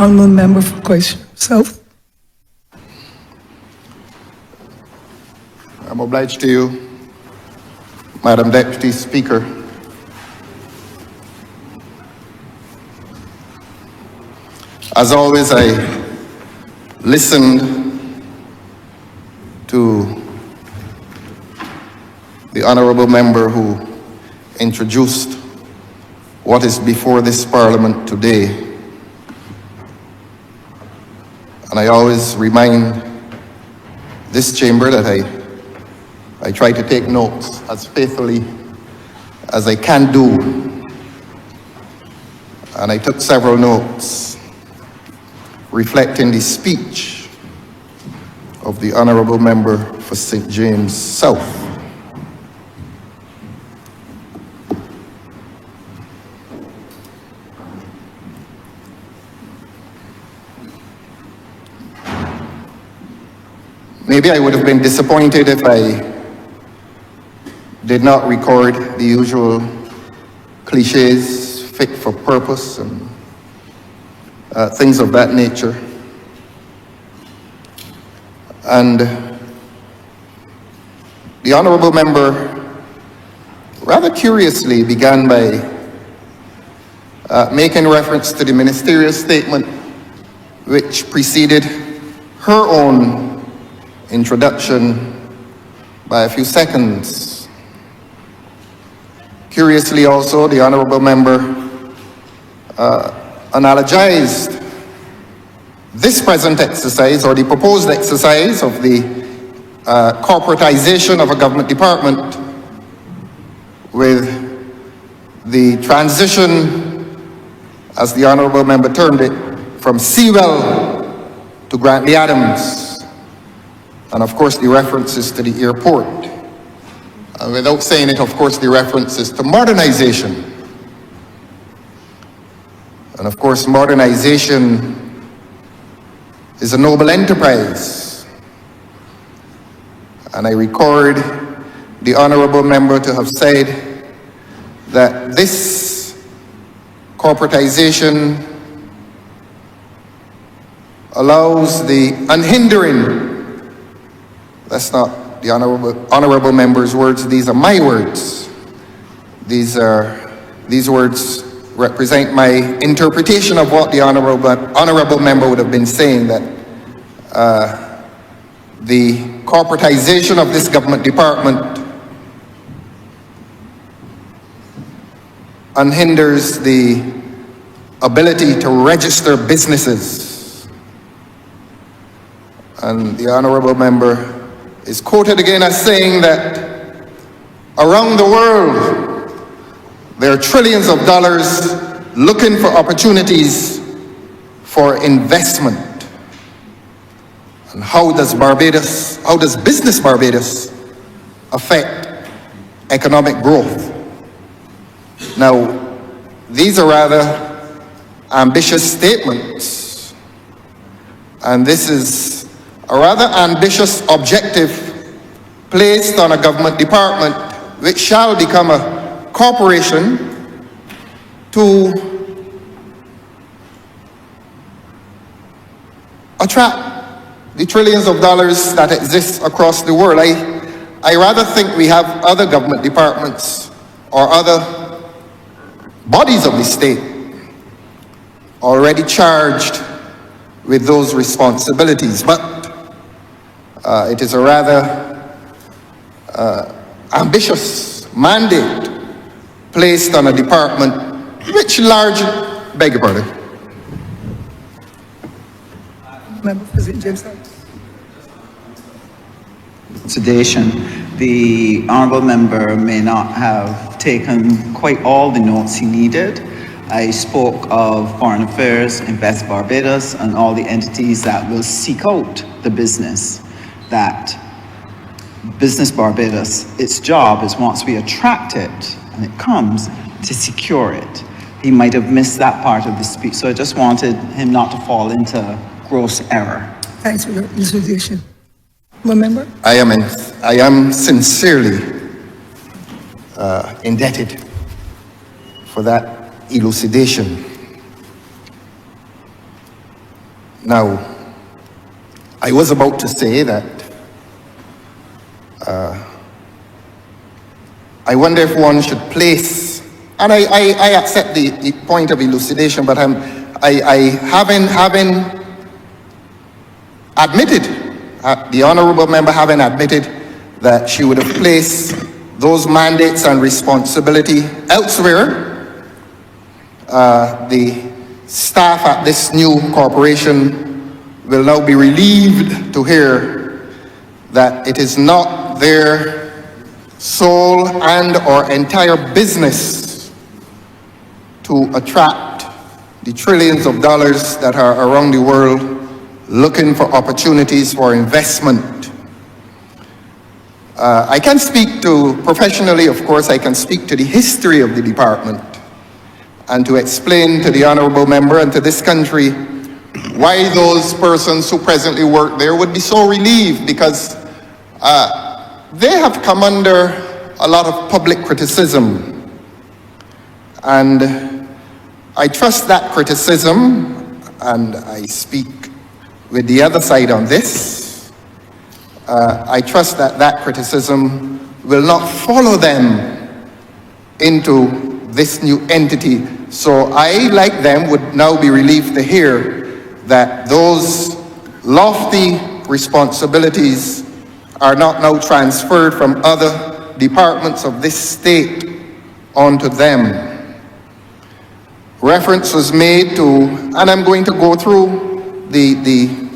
Honourable member for question himself. I'm obliged to you, Madam Deputy Speaker. As always, I listened to the honourable member who introduced what is before this Parliament today. And I always remind this chamber that I try to take notes as faithfully as I can do. And I took several notes reflecting the speech of the honourable member for St. James South. Maybe I would have been disappointed if I did not record the usual cliches, fit for purpose, and things of that nature. And the honourable member rather curiously began by making reference to the ministerial statement which preceded her own introduction by a few seconds. Curiously also, the honourable member analogized this present exercise, or the proposed exercise of the corporatization of a government department, with the transition, as the honourable member termed it, from Sewell to Grantley Adams. And of course the references to the airport. And without saying it, of course the references to modernization. And of course modernization is a noble enterprise. And I record the honourable member to have said that this corporatization allows the unhindering. That's not the honourable member's words, these are my words. These words represent my interpretation of what the honourable member would have been saying, that the corporatization of this government department unhinders the ability to register businesses. And the honourable member is quoted again as saying that around the world there are trillions of dollars looking for opportunities for investment. And how does business Barbados affect economic growth? Now, these are rather ambitious statements, and this is a rather ambitious objective placed on a government department which shall become a corporation to attract the trillions of dollars that exist across the world. I rather think we have other government departments or other bodies of the state already charged with those responsibilities. But it is a rather ambitious mandate placed on a department which beg your pardon. Member for St. James South. Sedation. The honourable member may not have taken quite all the notes he needed. I spoke of Foreign Affairs, Invest Barbados, and all the entities that will seek out the business. That Business Barbados, its job is, once we attract it and it comes, to secure it. He might have missed that part of the speech, so I just wanted him not to fall into gross error. Thanks for your elucidation. Remember? I am sincerely indebted for that elucidation. Now, I was about to say that I wonder if one should place, and I accept the point of elucidation, but having admitted, the honorable member having admitted that she would have placed those mandates and responsibility elsewhere, the staff at this new corporation will now be relieved to hear that it is not their sole and or entire business to attract the trillions of dollars that are around the world looking for opportunities for investment. I can speak to, professionally, of course, I can speak to the history of the department and to explain to the honorable member and to this country why those persons who presently work there would be so relieved, because they have come under a lot of public criticism. And I trust that criticism, and I speak with the other side on this. I trust that that criticism will not follow them into this new entity. So I, like them, would now be relieved to hear that those lofty responsibilities are not now transferred from other departments of this state onto them. Reference was made to, and I'm going to go through the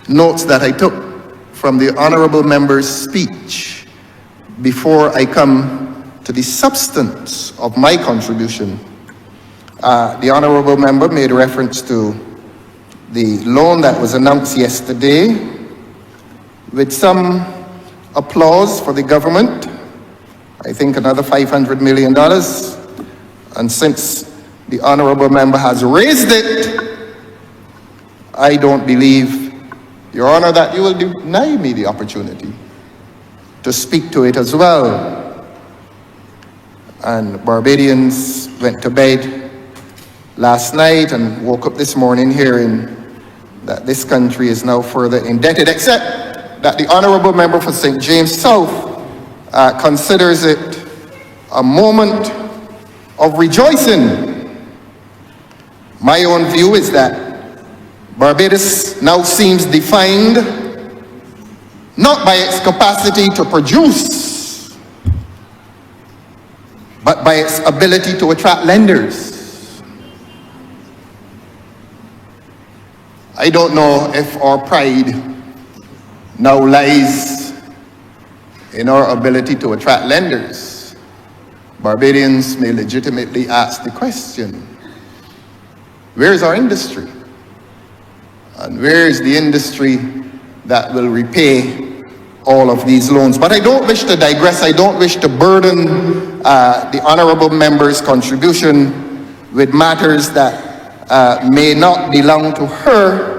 notes that I took from the honorable member's speech before I come to the substance of my contribution. The honorable member made reference to the loan that was announced yesterday with some applause for the government. I think another $500 million. And since the honorable member has raised it, I don't believe, Your Honor, that you will deny me the opportunity to speak to it as well. And Barbadians went to bed last night and woke up this morning hearing that this country is now further indebted, except that the honorable member for St. James South considers it a moment of rejoicing. My own view is that Barbados now seems defined not by its capacity to produce, but by its ability to attract lenders. I don't know if our pride now lies in our ability to attract lenders. Barbadians may legitimately ask the question, where is our industry? And where is the industry that will repay all of these loans? But I don't wish to digress. I don't wish to burden the honorable member's contribution with matters that may not belong to her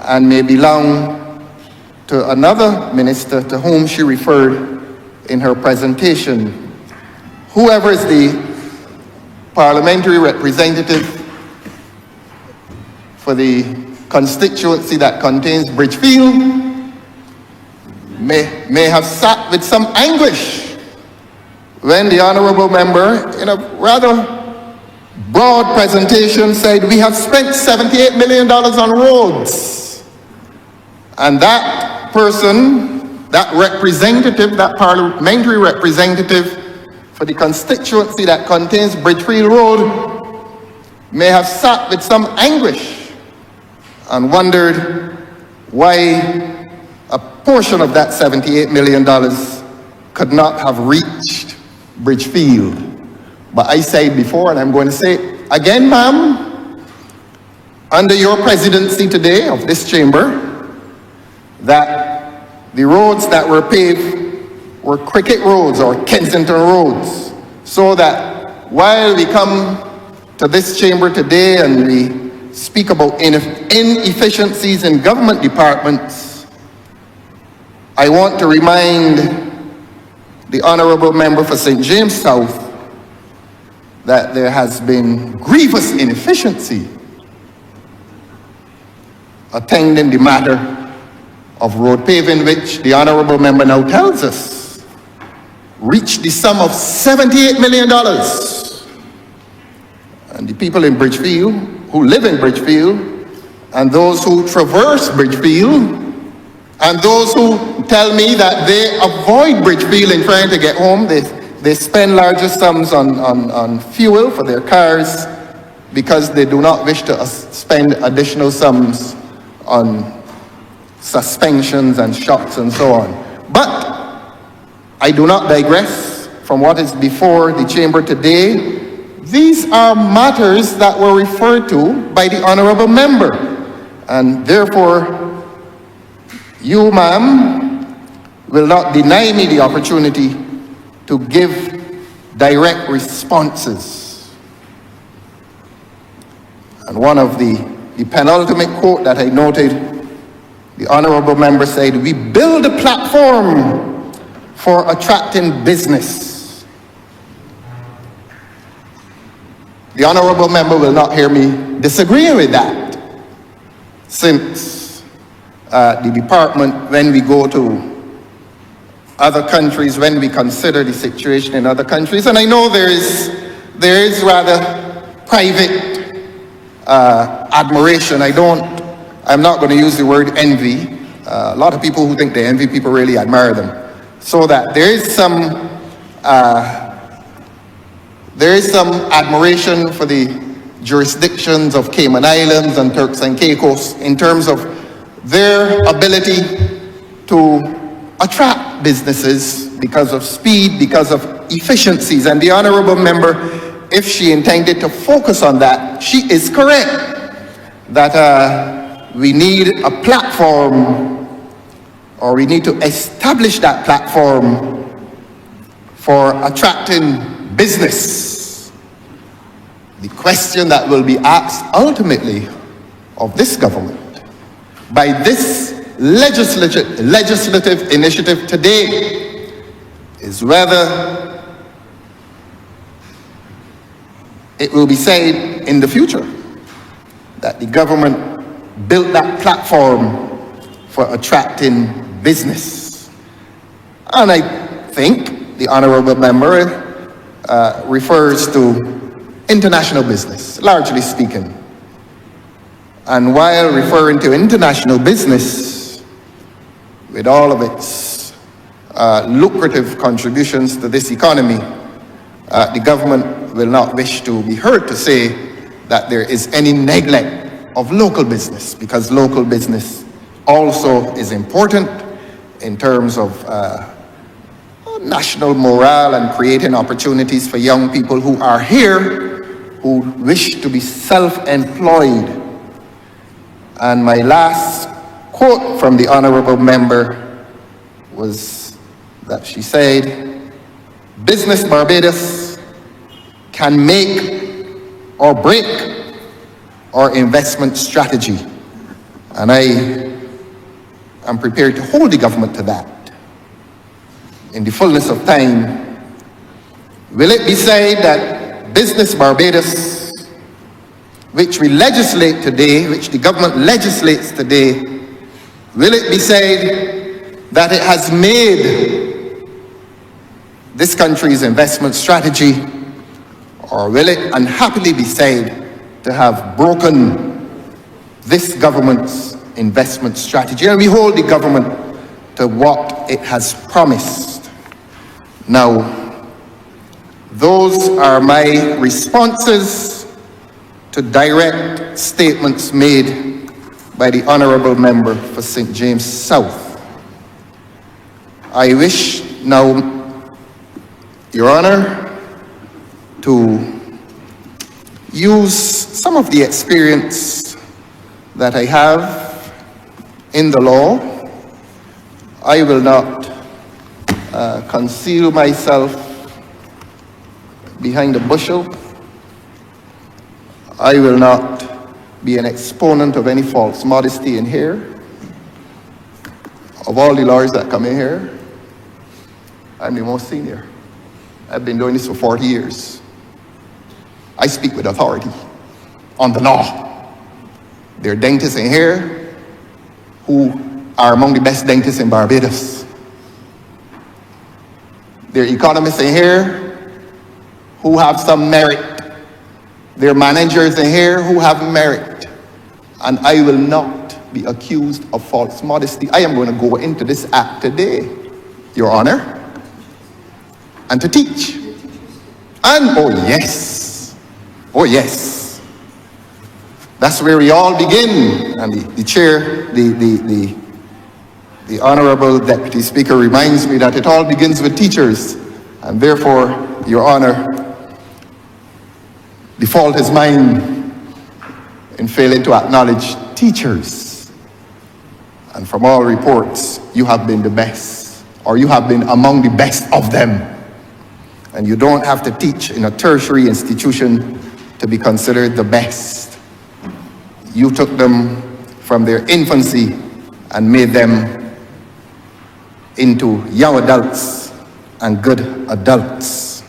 and may belong to another minister to whom she referred in her presentation. Whoever is the parliamentary representative for the constituency that contains Bridgefield may have sat with some anguish when the honorable member, in a rather broad presentation, said we have spent $78 million on roads. And that person, that representative, that parliamentary representative for the constituency that contains Bridgefield Road may have sat with some anguish and wondered why a portion of that $78 million could not have reached Bridgefield. But I said before, and I'm going to say it again, ma'am, under your presidency today of this chamber, that the roads that were paved were cricket roads or Kensington roads, so that while we come to this chamber today and we speak about inefficiencies in government departments, I want to remind the honorable member for St. James South that there has been grievous inefficiency attending the matter of road paving, which the honorable member now tells us reached the sum of $78 million. And the people in Bridgefield, who live in Bridgefield, and those who traverse Bridgefield, and those who tell me that they avoid Bridgefield in trying to get home, they spend larger sums on fuel for their cars because they do not wish to spend additional sums on suspensions and shocks and so on. But I do not digress from what is before the chamber today. These are matters that were referred to by the honorable member, and therefore you, ma'am, will not deny me the opportunity to give direct responses. And one of the penultimate quote that I noted, the honorable member said, "We build a platform for attracting business." The honorable member will not hear me disagreeing with that, since the department, when we go to other countries, when we consider the situation in other countries, and I know there is rather private admiration. I'm not going to use the word envy. A lot of people who think they envy people really admire them. So that there is some admiration for the jurisdictions of Cayman Islands and Turks and Caicos in terms of their ability to attract businesses because of speed, because of efficiencies. And the honorable member, if she intended to focus on that, she is correct that we need a platform, or we need to establish that platform for attracting business. The question that will be asked ultimately of this government by this legislative initiative today is whether it will be said in the future that the government built that platform for attracting business. And I think the honorable member refers to international business, largely speaking. And while referring to international business, with all of its lucrative contributions to this economy, the government will not wish to be heard to say that there is any neglect of local business, because local business also is important in terms of national morale and creating opportunities for young people who are here, who wish to be self-employed. And my last quote from the honorable member was that she said, "Business Barbados can make or break our investment strategy." And I am prepared to hold the government to that. In the fullness of time, will it be said that Business Barbados, which we legislate today, which the government legislates today, will it be said that it has made this country's investment strategy, or will it unhappily be said to have broken this government's investment strategy? And we hold the government to what it has promised. Now, those are my responses to direct statements made by the honorable member for St. James South. I wish now, Your Honor, to use some of the experience that I have in the law. I will not conceal myself behind a bushel. I will not be an exponent of any false modesty in here. Of all the lawyers that come in here, I'm the most senior. I've been doing this for 40 years. I speak with authority on the law. There are dentists in here who are among the best dentists in Barbados. There are economists in here who have some merit. There are managers in here who have merit. And I will not be accused of false modesty. I am going to go into this act today, Your Honor, and to teach. And oh yes, that's where we all begin. And the chair, the Honorable Deputy Speaker reminds me that it all begins with teachers. And therefore, Your Honor, the fault is mine in failing to acknowledge teachers. And from all reports, you have been the best, or you have been among the best of them. And you don't have to teach in a tertiary institution to be considered the best. You took them from their infancy and made them into young adults and good adults.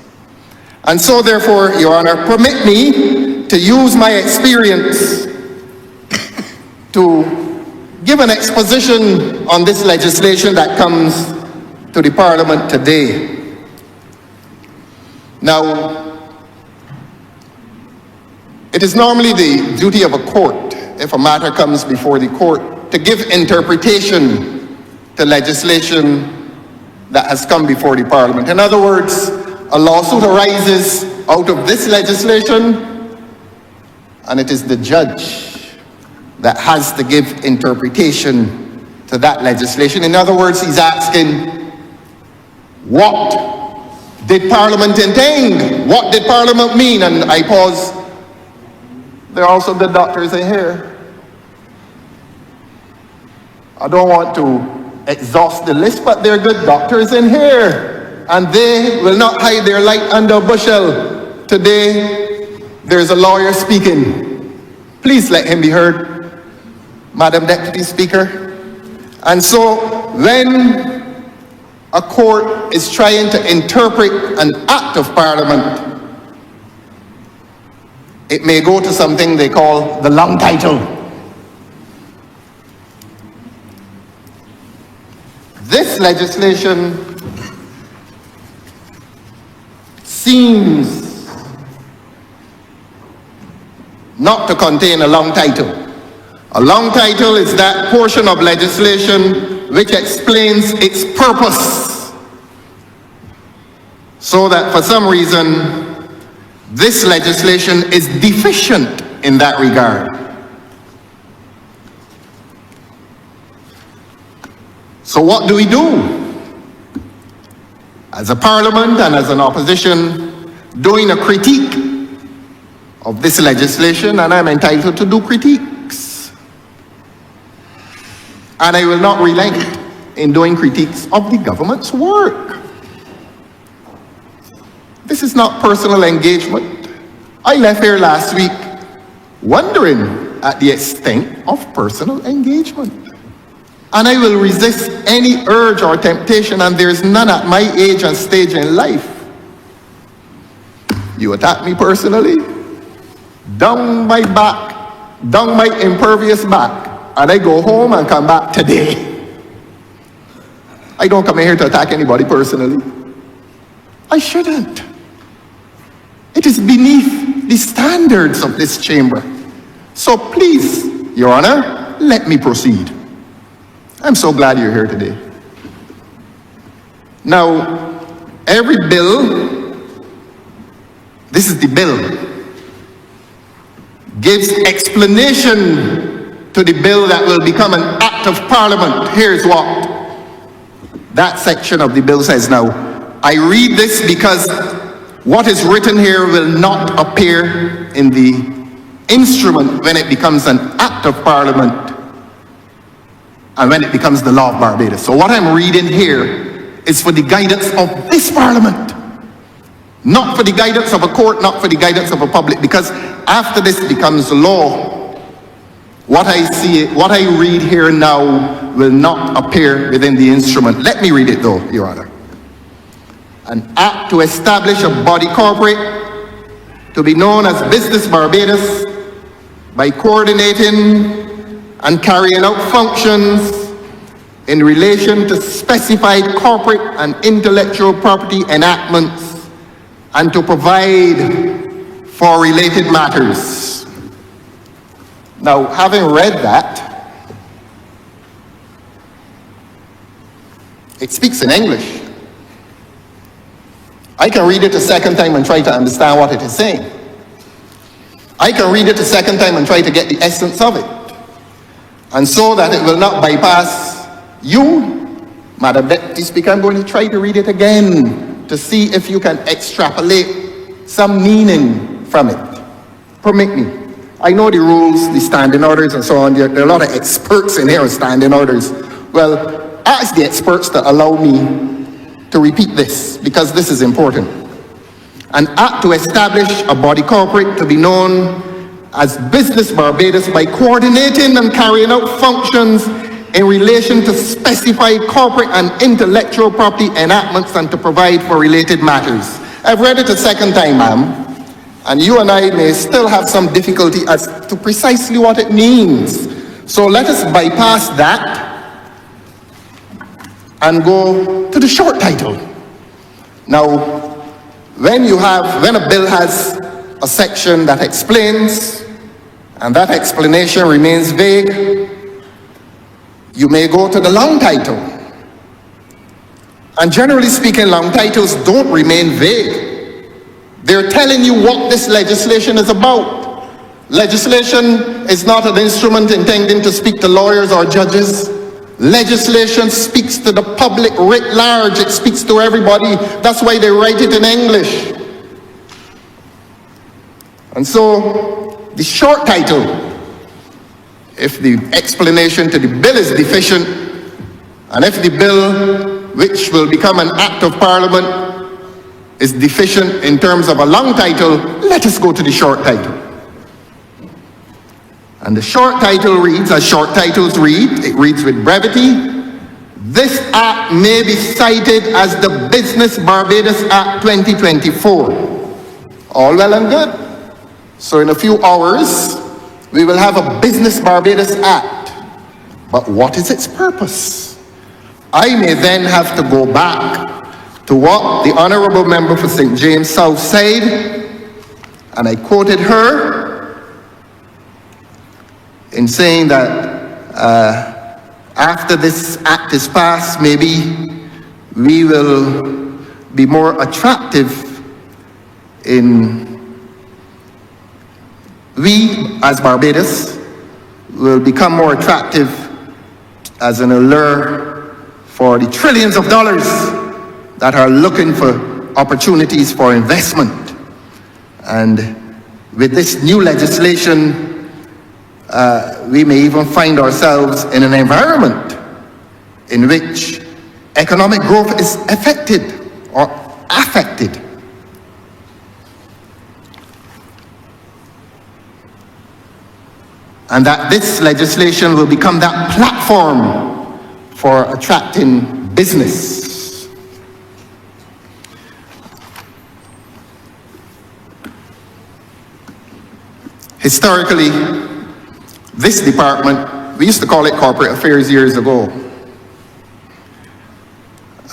And so therefore, Your Honor, permit me to use my experience to give an exposition on this legislation that comes to the Parliament today. Now, it is normally the duty of a court, if a matter comes before the court, to give interpretation to legislation that has come before the Parliament. In other words, a lawsuit arises out of this legislation, and it is the judge that has to give interpretation to that legislation. In other words, he's asking, what did Parliament intend? What did Parliament mean? And I pause. There are also good doctors in here. I don't want to exhaust the list, but there are good doctors in here. And they will not hide their light under a bushel. Today, there's a lawyer speaking. Please let him be heard, Madam Deputy Speaker. And so, when a court is trying to interpret an act of Parliament, it may go to something they call the long title. This legislation seems not to contain a long title. A long title is that portion of legislation which explains its purpose, so that for some reason this legislation is deficient in that regard. So what do we do? As a Parliament and as an opposition, doing a critique of this legislation, and I'm entitled to do critiques. And I will not relent in doing critiques of the government's work. This is not personal engagement. I left here last week wondering at the extent of personal engagement. And I will resist any urge or temptation, and there's none at my age and stage in life. You attack me personally, down my back, down my impervious back, and I go home and come back today. I don't come in here to attack anybody personally. I shouldn't. It is beneath the standards of this chamber. So please, Your Honor, let me proceed. I'm so glad you're here today. Now, every bill, this is the bill, gives explanation to the bill that will become an act of Parliament. Here's what that section of the bill says. Now, I read this because what is written here will not appear in the instrument when it becomes an act of Parliament and when it becomes the law of Barbados. So what I'm reading here is for the guidance of this Parliament, not for the guidance of a court, not for the guidance of a public, because after this becomes law, what I read here now will not appear within the instrument. Let me read it though, Your Honor. An act to establish a body corporate to be known as Business Barbados by coordinating and carrying out functions in relation to specified corporate and intellectual property enactments and to provide for related matters. Now, having read that, it speaks in English. I can read it a second time and try to understand what it is saying. I can read it a second time and try to get the essence of it. And so that it will not bypass you, Madam Deputy Speaker, I'm going to try to read it again to see if you can extrapolate some meaning from it. Permit me. I know the rules, the standing orders and so on. There are a lot of experts in here on standing orders. Well, ask the experts to allow me to repeat this, because this is important. An act to establish a body corporate to be known as Business Barbados by coordinating and carrying out functions in relation to specified corporate and intellectual property enactments and to provide for related matters. I've read it a second time, ma'am, and you and I may still have some difficulty as to precisely what it means. So let us bypass that and go to the short title. Now, when a bill has a section that explains, and that explanation remains vague, you may go to the long title. And generally speaking, long titles don't remain vague. They're telling you what this legislation is about. Legislation is not an instrument intended to speak to lawyers or judges. Legislation speaks to the public writ large. It speaks to everybody. That's why they write it in English. And so, the short title, if the explanation to the bill is deficient, and if the bill, which will become an act of parliament, is deficient in terms of a long title, let us go to the short title. And the short title reads, as short titles read, it reads with brevity, this act may be cited as the Business Barbados Act 2024. All well and good. So in a few hours, we will have a Business Barbados Act. But what is its purpose? I may then have to go back to what the Honourable Member for St. James South said, and I quoted her, in saying that after this act is passed, maybe we will be more attractive we as Barbados will become more attractive as an allure for the trillions of dollars that are looking for opportunities for investment. And with this new legislation, we may even find ourselves in an environment in which economic growth is affected. And that this legislation will become that platform for attracting business. Historically, this department, we used to call it corporate affairs years ago.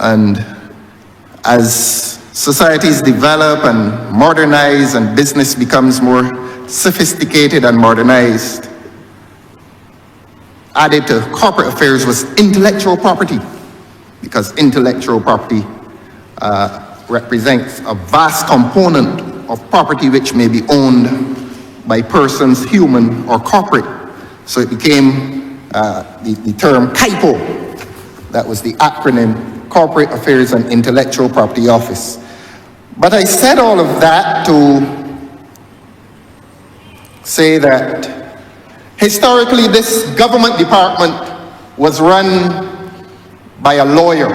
And as societies develop and modernize and business becomes more sophisticated and modernized, added to corporate affairs was intellectual property, because intellectual property represents a vast component of property which may be owned by persons, human or corporate. So it became the term CIPO. That was the acronym, Corporate Affairs and Intellectual Property Office. But I said all of that to say that historically, this government department was run by a lawyer.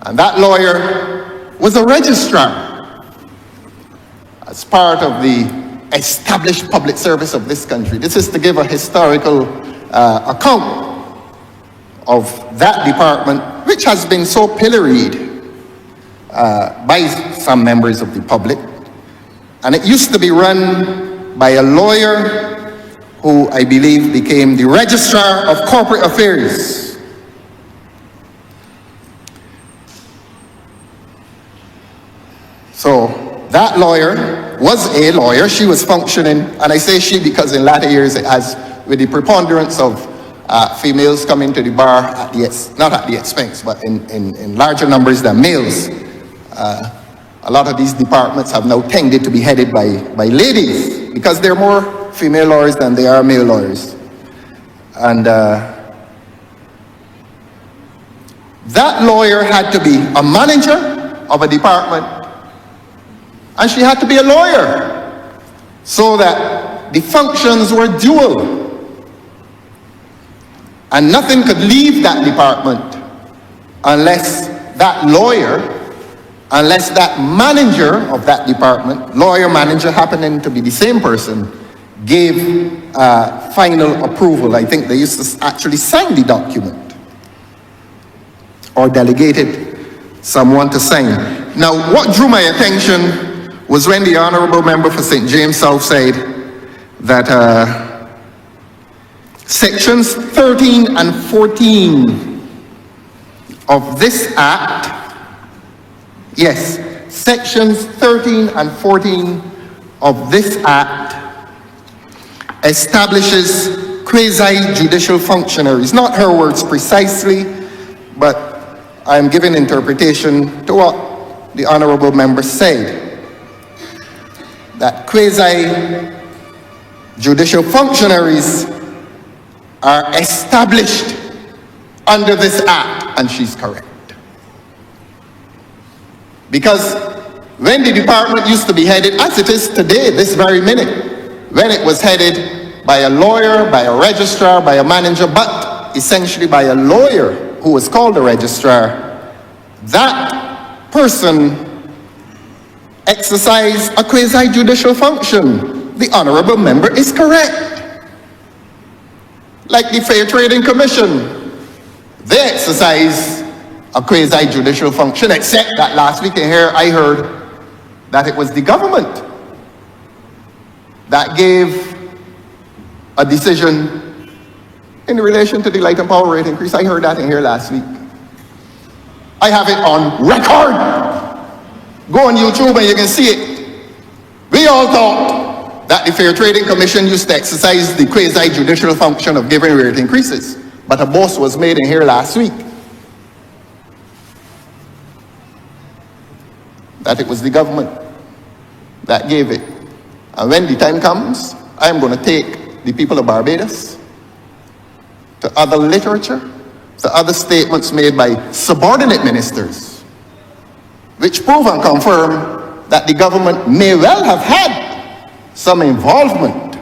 And that lawyer was a registrar as part of the established public service of this country. This is to give a historical account of that department, which has been so pilloried by some members of the public. And it used to be run by a lawyer who I believe became the Registrar of Corporate Affairs. So that lawyer was a lawyer. She was functioning, and I say she because in latter years it has, with the preponderance of females coming to the bar at the not at the expense, but in larger numbers than males. A lot of these departments have now tended to be headed by ladies because they're more female lawyers than they are male lawyers. And that lawyer had to be a manager of a department, and she had to be a lawyer, so that the functions were dual. And nothing could leave that department unless that lawyer, unless that manager of that department, lawyer manager happening to be the same person, gave final approval. I think they used to actually sign the document or delegated someone to sign. Now, what drew my attention was when the Honourable Member for St. James South said that Sections 13 and 14 of this Act, yes, Sections 13 and 14 of this Act establishes quasi-judicial functionaries. Not her words precisely, but I'm giving interpretation to what the Honourable Member said, that quasi-judicial functionaries are established under this Act, and she's correct. Because when the department used to be headed, as it is today, this very minute, when it was headed by a lawyer, by a registrar, by a manager, but essentially by a lawyer who was called a registrar, that person exercised a quasi-judicial function. The Honourable Member is correct. Like the Fair Trading Commission, they exercise a quasi-judicial function, except that last week in here I heard that it was the government that gave a decision in relation to the light and power rate increase. I heard that in here last week. I have it on record. Go on YouTube and you can see it. We all thought that the Fair Trading Commission used to exercise the quasi-judicial function of giving rate increases. But a boast was made in here last week that it was the government that gave it. And when the time comes, I'm going to take the people of Barbados to other literature, to other statements made by subordinate ministers, which prove and confirm that the government may well have had some involvement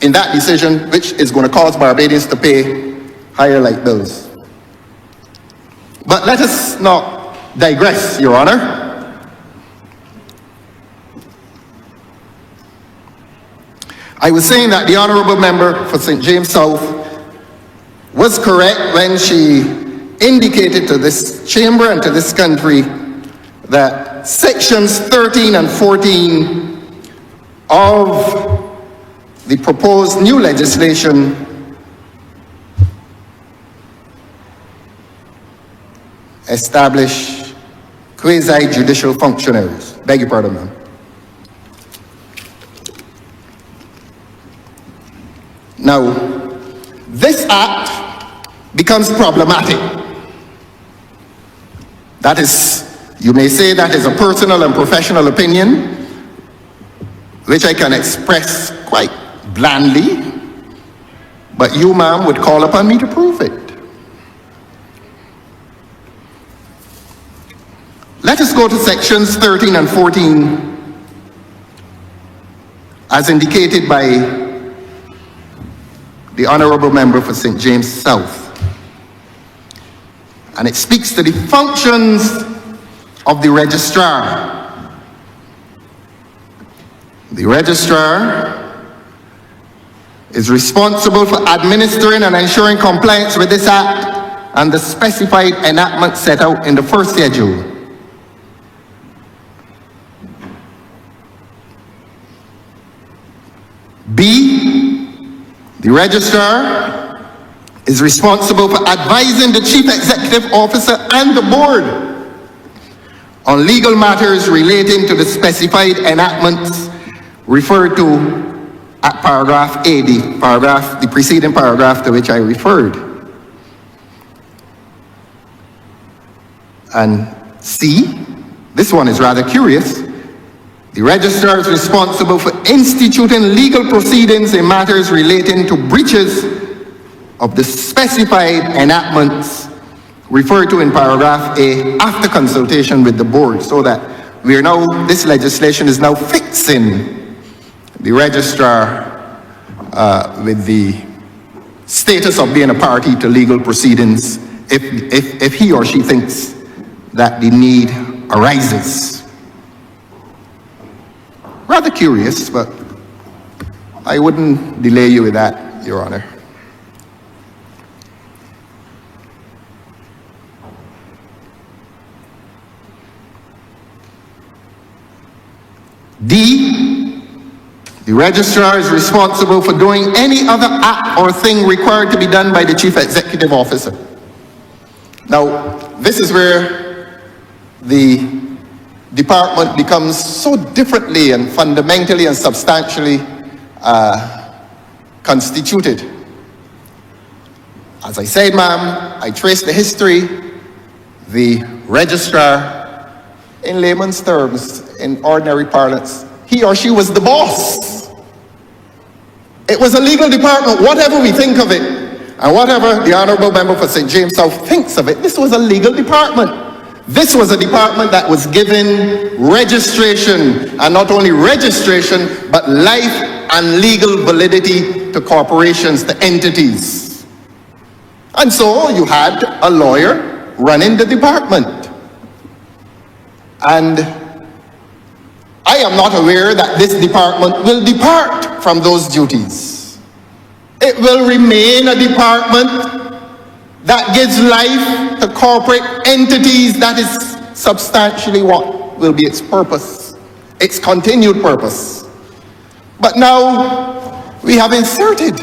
in that decision, which is going to cause Barbadians to pay higher light bills. But let us not digress, Your Honor. I was saying that the Honourable Member for St. James South was correct when she indicated to this chamber and to this country that Sections 13 and 14 of the proposed new legislation establish quasi-judicial functionaries. Beg your pardon, ma'am. Now, this Act becomes problematic. That is, you may say that is a personal and professional opinion, which I can express quite blandly, but you, ma'am, would call upon me to prove it. Let us go to Sections 13 and 14 as indicated by the Honourable Member for St. James South. And it speaks to the functions of the registrar. The registrar is responsible for administering and ensuring compliance with this Act and the specified enactment set out in the first schedule. B, the registrar is responsible for advising the chief executive officer and the board on legal matters relating to the specified enactments referred to at paragraph A, the preceding paragraph to which I referred. And C, this one is rather curious. The registrar is responsible for instituting legal proceedings in matters relating to breaches of the specified enactments referred to in paragraph A after consultation with the board, so that this legislation is now fixing the registrar with the status of being a party to legal proceedings if he or she thinks that the need arises. Rather curious, but I wouldn't delay you with that, Your Honor. D, the registrar is responsible for doing any other act or thing required to be done by the chief executive officer. Now, this is where the department becomes so differently and fundamentally and substantially constituted. As I said, ma'am, I traced the history. The registrar, in layman's terms, in ordinary parlance, he or she was the boss. It was a legal department, whatever we think of it, and whatever the Honorable Member for St. James South thinks of it, this was a legal department. This was a department that was given registration, and not only registration, but life and legal validity to corporations, to entities. And so you had a lawyer running the department. And I am not aware that this department will depart from those duties. It will remain a department that gives life to corporate entities. That is substantially what will be its purpose, its continued purpose. But now we have inserted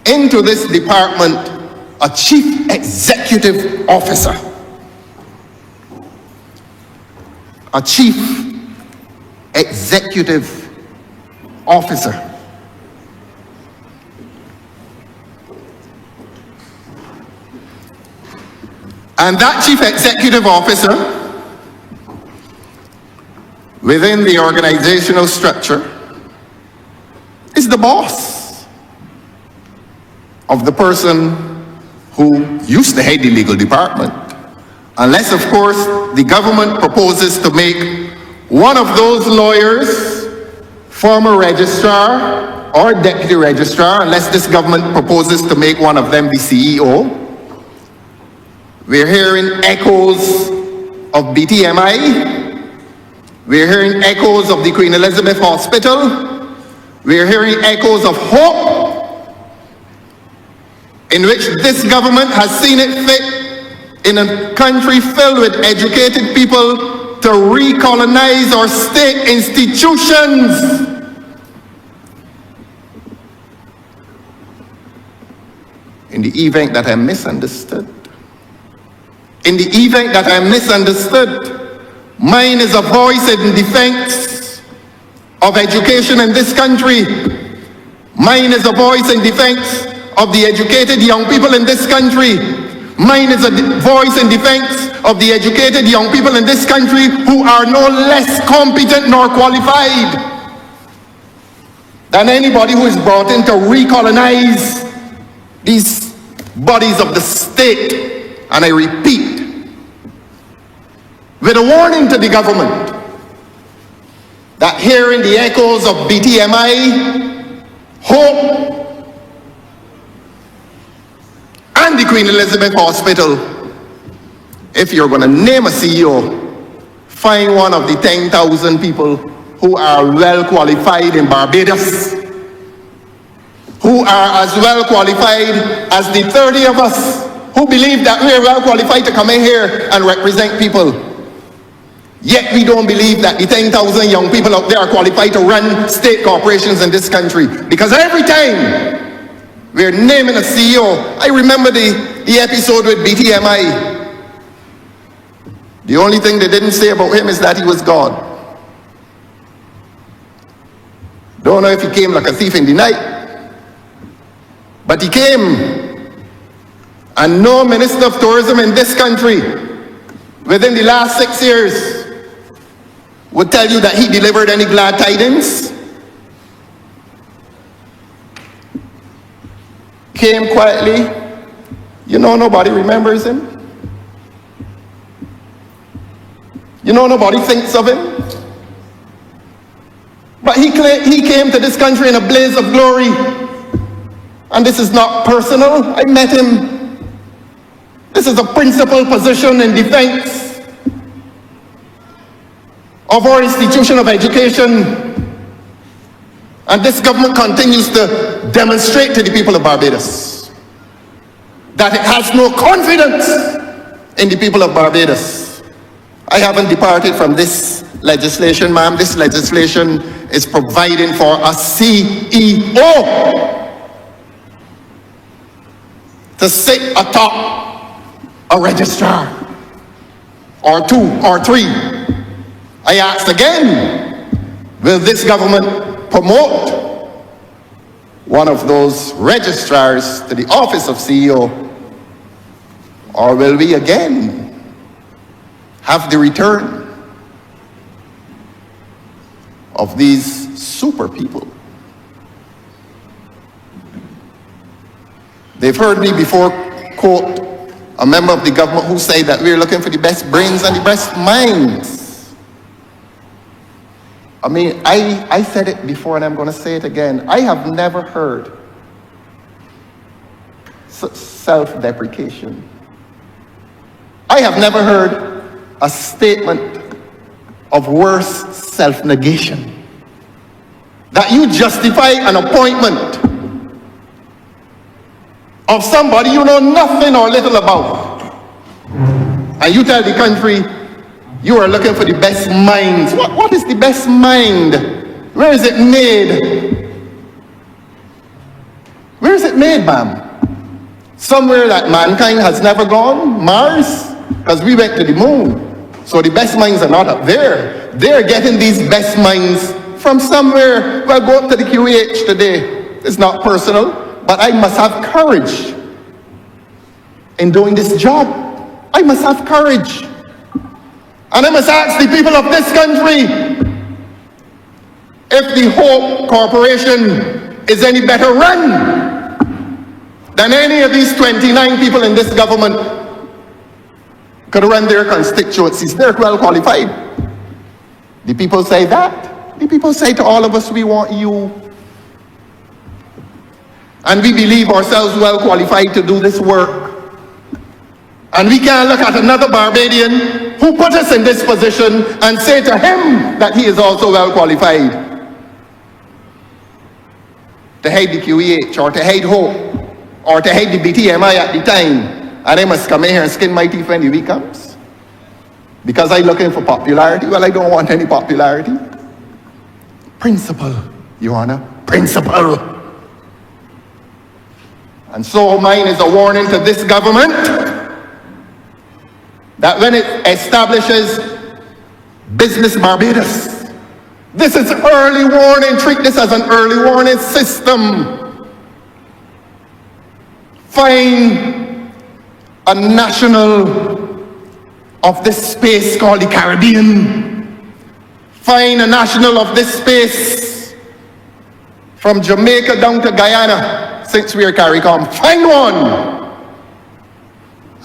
into this department a chief executive officer. A chief executive officer. And that chief executive officer, within the organizational structure, is the boss of the person who used to head the legal department. Unless, of course, the government proposes to make one of those lawyers former registrar or deputy registrar, unless this government proposes to make one of them the CEO. We're hearing echoes of BTMI. We're hearing echoes of the Queen Elizabeth Hospital. We're hearing echoes of hope, in which this government has seen it fit in a country filled with educated people to recolonize our state institutions. In the event that I'm misunderstood, mine is a voice in defense of education in this country. Mine is a voice in defense of the educated young people in this country. Mine is a voice in defense of the educated young people in this country who are no less competent nor qualified than anybody who is brought in to recolonize these bodies of the state. And I repeat, with a warning to the government that hearing the echoes of BTMI, Hope, and the Queen Elizabeth Hospital, if you're going to name a CEO, find one of the 10,000 people who are well qualified in Barbados, who are as well qualified as the 30 of us who believe that we are well qualified to come in here and represent people. Yet we don't believe that the 10,000 young people out there are qualified to run state corporations in this country. Because every time we're naming a CEO, I remember the episode with BTMI. The only thing they didn't say about him is that he was God. Don't know if he came like a thief in the night, but he came. And no Minister of Tourism in this country within the last 6 years would tell you that he delivered any glad tidings. Came quietly. You know nobody remembers him. You know nobody thinks of him. But he came to this country in a blaze of glory. And this is not personal. I met him. This is a principal position in defense of our institution of education. And this government continues to demonstrate to the people of Barbados that it has no confidence in the people of Barbados. I haven't departed from this legislation, ma'am. This legislation is providing for a CEO to sit atop a registrar, or 2 or 3. I asked again, will this government promote one of those registrars to the office of CEO, or will we again have the return of these super people? They've heard me before quote a member of the government who said that we're looking for the best brains and the best minds. I mean, I said it before and I'm going to say it again. I have never heard such self-deprecation. I have never heard a statement of worse self-negation. That you justify an appointment of somebody you know nothing or little about. And you tell the country you are looking for the best minds. What is the best mind? Where is it made? Where is it made, ma'am? Somewhere that mankind has never gone? Mars? Because we went to the moon. So the best minds are not up there. They're getting these best minds from somewhere. Well, go up to the QEH today. It's not personal, but I must have courage in doing this job. I must have courage. And I must ask the people of this country if the Hope Corporation is any better run than any of these 29 people in this government could run their constituencies. They're well qualified. The people say that. The people say to all of us, we want you. And we believe ourselves well qualified to do this work. And we can't look at another Barbadian who put us in this position and say to him that he is also well qualified to head the QEH or to head Hope or to head the BTMI at the time. And I must come in here and skin my teeth when the week comes. Because I'm looking for popularity. Well, I don't want any popularity. Principle, Your Honor. Principle. And so mine is a warning to this government that when it establishes Business Barbados, this is early warning. Treat this as an early warning system. Find a national of this space called the Caribbean. Find a national of this space from Jamaica down to Guyana, since we are CARICOM. Find one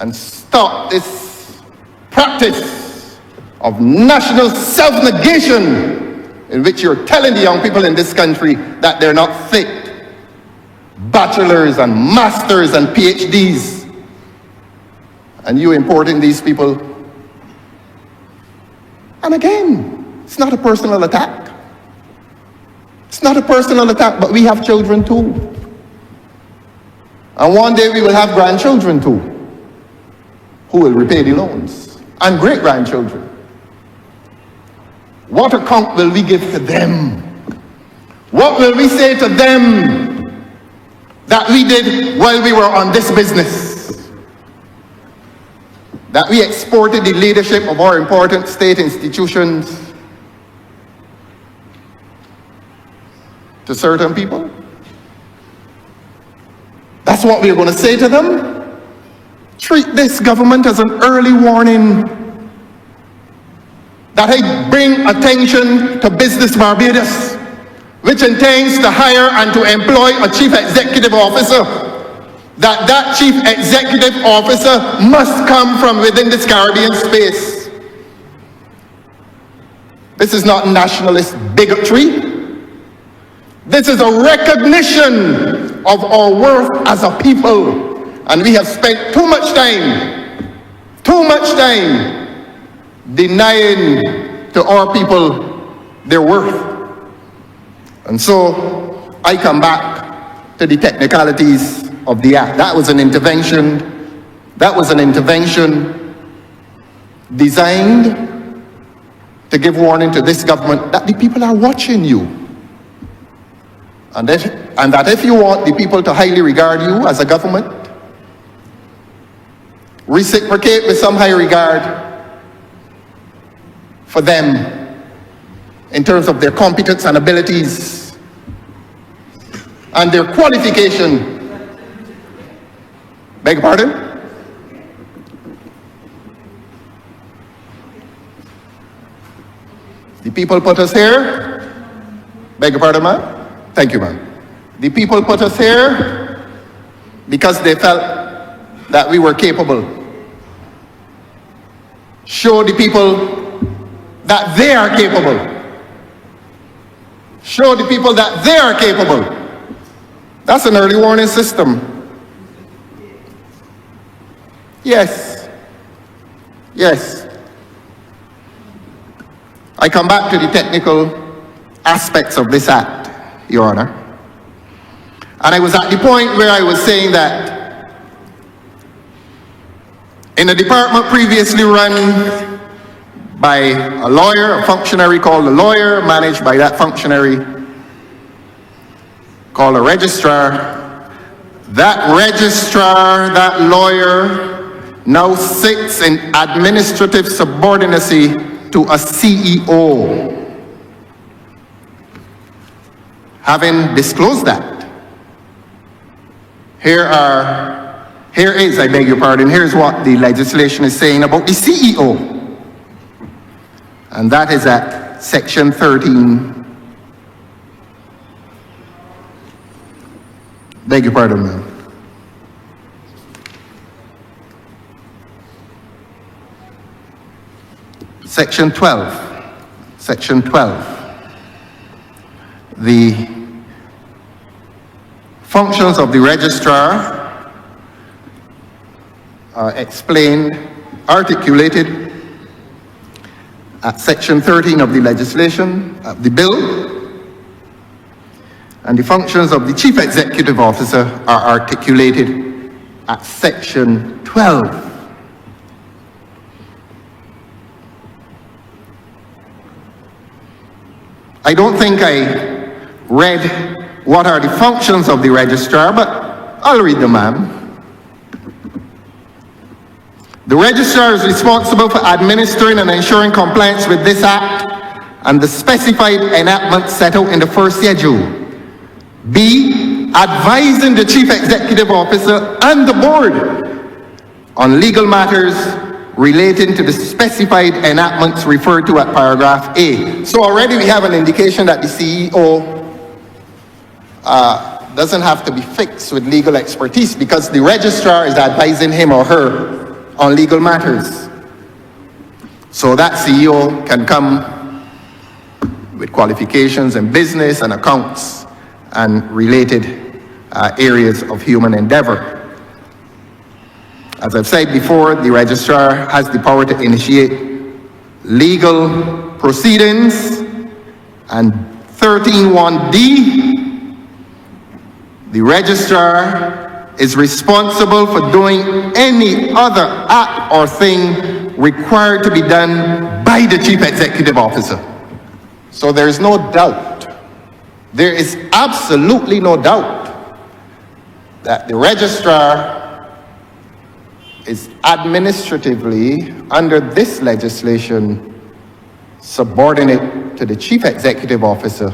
and stop this practice of national self-negation in which you're telling the young people in this country that they're not fit. Bachelors and masters and PhDs. And you importing these people. And again, it's not a personal attack. It's not a personal attack, but we have children too. And one day we will have grandchildren too, who will repay the loans. And great-grandchildren. What account will we give to them? What will we say to them that we did while we were on this business? That we exported the leadership of our important state institutions to certain people? That's what we're going to say to them? Treat this government as an early warning that I bring attention to Business Barbados, which intends to hire and to employ a chief executive officer, that chief executive officer must come from within this Caribbean space. This is not nationalist bigotry. This is a recognition of our worth as a people. And we have spent too much time denying to our people their worth. And so I come back to the technicalities of the act. That was an intervention designed to give warning to this government that the people are watching you. And that if you want the people to highly regard you as a government, reciprocate with some high regard for them in terms of their competence and abilities and their qualification. Beg your pardon? The people put us here. Beg your pardon, ma'am? Thank you, ma'am. The people put us here because they felt that we were capable. Show the people that they are capable. Show the people that they are capable. That's an early warning system. Yes. Yes. I come back to the technical aspects of this act, Your Honor. And I was at the point where I was saying that in a department previously run by a lawyer, a functionary called a lawyer, managed by that functionary called a registrar, that lawyer now sits in administrative subordinacy to a CEO. Having disclosed that, here is, I beg your pardon, here's what the legislation is saying about the CEO. And that is at section 13. Beg your pardon, ma'am. Section 12. Section 12. The functions of the registrar are explained, articulated at section 13 of the legislation, the bill, and the functions of the chief executive officer are articulated at section 12. I don't think I read what are the functions of the registrar, but I'll read them, ma'am. The registrar is responsible for administering and ensuring compliance with this act and the specified enactments set out in the first schedule. B, advising the chief executive officer and the board on legal matters relating to the specified enactments referred to at paragraph A. So already we have an indication that the CEO doesn't have to be fixed with legal expertise because the registrar is advising him or her on legal matters. So that CEO can come with qualifications in business and accounts and related areas of human endeavor. As I've said before, the registrar has the power to initiate legal proceedings, and 13(1)(d), the registrar is responsible for doing any other act or thing required to be done by the chief executive officer. So there is no doubt, there is absolutely no doubt that the registrar is administratively, under this legislation, subordinate to the chief executive officer.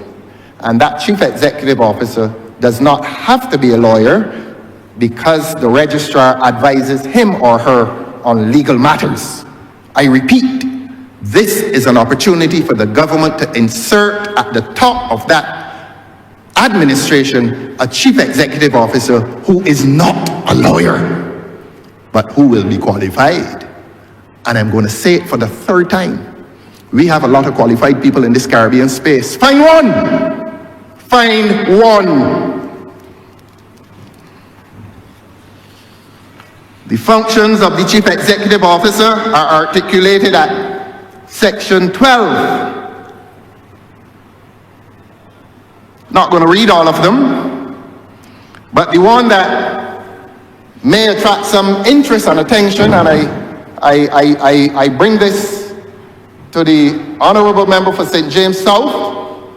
And that chief executive officer does not have to be a lawyer because the registrar advises him or her on legal matters. I repeat, this is an opportunity for the government to insert at the top of that administration a chief executive officer who is not a lawyer, but who will be qualified. And I'm going to say it for the third time. We have a lot of qualified people in this Caribbean space. Find one! Find one! The functions of the chief executive officer are articulated at section 12. Not going to read all of them, but the one that may attract some interest and attention, and I bring this to the honorable member for St. James South,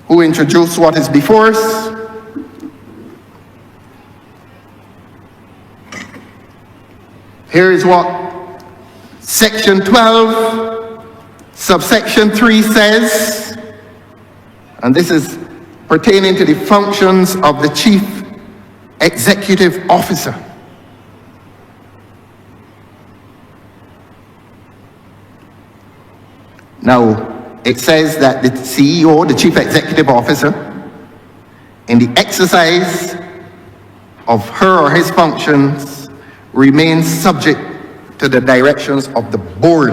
who introduced what is before us. Here is what section 12, subsection 3 says, and this is pertaining to the functions of the chief executive officer. Now, it says that the CEO, the chief executive officer, in the exercise of her or his functions, remains subject to the directions of the board.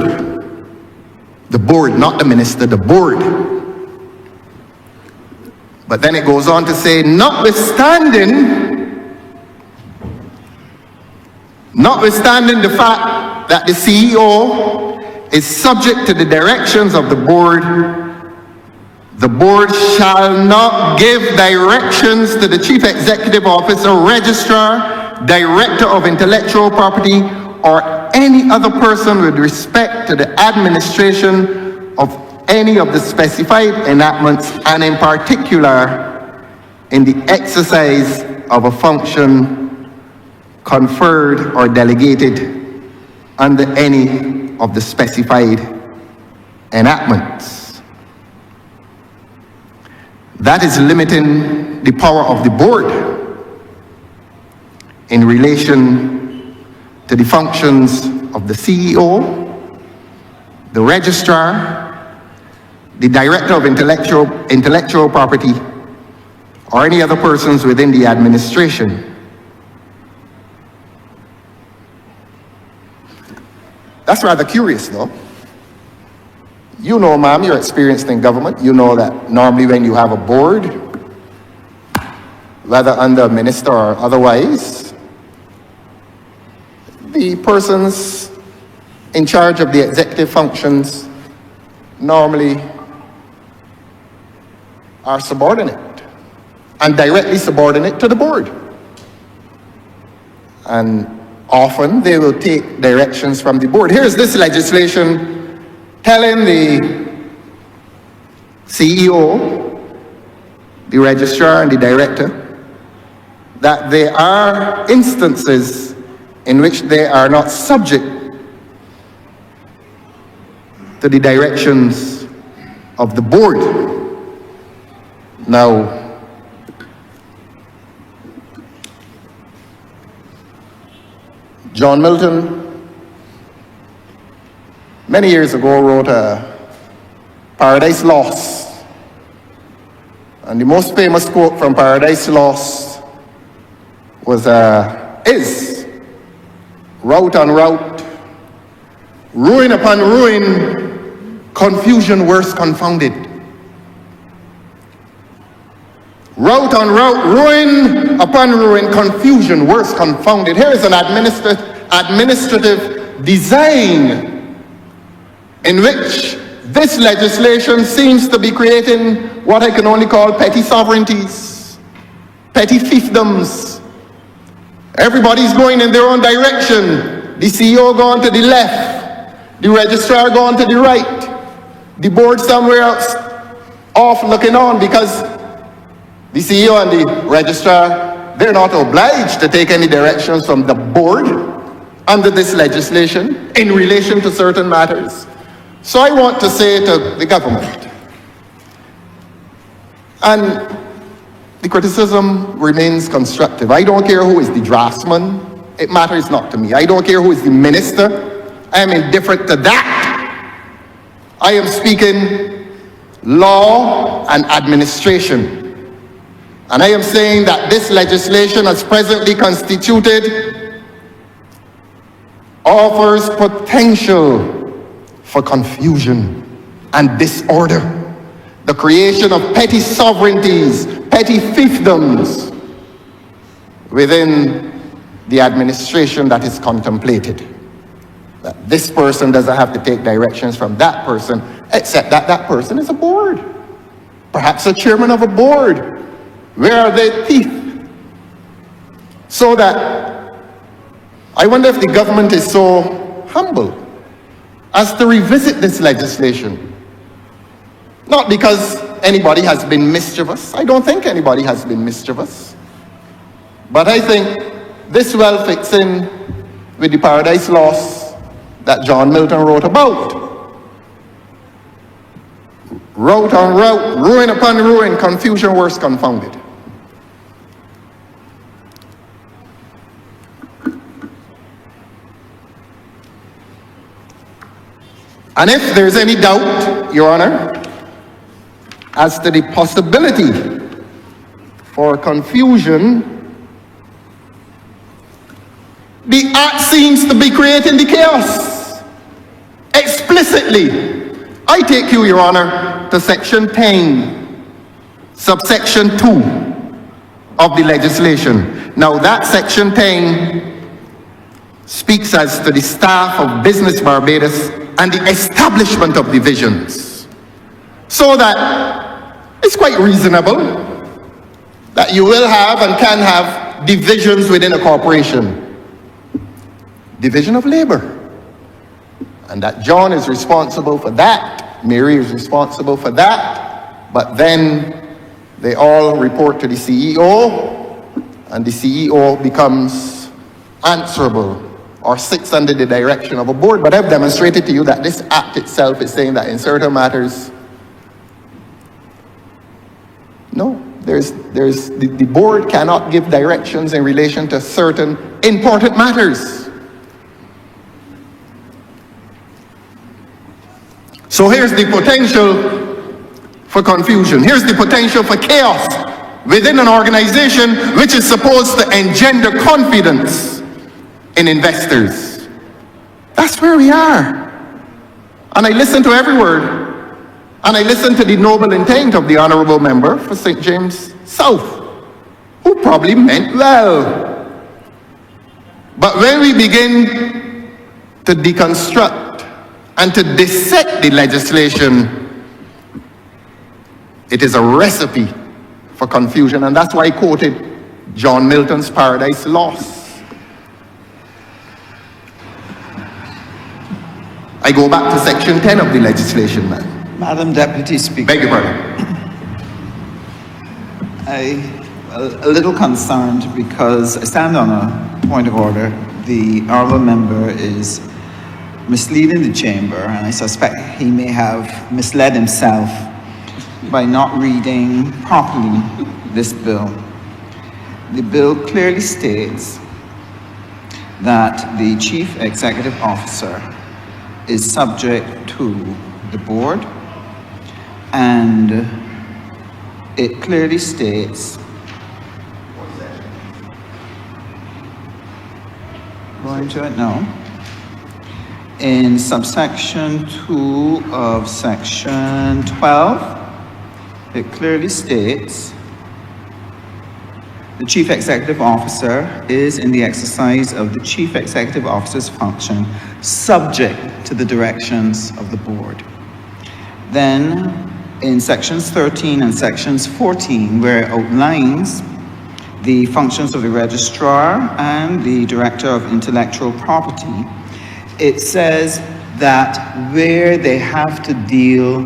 The board, not the minister, the board. But then it goes on to say, notwithstanding the fact that the CEO is subject to the directions of the board shall not give directions to the chief executive officer, registrar, director of intellectual property, or any other person with respect to the administration of any of the specified enactments, and in particular in the exercise of a function conferred or delegated under any of the specified enactments. That is limiting the power of the board in relation to the functions of the CEO, the registrar, the director of intellectual property, or any other persons within the administration. That's rather curious, though. You know, ma'am, you're experienced in government. You know that normally when you have a board, whether under a minister or otherwise, the persons in charge of the executive functions normally are subordinate and directly subordinate to the board. And often they will take directions from the board. Here's this legislation telling the CEO, the registrar, and the director that there are instances in which they are not subject to the directions of the board. Now, John Milton, many years ago, wrote a Paradise Lost. And the most famous quote from Paradise Lost was, is, rout on rout, ruin upon ruin, confusion worse confounded. Rout on rout, ruin upon ruin, confusion worse confounded. Here is an administrative design in which this legislation seems to be creating what I can only call petty sovereignties, petty fiefdoms. Everybody's going in their own direction. The CEO going to the left, the registrar going to the right, the board somewhere else off looking on because the CEO and the registrar, they're not obliged to take any directions from the board under this legislation in relation to certain matters. So I want to say to the government, and the criticism remains constructive. I don't care who is the draftsman. It matters not to me. I don't care who is the minister. I am indifferent to that. I am speaking law and administration. And I am saying that this legislation as presently constituted offers potential for confusion and disorder, the creation of petty sovereignties, petty fiefdoms within the administration that is contemplated. That this person doesn't have to take directions from that person, except that that person is a board. Perhaps a chairman of a board. Where are their teeth? So that I wonder if the government is so humble as to revisit this legislation. Not because anybody has been mischievous. I don't think anybody has been mischievous. But I think this well fits in with the Paradise Lost that John Milton wrote about. Route on route, ruin upon ruin, confusion worse confounded. And if there's any doubt, Your Honor, as to the possibility for confusion, the act seems to be creating the chaos. Explicitly, I take you, Your Honor, to section 10, subsection 2 of the legislation. Now that section 10 speaks as to the staff of Business Barbados and the establishment of divisions. So that it's quite reasonable that you will have and can have divisions within a corporation. Division of labor. And that John is responsible for that, Mary is responsible for that, but then they all report to the CEO, and the CEO becomes answerable or sits under the direction of a board. But I've demonstrated to you that this act itself is saying that in certain matters, no, the board cannot give directions in relation to certain important matters. So here's the potential for confusion. Here's the potential for chaos within an organization which is supposed to engender confidence in investors. That's where we are. And I listen to every word. And I listen to the noble intent of the honorable member for St. James South, who probably meant well. But when we begin to deconstruct and to dissect the legislation, it is a recipe for confusion. And that's why I quoted John Milton's Paradise Lost. I go back to section 10 of the legislation, man. Madam Deputy Speaker. Beg your pardon. I'm a little concerned because I stand on a point of order. The honourable member is misleading the chamber, and I suspect he may have misled himself by not reading properly this bill. The bill clearly states that the Chief Executive Officer is subject to the board, and it clearly states, going to it now, in subsection 2 of section 12, it clearly states the Chief Executive Officer is in the exercise of the Chief Executive Officer's function subject to the directions of the board. Then in sections 13 and sections 14, where it outlines the functions of the registrar and the director of intellectual property, it says that where they have to deal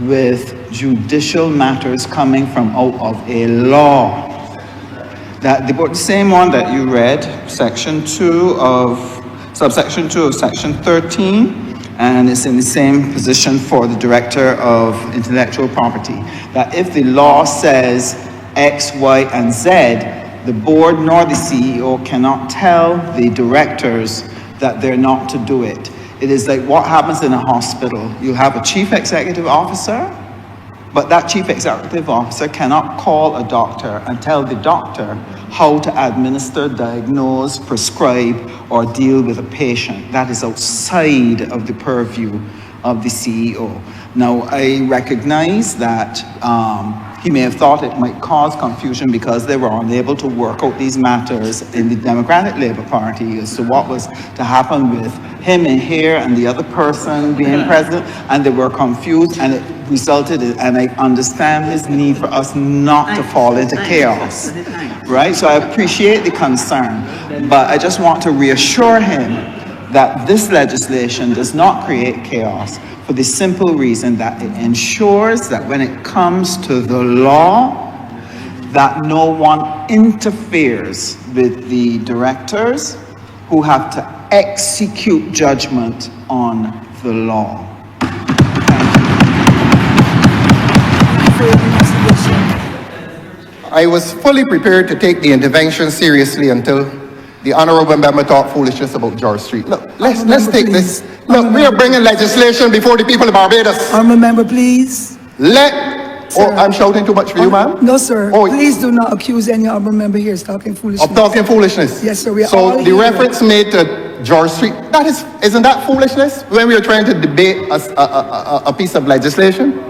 with judicial matters coming from out of a law. That the same one that you read, subsection 2 of section 13, and it's in the same position for the Director of Intellectual Property, that if the law says X, Y, and Z, the board nor the CEO cannot tell the directors that they're not to do it. It is like what happens in a hospital. You have a chief executive officer, but that chief executive officer cannot call a doctor and tell the doctor how to administer, diagnose, prescribe, or deal with a patient. That is outside of the purview of the CEO. Now, I recognize that he may have thought it might cause confusion because they were unable to work out these matters in the Democratic Labour Party as to what was to happen with him in here and the other person being president, and they were confused, and it resulted in, and I understand his need for us not to fall into chaos, right? So I appreciate the concern, but I just want to reassure him that this legislation does not create chaos, for the simple reason that it ensures that when it comes to the law, that no one interferes with the directors who have to execute judgment on the law. I was fully prepared to take the intervention seriously until the honourable member talked foolishness about George Street. Look, let's take this. Look, we are bringing legislation before the people of Barbados. Honourable member, please. Oh, I'm shouting too much for you, ma'am? No, sir. Oh, Please do not accuse any honourable member here of talking foolishness. of talking foolishness. Yes, sir. We are So all the here. reference made to George Street, isn't that foolishness when we are trying to debate a piece of legislation?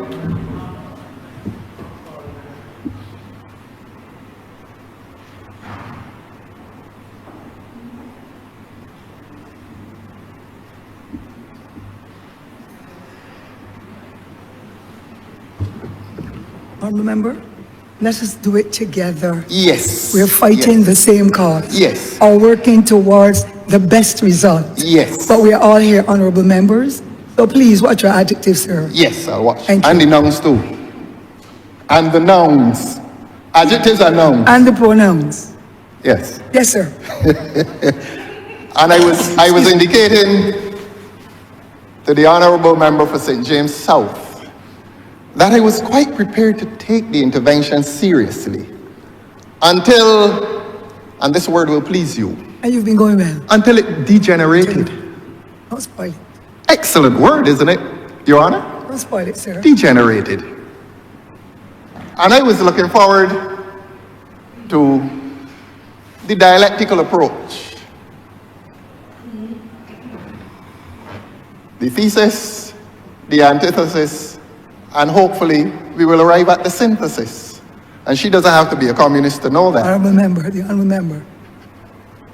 Honourable member, let us do it together. Yes. We're fighting Yes. the same cause. Yes. Or working towards the best result. Yes. But we are all here, honourable members. So please, watch your adjectives, sir. Yes, I'll watch. Thank you. And the nouns too. And the nouns. Adjectives are nouns. And the pronouns. Yes. Yes, sir. And I was indicating to the honourable member for St. James South that I was quite prepared to take the intervention seriously until, and this word will please you, And you've been going well. until it degenerated. Don't spoil it. Excellent word, isn't it, Your Honour? Don't spoil it, sir. Degenerated. And I was looking forward to the dialectical approach. The thesis, the antithesis, and hopefully we will arrive at the synthesis. And she doesn't have to be a communist to know that. Honourable member, the honourable member.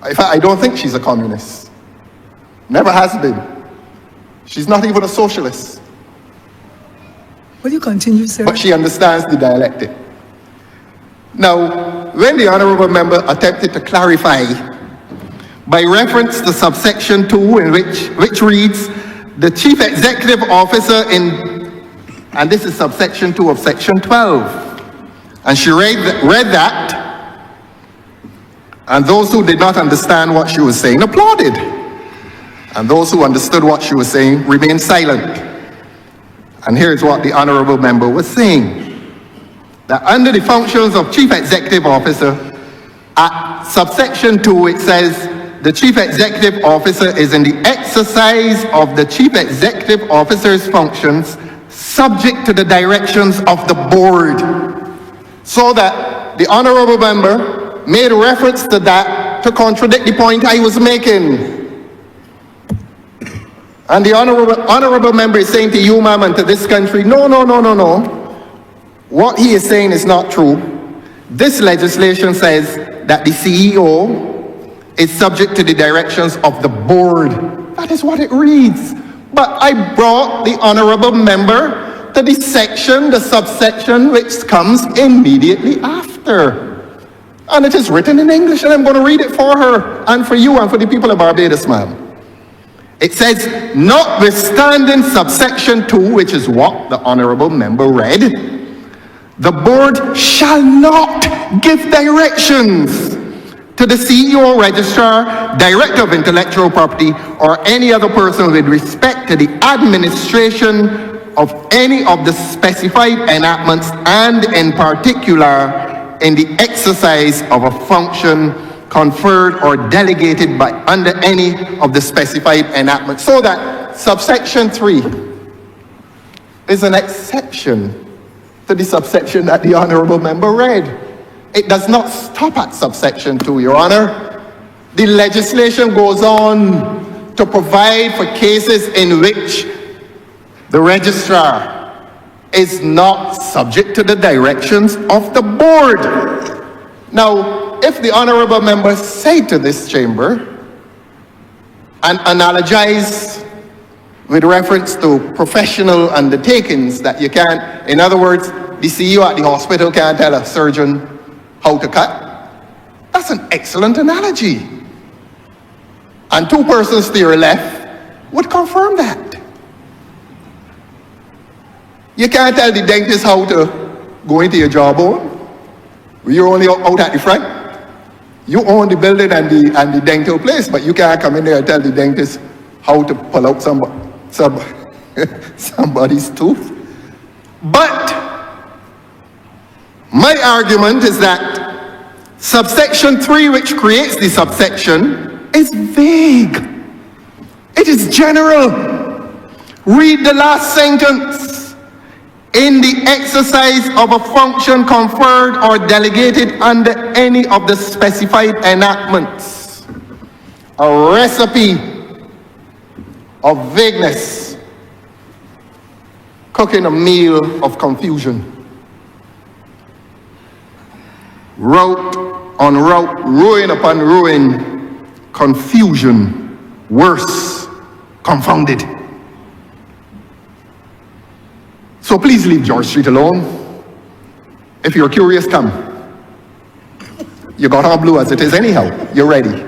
In fact, I don't think she's a communist. Never has been. She's not even a socialist. Will you continue, sir? But she understands the dialectic. Now, when the honourable member attempted to clarify by reference to subsection 2, in which reads, the chief executive officer and this is subsection 2 of section 12. And she read that, and those who did not understand what she was saying applauded. And those who understood what she was saying remained silent. And here's what the honourable member was saying. That under the functions of chief executive officer, at subsection 2 it says, the chief executive officer is in the exercise of the chief executive officer's functions subject to the directions of the board. So that the honourable member made reference to that to contradict the point I was making. And the honourable member is saying to you, ma'am, and to this country, no. What he is saying is not true. This legislation says that the CEO is subject to the directions of the board. That is what it reads. But I brought the honourable member to the section, the subsection, which comes immediately after. And it is written in English, and I'm going to read it for her, and for you, and for the people of Barbados, ma'am. It says, notwithstanding subsection 2, which is what the honorable member read, the board shall not give directions to the CEO, registrar, director of intellectual property, or any other person with respect to the administration of any of the specified enactments, and in particular in the exercise of a function conferred or delegated by under any of the specified enactments. So that subsection 3 is an exception to the subsection that the honorable member read. It does not stop at subsection 2, Your Honor. The legislation goes on to provide for cases in which the registrar is not subject to the directions of the board. Now, if the honorable member say to this chamber and analogize with reference to professional undertakings that you can't, in other words, the CEO at the hospital can't tell a surgeon how to cut, that's an excellent analogy. And two persons to your left would confirm that. You can't tell the dentist how to go into your jawbone. You're only out at the front. You own the building and the dental place, but you can't come in there and tell the dentist how to pull out somebody's tooth. But my argument is that subsection 3, which creates the subsection, is vague. It is general. Read the last sentence. In the exercise of a function conferred or delegated under any of the specified enactments. A recipe of vagueness, cooking a meal of confusion. Route on route, ruin upon ruin, confusion, worse, confounded. So please leave George Street alone. If you're curious, come. You got on blue as it is anyhow. You're ready.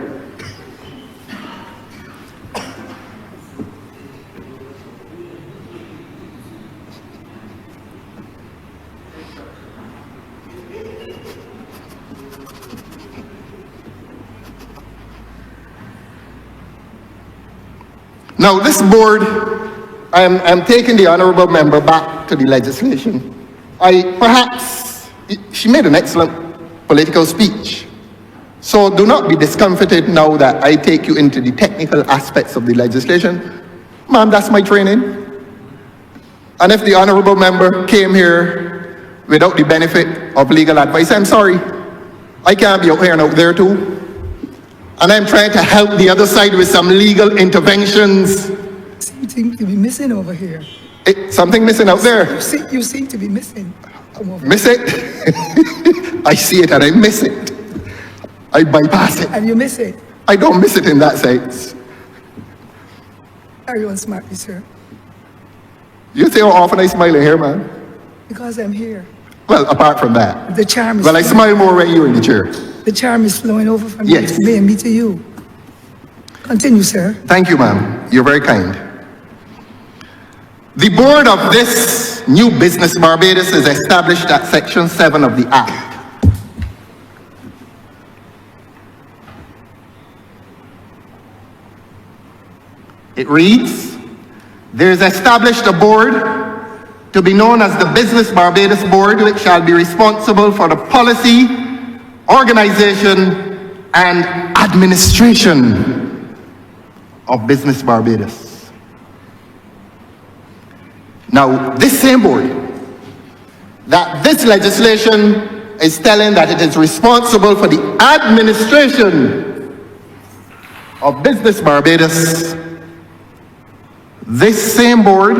Now this board, I'm taking the honorable member back to the legislation. Perhaps she made an excellent political speech. So do not be discomfited now that I take you into the technical aspects of the legislation. Ma'am, that's my training. And if the honorable member came here without the benefit of legal advice, I'm sorry. I can't be out here and out there too. And I'm trying to help the other side with some legal interventions. Something to be missing over here. Something missing out there. You seem to be missing. Miss it? I see it and I miss it. I bypass it. And you miss it. I don't miss it in that sense. Are you unsmart, sir? You see how often I smile in here, man? Because I'm here. Well, apart from that. The charm is Well, I smile more when you're in the chair. The charm is flowing over from Yes. you to me and me to you. Continue, sir. Thank you, ma'am. You're very kind. The board of this new business Barbados is established at Section 7 of the Act. It reads, there is established a board to be known as the Business Barbados Board, which shall be responsible for the policy, organization, and administration of Business Barbados. Now, this same board, that this legislation is telling that it is responsible for the administration of Business Barbados, this same board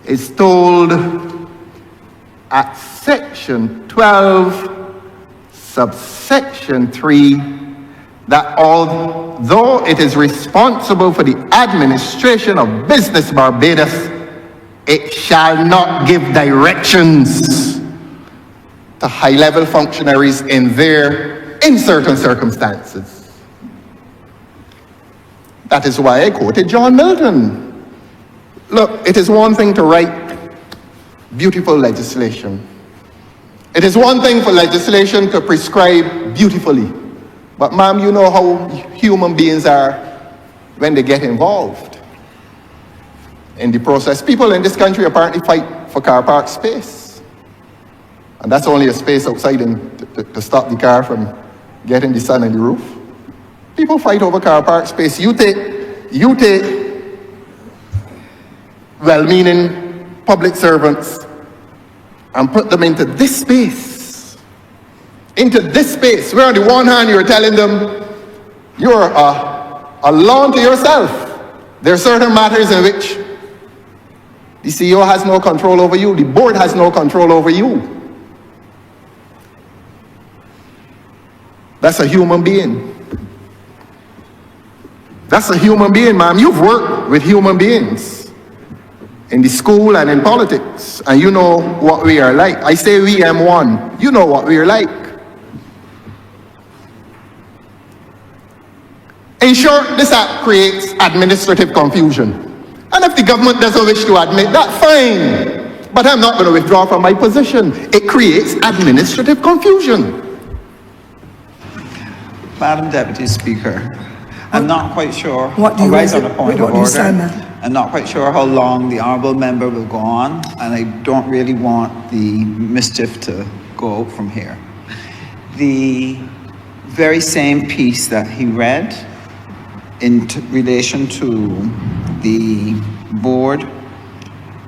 is told at Section 12, subsection 3, that although it is responsible for the administration of Business Barbados, it shall not give directions to high-level functionaries in certain circumstances. That is why I quoted John Milton. Look, it is one thing to write beautiful legislation. It is one thing for legislation to prescribe beautifully. But ma'am, you know how human beings are when they get involved in the process. People in this country apparently fight for car park space. And that's only a space outside to stop the car from getting the sun on the roof. People fight over car park space. You take well-meaning public servants and put them into this space. Into this space, where on the one hand you're telling them you're a law unto yourself. There are certain matters in which the CEO has no control over you, the board has no control over you. That's a human being. That's a human being, ma'am. You've worked with human beings in the school and in politics, and you know what we are like. I say we, am one. You know what we are like. In short, this act creates administrative confusion. And if the government doesn't wish to admit that, fine. But I'm not going to withdraw from my position. It creates administrative confusion. Madam Deputy Speaker, I'm not quite sure. What do you Right on a point of order. say, ma'am? I'm not quite sure how long the honourable member will go on, and I don't really want the mischief to go out from here. The very same piece that he read in relation to the board,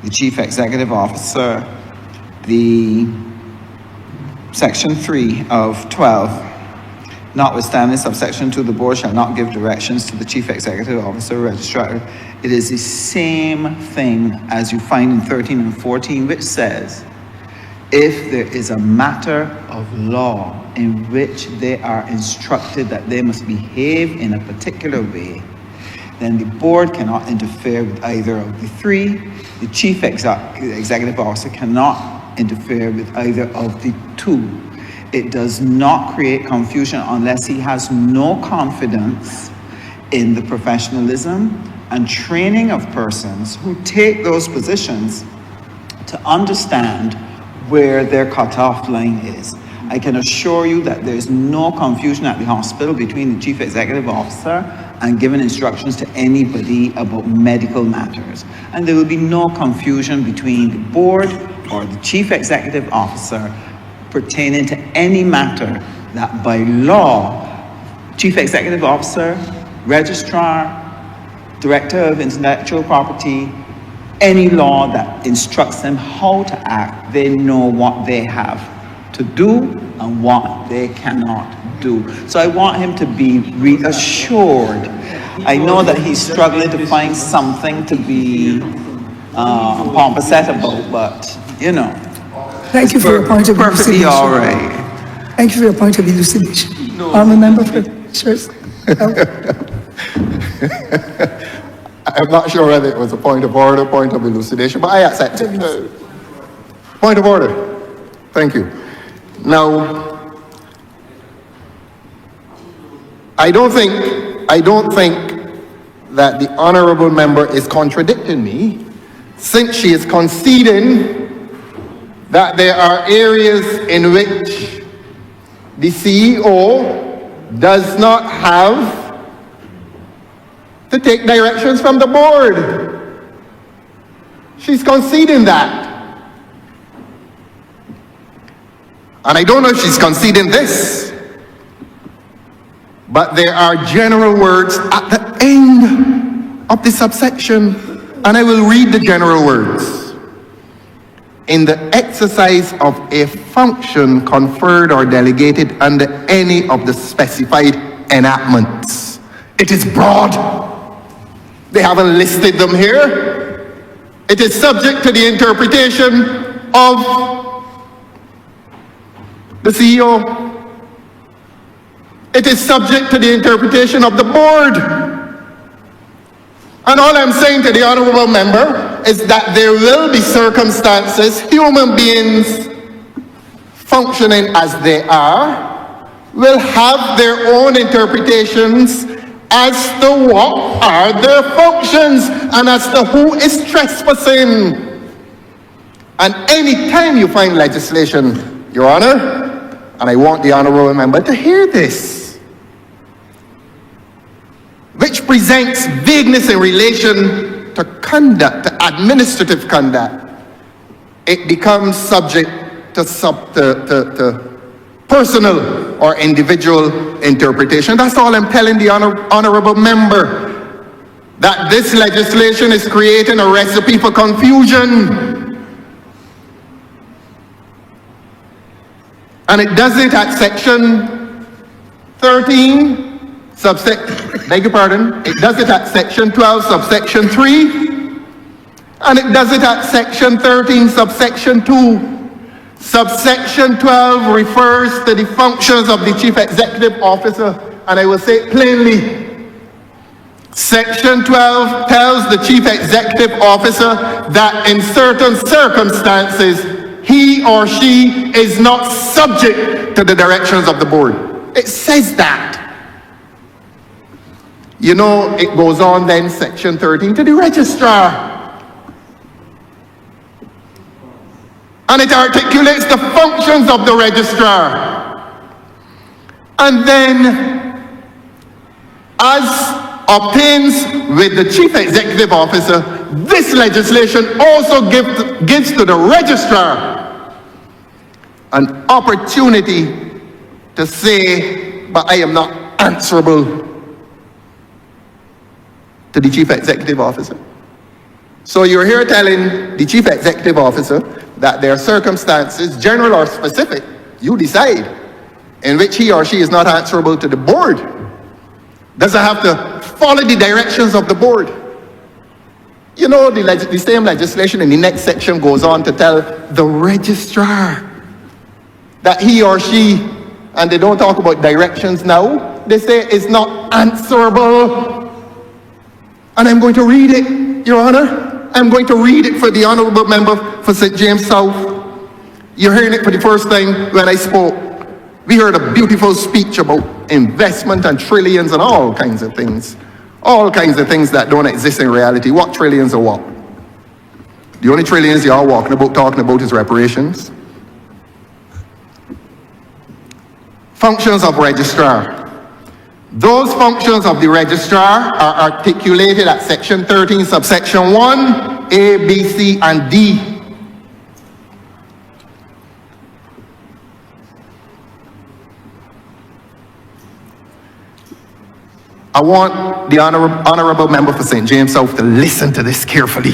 the chief executive officer, the section 3 of 12, notwithstanding subsection 2, the board shall not give directions to the chief executive officer or registrar. It is the same thing as you find in 13 and 14, which says, if there is a matter of law in which they are instructed that they must behave in a particular way, then the board cannot interfere with either of the three. The chief executive officer cannot interfere with either of the two. It does not create confusion unless he has no confidence in the professionalism and training of persons who take those positions to understand where their cutoff line is. I can assure you that there's no confusion at the hospital between the chief executive officer and giving instructions to anybody about medical matters. And there will be no confusion between the board or the chief executive officer pertaining to any matter that by law, chief executive officer, registrar, director of intellectual property, any law that instructs them how to act, they know what they have to do and what they cannot do. So I want him to be reassured. I know that he's struggling to find something to be pompous about, but you know. Thank you for your point of Perfectly elucidation. all right. Thank you for your point of elucidation. I'm a member for Church. I'm not sure whether it was a point of order, point of elucidation, but I accept it. Point of order. Thank you. Now, I don't think that the honourable member is contradicting me, since she is conceding that there are areas in which the CEO does not have to take directions from the board. She's conceding that. And I don't know if she's conceding this, but there are general words at the end of the subsection, and I will read the general words. In the exercise of a function conferred or delegated under any of the specified enactments. It is broad. They haven't listed them here. It is subject to the interpretation of the CEO. It is subject to the interpretation of the board. And all I'm saying to the honourable member is that there will be circumstances, human beings functioning as they are, will have their own interpretations as to what are their functions and as to who is trespassing. And any time you find legislation, Your Honor, and I want the honourable member to hear this, which presents vagueness in relation to conduct, to administrative conduct, it becomes subject to personal or individual interpretation. That's all I'm telling the honourable member, that this legislation is creating a recipe for confusion. And it does it at section 13, beg your pardon, it does it at section 12, subsection 3, and it does it at section 13, subsection 2. Subsection 12 refers to the functions of the Chief Executive Officer, and I will say it plainly. Section 12 tells the Chief Executive Officer that in certain circumstances, he or she is not subject to the directions of the board. It says that. You know, it goes on then, section 13, to the registrar. And it articulates the functions of the registrar. And then, as obtains with the Chief Executive Officer, this legislation also gives to the registrar an opportunity to say, but I am not answerable to the Chief Executive Officer. So you're here telling the Chief Executive Officer that there are circumstances, general or specific, you decide, in which he or she is not answerable to the board. Doesn't have to follow the directions of the board. You know, the same legislation in the next section goes on to tell the registrar that he or she, and they don't talk about directions now, they say is not answerable. And I'm going to read it, Your Honor. I'm going to read it for the honourable member for St. James South. You're hearing it for the first time when I spoke. We heard a beautiful speech about investment and trillions and all kinds of things. All kinds of things that don't exist in reality. What trillions or what? The only trillions you're talking about is reparations. Functions of registrar. Those functions of the registrar are articulated at section 13, subsection 1, A, B, C, and D. I want the honourable member for St. James South to listen to this carefully.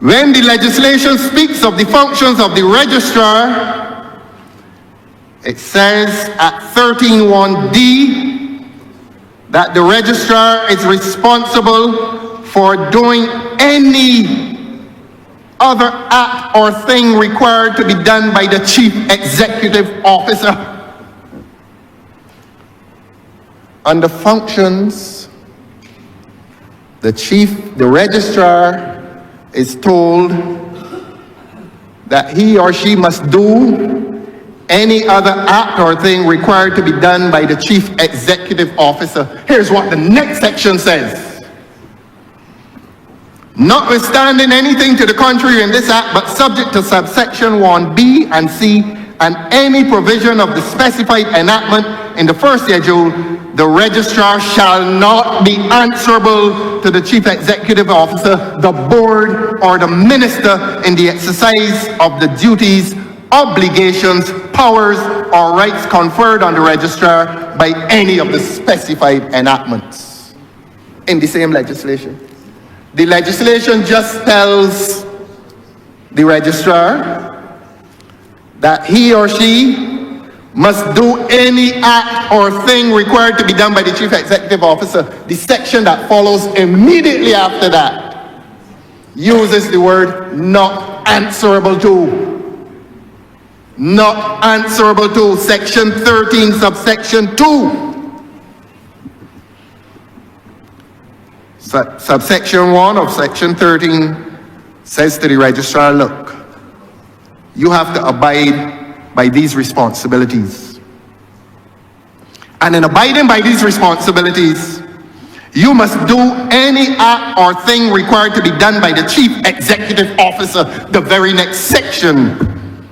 When the legislation speaks of the functions of the registrar, it says at 13.1d that the registrar is responsible for doing any other act or thing required to be done by the Chief Executive Officer. Under functions, the registrar is told that he or she must do any other act or thing required to be done by the Chief Executive Officer. Here's what the next section says. Notwithstanding anything to the contrary in this act, but subject to subsection 1B and C, and any provision of the specified enactment in the first schedule, the registrar shall not be answerable to the Chief Executive Officer, the board, or the minister in the exercise of the duties, obligations, powers, or rights conferred on the registrar by any of the specified enactments in the same legislation. The legislation just tells the registrar that he or she must do any act or thing required to be done by the Chief Executive Officer. The section that follows immediately after that uses the word not answerable to. Not answerable to, section 13, subsection 2. Subsection 1 of section 13 says to the registrar, look, you have to abide by these responsibilities. And in abiding by these responsibilities, you must do any act or thing required to be done by the Chief Executive Officer. The very next section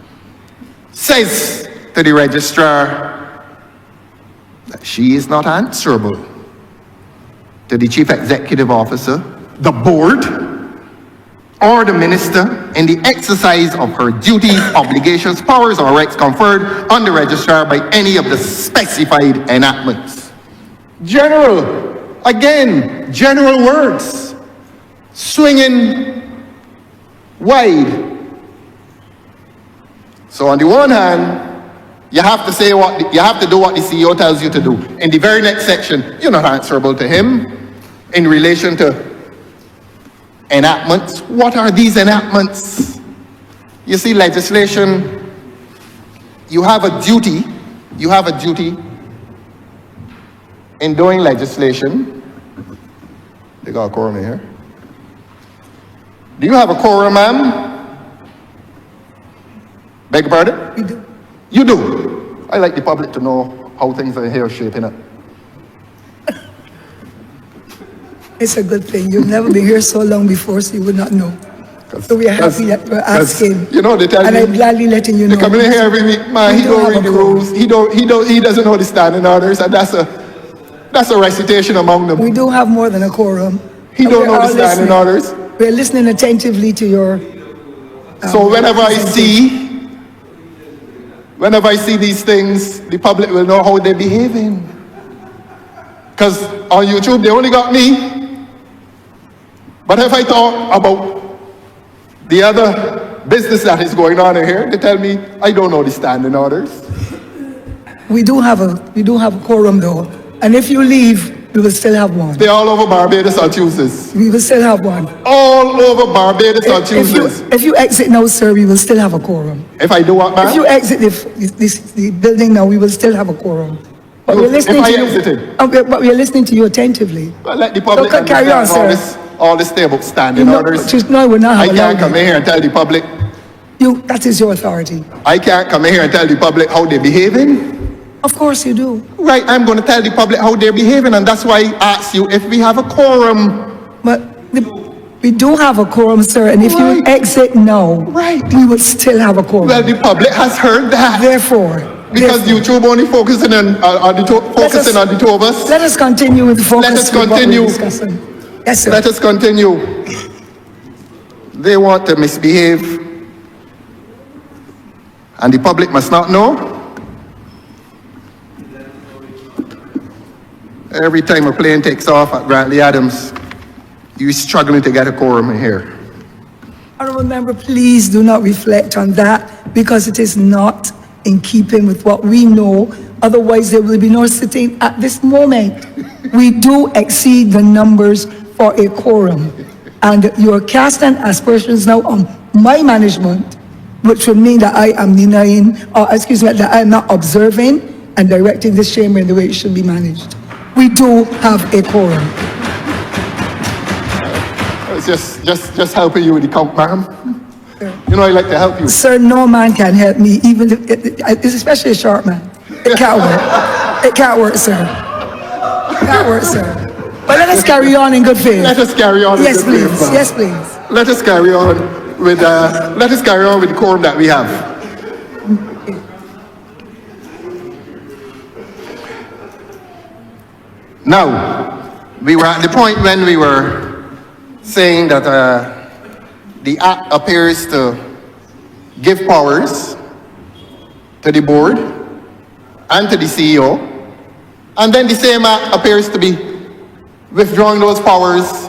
says to the registrar that she is not answerable to the Chief Executive Officer, the board, or the minister in the exercise of her duties, obligations, powers, or rights conferred on the registrar by any of the specified enactments. General. Again, general words, swinging wide. So on the one hand, you have to say you have to do what the CEO tells you to do. In the very next section, you're not answerable to him in relation to enactments. What are these enactments? You see, legislation, you have a duty in doing legislation. They got a quorum in here. Do you have a quorum, ma'am? Beg your pardon? We do. You do. I like the public to know how things are here shaping up. It's a good thing. You've never been here so long before, so you would not know. So we are happy that we're asking. You know, they tell and me, I'm gladly letting you know. they come in here every week, man, he don't read the rules. He doesn't know the standing orders, and that's a recitation among them. We do have more than a quorum. He don't know the standing orders. We're listening attentively to your... So whenever I see these things, the public will know how they're behaving. Because on YouTube, they only got me. But if I talk about the other business that is going on in here, they tell me I don't know the standing orders. We do have a quorum though. And if you leave, we will still have one. They're all over Barbados on Tuesdays. We will still have one. All over Barbados on Tuesdays. If you exit now, sir, we will still have a quorum. If I do what, ma'am? If you exit the building now, we will still have a quorum. But we're listening if I to you. exited? But we are listening to you attentively. Well, let the public So carry on, understand sir. all this thing about standing orders. No, we're not I allowed can't come it. in here and tell the public. That is your authority. I can't come in here and tell the public how they're behaving. Of course you do. Right, I'm going to tell the public how they're behaving, and that's why I asked you if we have a quorum. But we do have a quorum, sir, and if you exit now, we will still have a quorum. Well, the public has heard that. Therefore, because YouTube only focusing on the two of us. Let us continue with the focus. Let us continue. Yes, sir. Let us continue. They want to misbehave, and the public must not know. Every time a plane takes off at Grantley Adams, you're struggling to get a quorum in here. Honourable member, please do not reflect on that because it is not in keeping with what we know. Otherwise, there will be no sitting at this moment. We do exceed the numbers for a quorum. And you are casting aspersions now on my management, which would mean that I am denying, or excuse me, that I am not observing and directing this chamber in the way it should be managed. We do have a quorum. It's just helping you with the count, ma'am. You know I like to help you. Sir, no man can help me, even especially a short man. It can't work. It can't work, sir. It can't work, sir. But let us carry on in good faith. Let us carry on. Yes, in good please. faith, ma'am. Yes, please. Let us carry on with the quorum that we have. Now, we were at the point when we were saying that the Act appears to give powers to the board and to the CEO, and then the same Act appears to be withdrawing those powers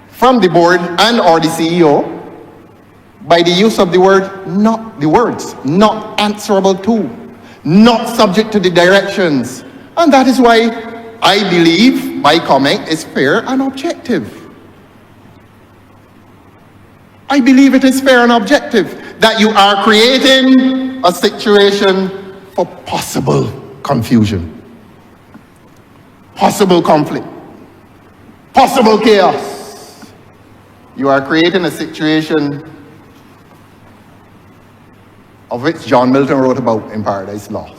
from the board and or the CEO by the use of the words, not answerable to, not subject to the directions. And that is why I believe my comment is fair and objective. I believe it is fair and objective that you are creating a situation for possible confusion, possible conflict, possible chaos. You are creating a situation of which John Milton wrote about in Paradise Lost.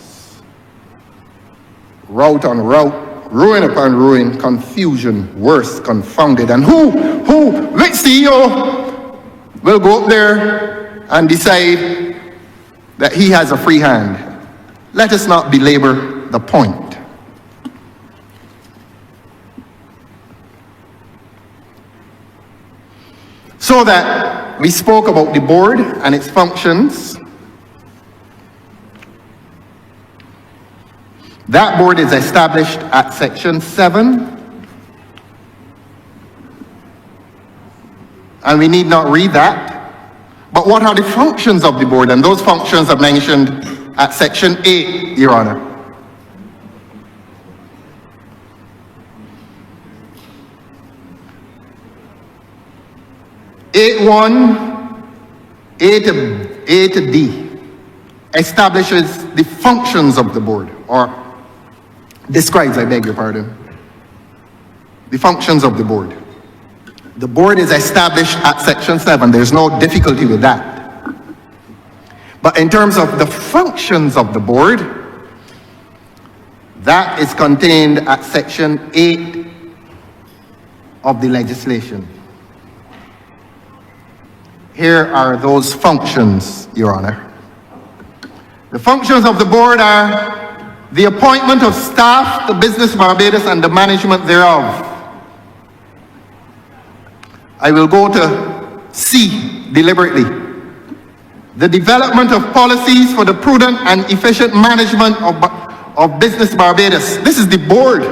route on route, ruin upon ruin, confusion, worse, confounded. And which CEO will go up there and decide that he has a free hand? Let us not belabor the point. So that we spoke about the board and its functions. That board is established at section 7. And we need not read that. But what are the functions of the board? And those functions are mentioned at section 8, Your Honor. A to D establishes the functions of the board, or describes, I beg your pardon, the functions of the board. The board is established at section 7. There's no difficulty with that. But in terms of the functions of the board, that is contained at section 8 of the legislation. Here are those functions, Your Honor. The functions of the board are the appointment of staff to Business Barbados and the management thereof. I will go to C deliberately. The development of policies for the prudent and efficient management of Business Barbados. This is the board.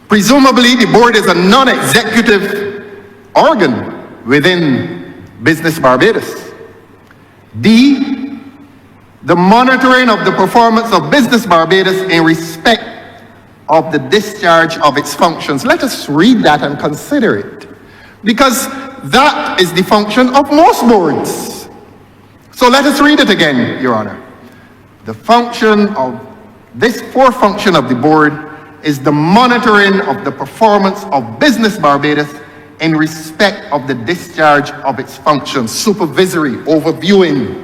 Presumably, the board is a non-executive organ within Business Barbados. D, the monitoring of the performance of Business Barbados in respect of the discharge of its functions. Let us read that and consider it, because that is the function of most boards. So let us read it again, Your Honor. The function of this fourth function of the board is the monitoring of the performance of Business Barbados in respect of the discharge of its functions, supervisory, overviewing.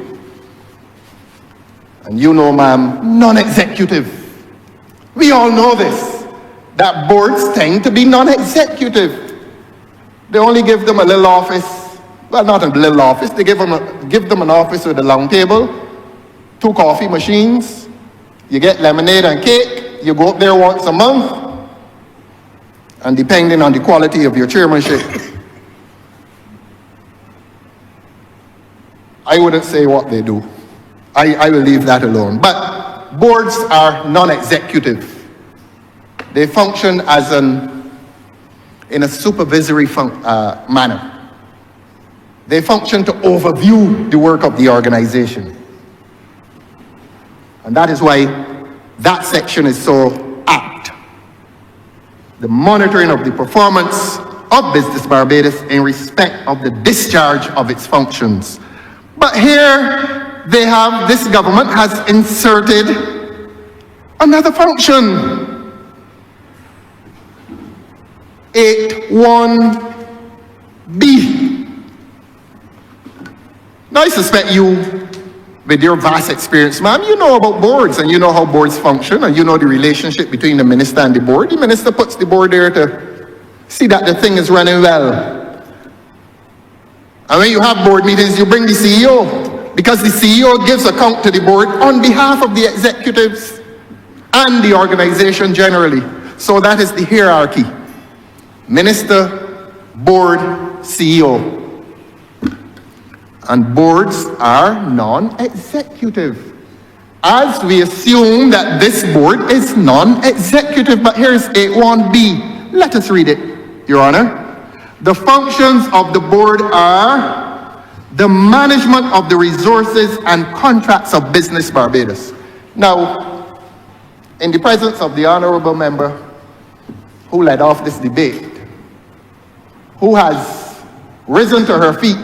And you know, ma'am, non-executive. We all know this, that boards tend to be non-executive. They only give them a little office, well, not a little office, they give them an office with a long table, 2 coffee machines, you get lemonade and cake, you go up there once a month, and depending on the quality of your chairmanship, I wouldn't say what they do. I will leave that alone. But boards are non-executive. They function as in a supervisory manner. They function to overview the work of the organization. And that is why that section is so apt. The monitoring of the performance of Business Barbados in respect of the discharge of its functions. But here, this government has inserted another function. 8.1b. Now I suspect you, with your vast experience, ma'am, you know about boards and you know how boards function and you know the relationship between the minister and the board. The minister puts the board there to see that the thing is running well. And when you have board meetings, you bring the CEO, because the CEO gives account to the board on behalf of the executives and the organization generally. So that is the hierarchy. Minister, board, CEO. And boards are non-executive. As we assume that this board is non-executive, but here's 8.1b. Let us read it, Your Honor. The functions of the board are the management of the resources and contracts of Business Barbados. Now, in the presence of the honorable member who led off this debate, who has risen to her feet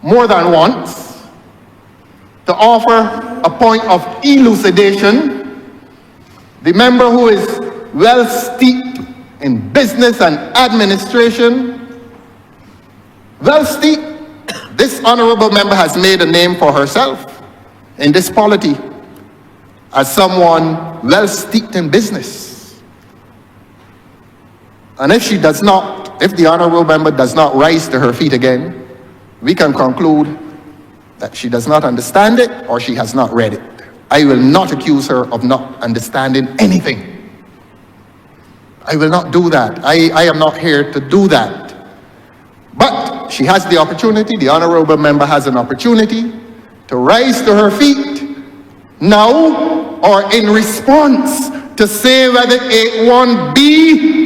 more than once to offer a point of elucidation, the member who is well steeped in business and administration, well steeped, this honorable member has made a name for herself in this polity. as someone well steeped in business. And if the honorable member does not rise to her feet again, we can conclude that she does not understand it or she has not read it. I will not accuse her of not understanding anything. I will not do that. I am not here to do that. But she has the opportunity, the honorable member has an opportunity to rise to her feet now or in response to say whether 81B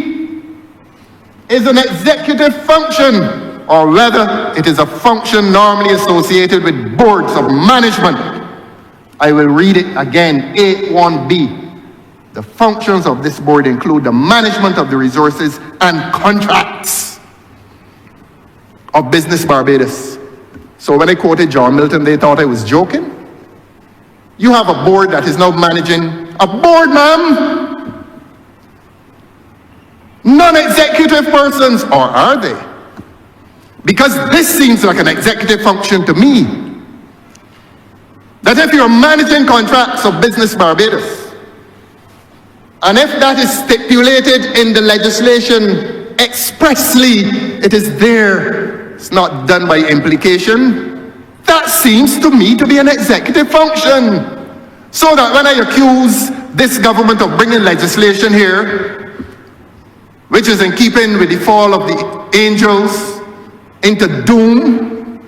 is an executive function or whether it is a function normally associated with boards of management. I will read it again, 81B. The functions of this board include the management of the resources and contracts of Business Barbados. So when I quoted John Milton, they thought I was joking. You have a board that is now managing a board, ma'am. Non-executive persons, or are they? Because this seems like an executive function to me. That if you're managing contracts of Business Barbados, and if that is stipulated in the legislation expressly, it is there, it's not done by implication, that seems to me to be an executive function. So that when I accuse this government of bringing legislation here, which is in keeping with the fall of the angels into doom,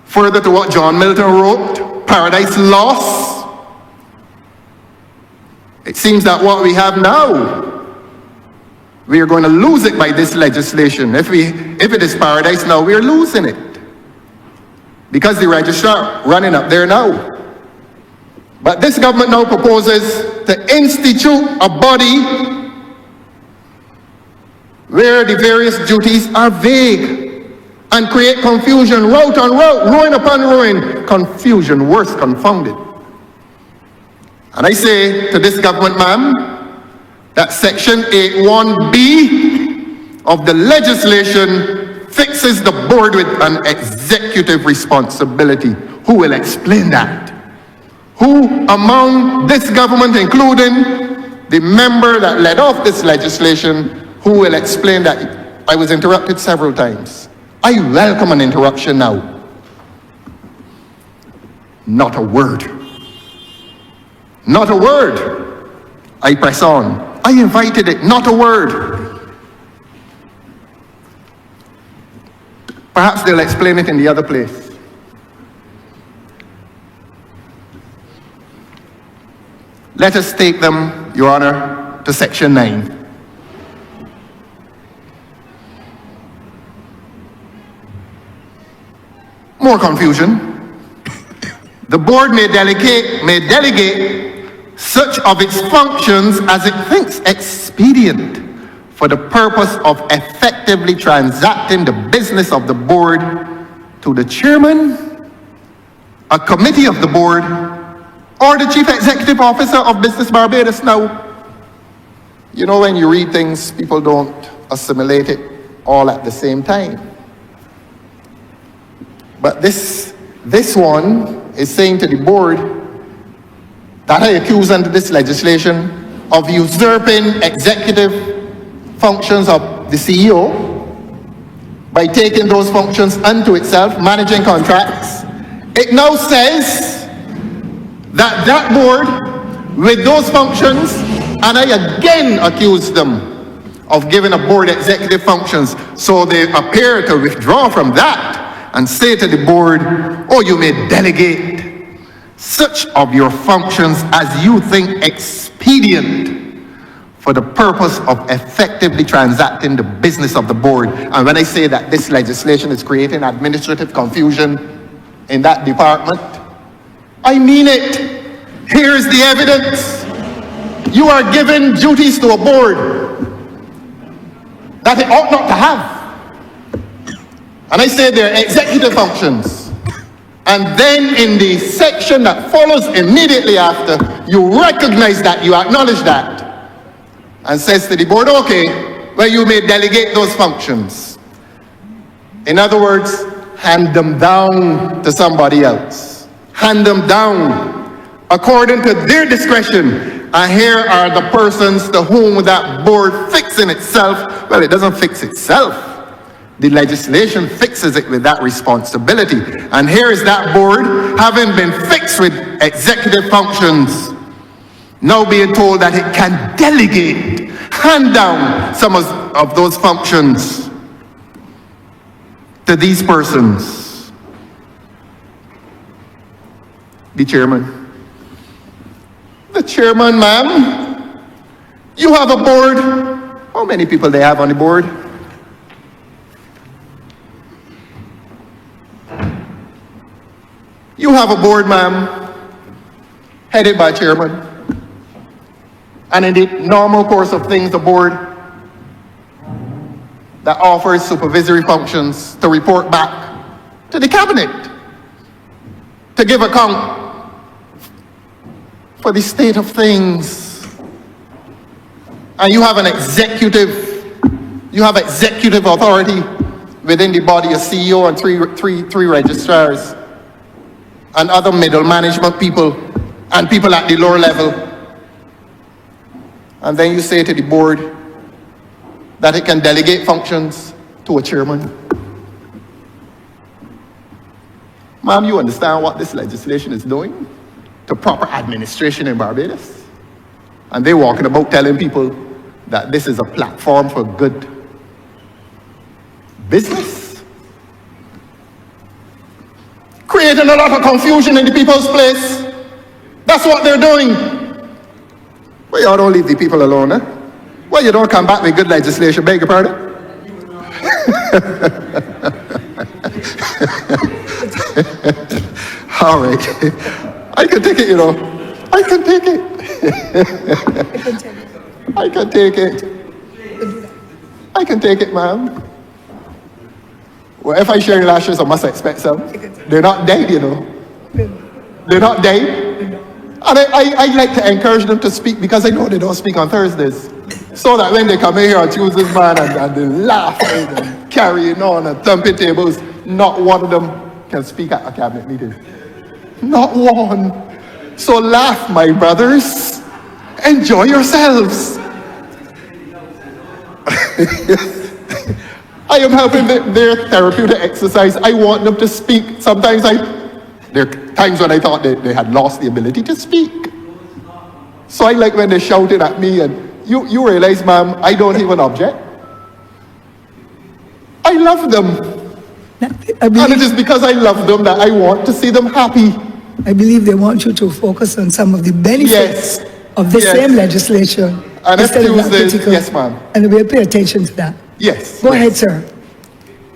further to what John Milton wrote, Paradise Lost, it seems that what we have now, we are going to lose it by this legislation. If it is paradise now, we are losing it. Because the registrar running up there now. But this government now proposes to institute a body where the various duties are vague and create confusion, route on route, ruin upon ruin, confusion, worse, confounded. And I say to this government, ma'am, that section 81B of the legislation fixes the board with an executive responsibility. Who will explain that? Who among this government, including the member that led off this legislation, who will explain that? I was interrupted several times. I welcome an interruption now. Not a word. Not a word. I press on. I invited it, not a word. Perhaps they'll explain it in the other place. Let us take them, Your Honor, to section 9. More confusion. The board may delegate such of its functions as it thinks expedient for the purpose of effectively transacting the business of the board to the chairman, a committee of the board, or the chief executive officer of Business Barbados. Now, you know, when you read things, people don't assimilate it all at the same time. But this one is saying to the board that I accuse under this legislation of usurping executive functions of the CEO by taking those functions unto itself, managing contracts. It now says that board with those functions, and I again accuse them of giving a board executive functions, so they appear to withdraw from that and say to the board, oh, you may delegate such of your functions as you think expedient for the purpose of effectively transacting the business of the board. And when I say that this legislation is creating administrative confusion in that department, I mean it. Here is the evidence. You are giving duties to a board that it ought not to have. And I say they're executive functions. And then in the section that follows immediately after, you recognize that, you acknowledge that, and says to the board, okay, well, you may delegate those functions. In other words, hand them down to somebody else. Hand them down. according to their discretion. And here are the persons to whom that board fixing itself. Well, it doesn't fix itself. The legislation fixes it with that responsibility. And here is that board, having been fixed with executive functions, now being told that it can delegate, hand down some of those functions to these persons. The chairman. The chairman, ma'am, you have a board. How many people they have on the board? You have a board, ma'am, headed by a chairman. And in the normal course of things, the board that offers supervisory functions to report back to the cabinet, to give account for the state of things. And you have an executive authority within the body, a CEO and three registrars, and other middle management people, and people at the lower level. And then you say to the board that it can delegate functions to a chairman. Ma'am, you understand what this legislation is doing to proper administration in Barbados? And they're walking about telling people that this is a platform for good business. Creating a lot of confusion in the people's place. That's what they're doing. Well, y'all don't leave the people alone, eh? Well, you don't come back with good legislation, beg your pardon? All right. I can take it, you know. I can take it. I can take it. I can take it, ma'am. Well, if I share lashes, I must expect some. They're not dead, you know. They're not dead. And I like to encourage them to speak because I know they don't speak on Thursdays. So that when they come in here on Tuesdays, man, and they're laughing and carrying on and thumping tables, not one of them can speak at a cabinet meeting. Not one. So laugh, my brothers. Enjoy yourselves. I am helping their therapeutic exercise. I want them to speak. Sometimes there are times when I thought they had lost the ability to speak. So I like when they're shouting at me, and you realize, ma'am, I don't even object. I love them. And it is because I love them that I want to see them happy. I believe they want you to focus on some of the benefits of the same legislation. And if instead of that Tuesdays, critical. yes, ma'am. And we'll pay attention to that. Yes. Go ahead, sir.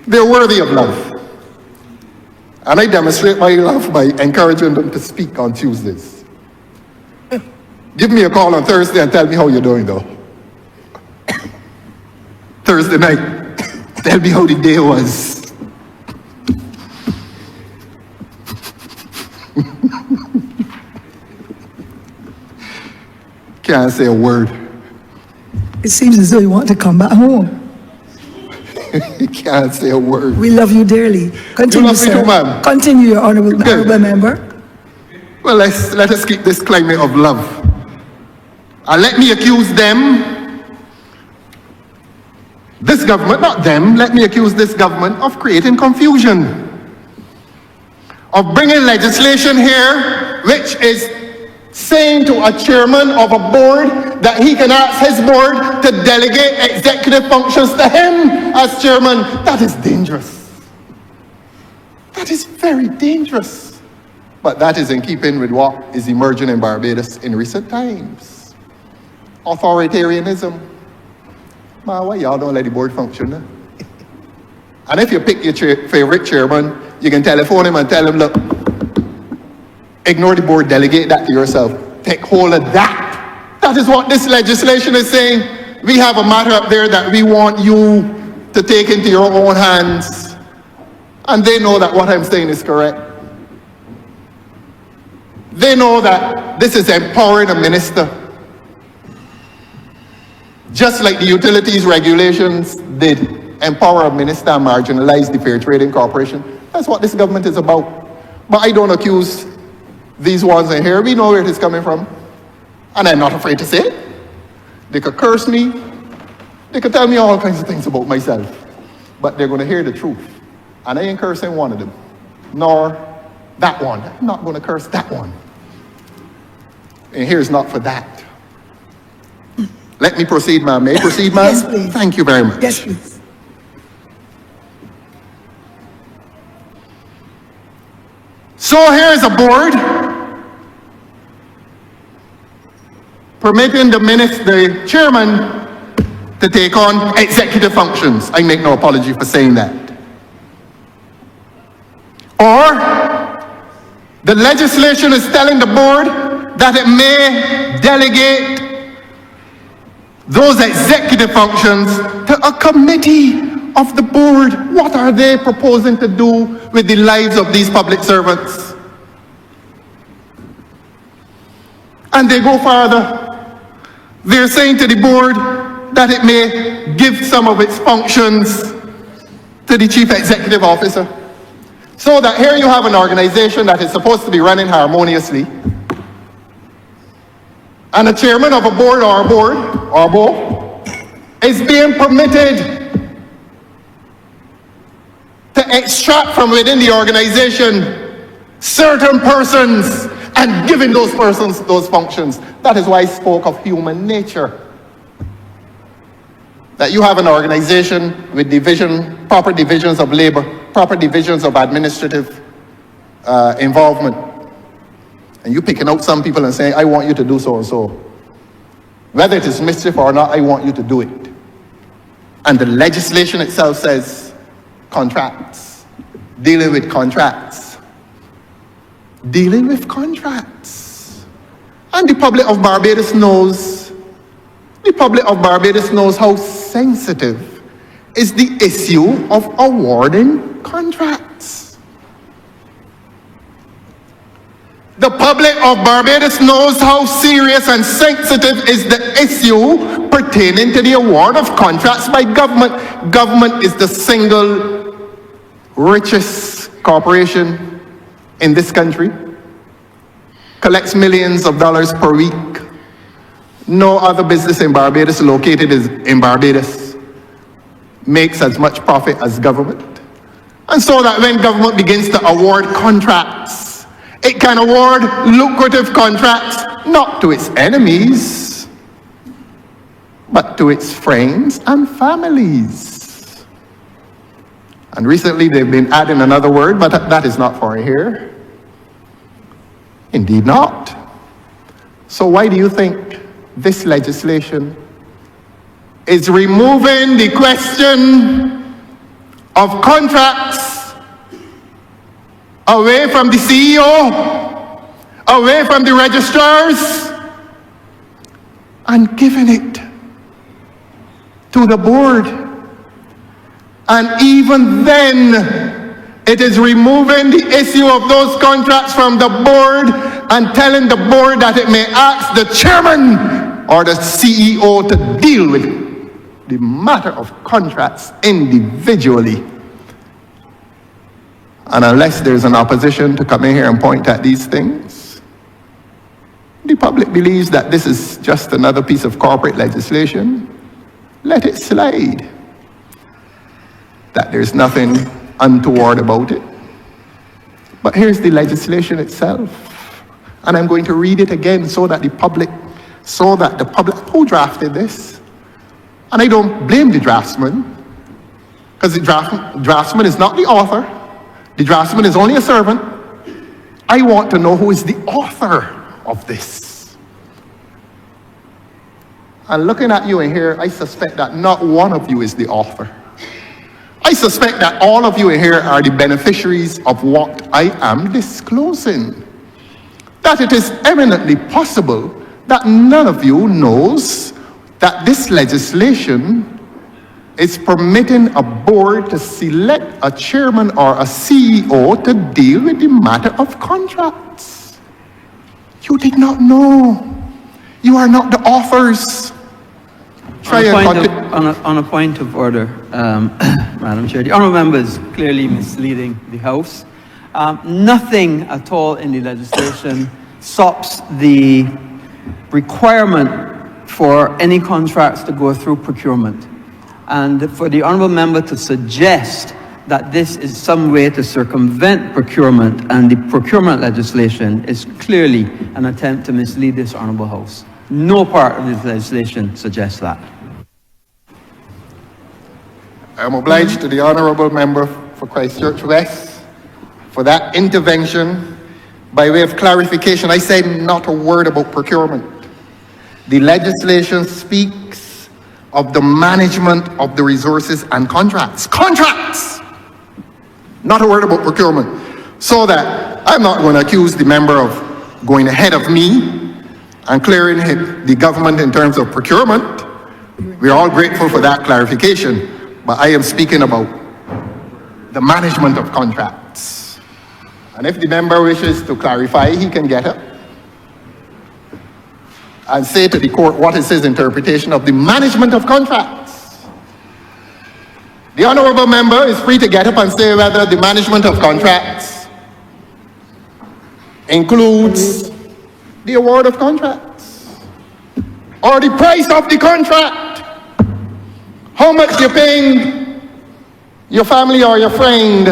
They're worthy of love. And I demonstrate my love by encouraging them to speak on Tuesdays. Give me a call on Thursday and tell me how you're doing, though. Thursday night, tell me how the day was. Can't say a word. It seems as though you want to come back home. Can't say a word. We love you dearly. Continue, love me sir. too, ma'am. Continue, your honorable member. Well, let us keep this climate of love. And let me accuse them, this government, not them, let me accuse this government of creating confusion. Of bringing legislation here which is saying to a chairman of a board that he can ask his board to delegate executive functions to him as chairman. That is dangerous. That is very dangerous. But that is in keeping with what is emerging in Barbados in recent times. Authoritarianism. Man, why y'all don't let the board function? And if you pick your favorite chairman, you can telephone him and tell him, look, ignore the board, delegate that to yourself. Take hold of that. That is what this legislation is saying. We have a matter up there that we want you to take into your own hands. And they know that what I'm saying is correct. They know that this is empowering a minister. Just like the utilities regulations did empower a minister and marginalize the Fair Trading Corporation. That's what this government is about. But I don't accuse These ones in here, we know where it is coming from. And I'm not afraid to say it. They could curse me. They could tell me all kinds of things about myself. But they're going to hear the truth. And I ain't cursing one of them. Nor that one. I'm not going to curse that one. And here's not for that. Let me proceed, ma'am. May I proceed, ma'am? Yes, please. Thank you very much. Yes, please. So here's a board permitting the chairman to take on executive functions. I make no apology for saying that. Or the legislation is telling the board that it may delegate those executive functions to a committee of the board. What are they proposing to do with the lives of these public servants? And they go farther. They're saying to the board that it may give some of its functions to the chief executive officer. So that here you have an organization that is supposed to be running harmoniously, and a chairman of a board or board is being permitted to extract from within the organization certain persons and giving those persons those functions. That is why I spoke of human nature. That you have an organization with proper divisions of labor, proper divisions of administrative involvement. And you picking out some people and saying, I want you to do so and so. Whether it is mischief or not, I want you to do it. And the legislation itself says contracts, dealing with contracts. Dealing with contracts. And the public of Barbados knows how sensitive is the issue of awarding contracts. The public of Barbados knows how serious and sensitive is the issue pertaining to the award of contracts by government. Government is the single richest corporation in this country. Collects millions of dollars per week. No other business in Barbados located in Barbados makes as much profit as government. And so that when government begins to award contracts, it can award lucrative contracts not to its enemies, but to its friends and families. And recently they've been adding another word, but that is not for here. Indeed not. So why do you think this legislation is removing the question of contracts away from the CEO, away from the registrars, and giving it to the board? And even then, it is removing the issue of those contracts from the board and telling the board that it may ask the chairman or the CEO to deal with the matter of contracts individually. And unless there's an opposition to come in here and point at these things, the public believes that this is just another piece of corporate legislation. Let it slide. That there's nothing untoward about it. But here's the legislation itself. And I'm going to read it again so that the public, who drafted this? And I don't blame the draftsman, because the draftsman is not the author. The draftsman is only a servant. I want to know who is the author of this. And looking at you in here, I suspect that not one of you is the author. I suspect that all of you in here are the beneficiaries of what I am disclosing. That it is eminently possible that none of you knows that this legislation is permitting a board to select a chairman or a CEO to deal with the matter of contracts. You did not know. You are not the authors. On a point of order, Madam Chair, the honourable member is clearly misleading the House. Nothing at all in the legislation stops the requirement for any contracts to go through procurement. And for the honourable member to suggest that this is some way to circumvent procurement and the procurement legislation is clearly an attempt to mislead this honourable House. No part of this legislation suggests that. I am obliged to the honourable member for Christchurch West for that intervention. By way of clarification, I said not a word about procurement. The legislation speaks of the management of the resources and contracts. Contracts! Not a word about procurement. So that I'm not going to accuse the member of going ahead of me and clearing the government in terms of procurement. We're all grateful for that clarification, but I am speaking about the management of contracts. And if the member wishes to clarify, he can get up and say to the court what is his interpretation of the management of contracts. The honourable member is free to get up and say whether the management of contracts includes the award of contracts or the price of the contract. How much you're paying your family or your friend,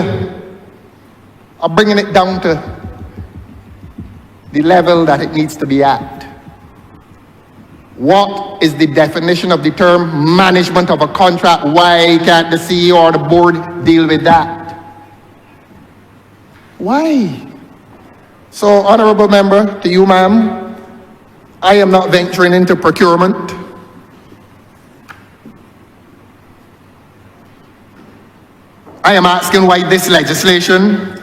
or bringing it down to the level that it needs to be at. What is the definition of the term management of a contract? Why can't the CEO or the board deal with that? Why? So, honourable member, to you, ma'am, I am not venturing into procurement. I am asking why this legislation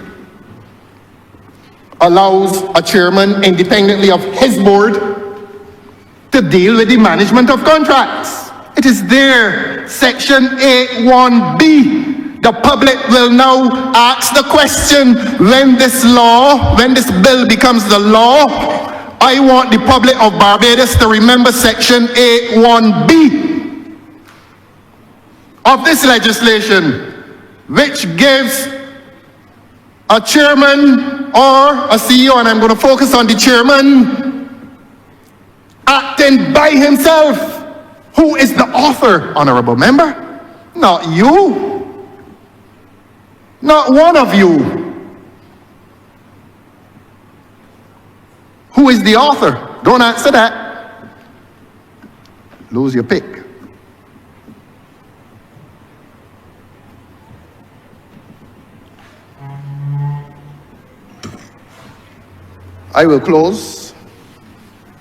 allows a chairman, independently of his board, to deal with the management of contracts. It is there, section 8(1)(b). The public will now ask the question, when this bill becomes the law, I want the public of Barbados to remember section 8(1)(b) of this legislation, which gives a chairman or a CEO, and I'm going to focus on the chairman, acting by himself. Who is the author, honourable member? Not you. Not one of you. Who is the author? Don't answer that. Lose your pick. I will close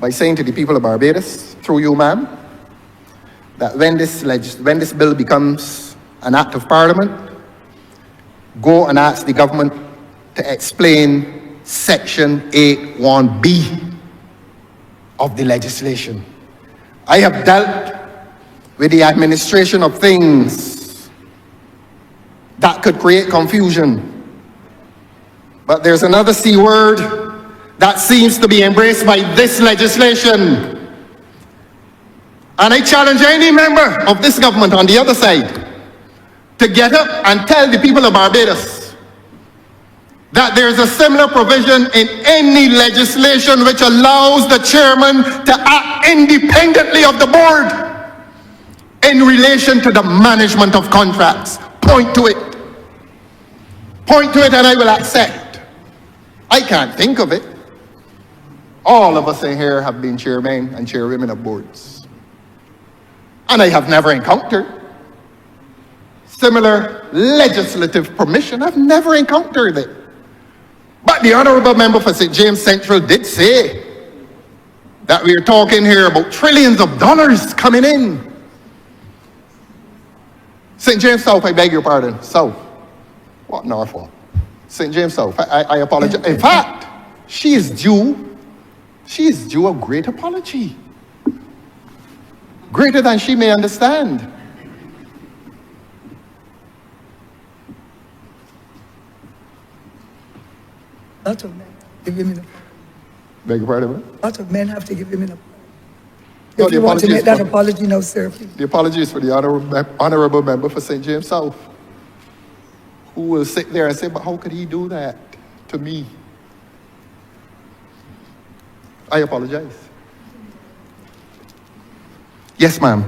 by saying to the people of Barbados, through you, ma'am, that when this bill becomes an act of parliament, go and ask the government to explain section 8(1)(b) of the legislation. I have dealt with the administration of things that could create confusion. But there's another C word that seems to be embraced by this legislation. And I challenge any member of this government on the other side to get up and tell the people of Barbados that there's a similar provision in any legislation which allows the chairman to act independently of the board in relation to the management of contracts. Point to it. Point to it and I will accept. I can't think of it. All of us in here have been chairmen and chairwomen of boards. And I have never encountered similar legislative permission. I've never encountered it. But the honourable member for St. James Central did say that we are talking here about trillions of dollars coming in. St. James South, I beg your pardon. South. What Norfolk? St. James South. I apologize. In fact, she is due a great apology. Greater than she may understand. Lots of men give him an apology. Beg your pardon? Lots of men have to give him an apology. No, If you want to make that apology now, sir, please. The apology is for the honourable member for St. James South, who will sit there and say, but how could he do that? to me. I apologize. Yes, ma'am.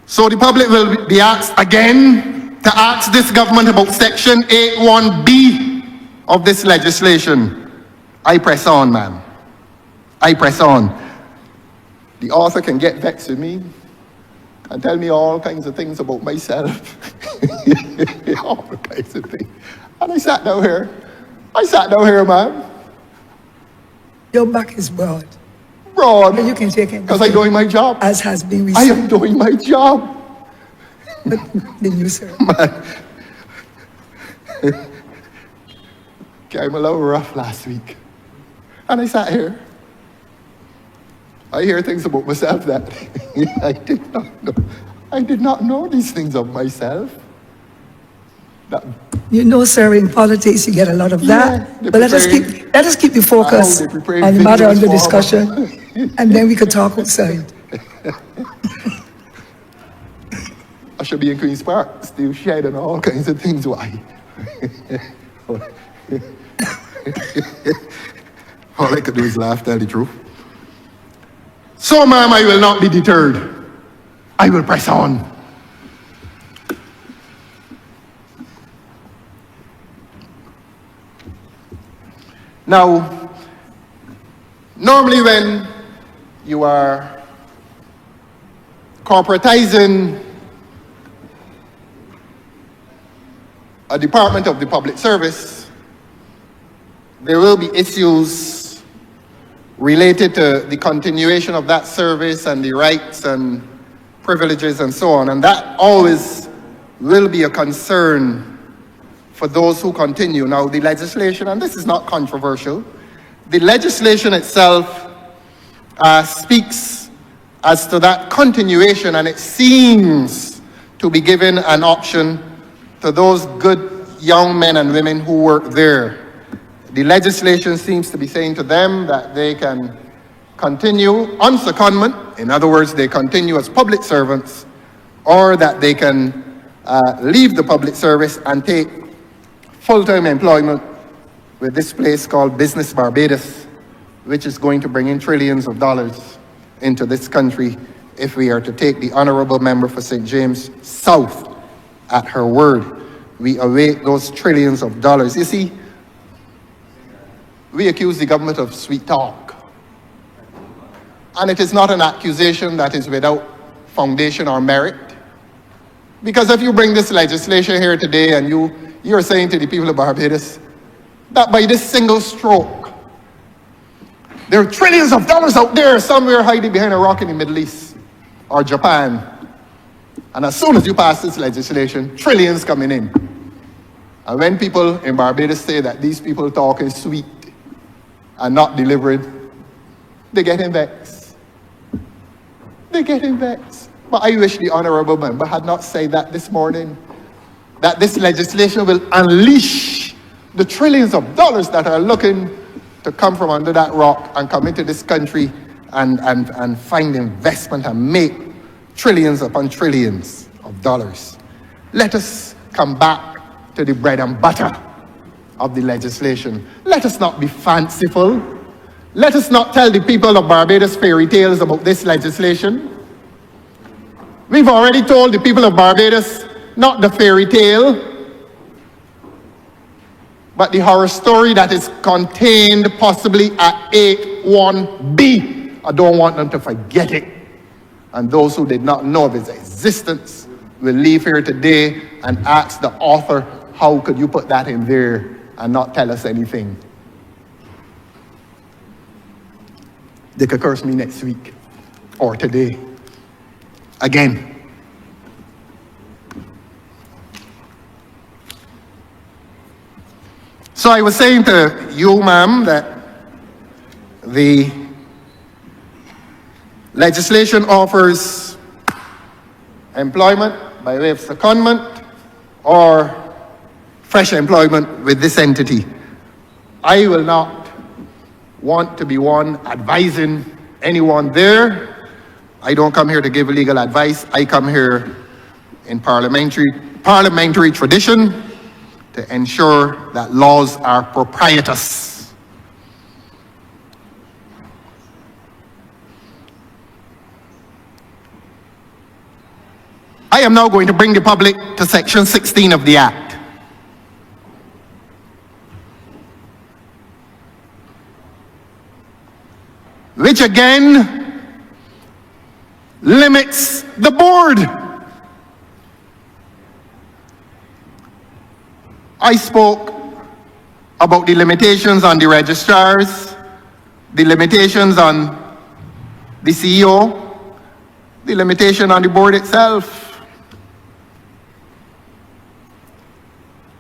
So the public will be asked again to ask this government about Section 81B of this legislation. I press on, ma'am. I press on. The author can get vexed with me and tell me all kinds of things about myself. All kinds of things. And I sat down here, ma'am. Your back is broad. Broad. But you can take it. Because I'm doing my job. As has been I researched. am doing my job. But then you, sir. Came a little rough last week. And I sat here. I hear things about myself that I did not know. I did not know these things of myself. That, You know, sir, in politics you get a lot of that. Yeah, But let us keep the focus they prepare on the matter videos under for discussion, and then we could talk outside. I should be in Queen's Park, still shedding all kinds of things. Why? All I could do is laugh, tell the truth. So, ma'am, I will not be deterred. I will press on. Now, normally when you are corporatizing a department of the public service, there will be issues related to the continuation of that service and the rights and privileges and so on. And that always will be a concern for those who continue. Now, the legislation, and this is not controversial, the legislation itself speaks as to that continuation, and it seems to be given an option to those good young men and women who work there. The legislation seems to be saying to them that they can continue on secondment, in other words, they continue as public servants, or that they can leave the public service and take full-time employment with this place called Business Barbados, which is going to bring in trillions of dollars into this country if we are to take the honourable member for St. James South at her word. We await those trillions of dollars. You see, we accuse the government of sweet talk. And it is not an accusation that is without foundation or merit. Because if you bring this legislation here today and you're saying to the people of Barbados that by this single stroke, there are trillions of dollars out there somewhere hiding behind a rock in the Middle East or Japan. And as soon as you pass this legislation, trillions coming in. And when people in Barbados say that these people talk is sweet and not delivering, they get vexed. They get vexed. But I wish the honourable member had not said that this morning, that this legislation will unleash the trillions of dollars that are looking to come from under that rock and come into this country and find investment and make trillions upon trillions of dollars. Let us come back to the bread and butter of the legislation. Let us not be fanciful. Let us not tell the people of Barbados fairy tales about this legislation. We've already told the people of Barbados not the fairy tale, but the horror story that is contained possibly at 81B. I don't want them to forget it. And those who did not know of its existence will leave here today and ask the author, how could you put that in there and not tell us anything? They could curse me next week or today. Again. So I was saying to you, ma'am, that the legislation offers employment by way of secondment or fresh employment with this entity. I will not want to be one advising anyone there. I don't come here to give legal advice. I come here in parliamentary tradition to ensure that laws are proprietous. I am now going to bring the public to section 16 of the Act. Which again limits the board. I spoke about the limitations on the registrars, the limitations on the CEO, the limitation on the board itself.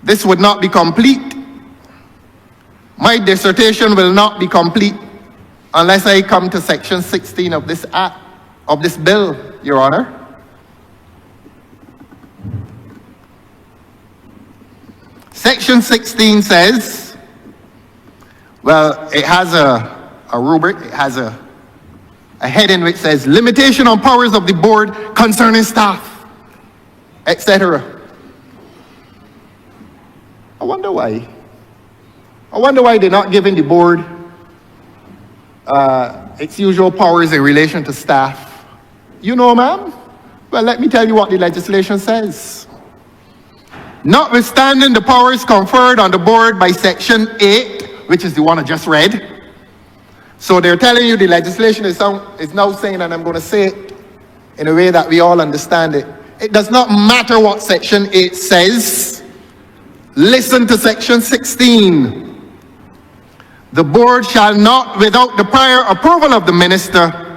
This would not be complete. My dissertation will not be complete unless I come to section 16 of this act, of this bill, Your Honor. Section 16 says, well, it has a rubric, it has a heading which says limitation on powers of the board concerning staff, etc. I wonder why. I wonder why they're not giving the board its usual powers in relation to staff. You know, ma'am? Well, let me tell you what the legislation says. Notwithstanding the powers conferred on the board by Section 8, which is the one I just read. So they're telling you the legislation is now saying, and I'm going to say it in a way that we all understand it. It does not matter what Section 8 says. Listen to Section 16. The board shall not, without the prior approval of the minister,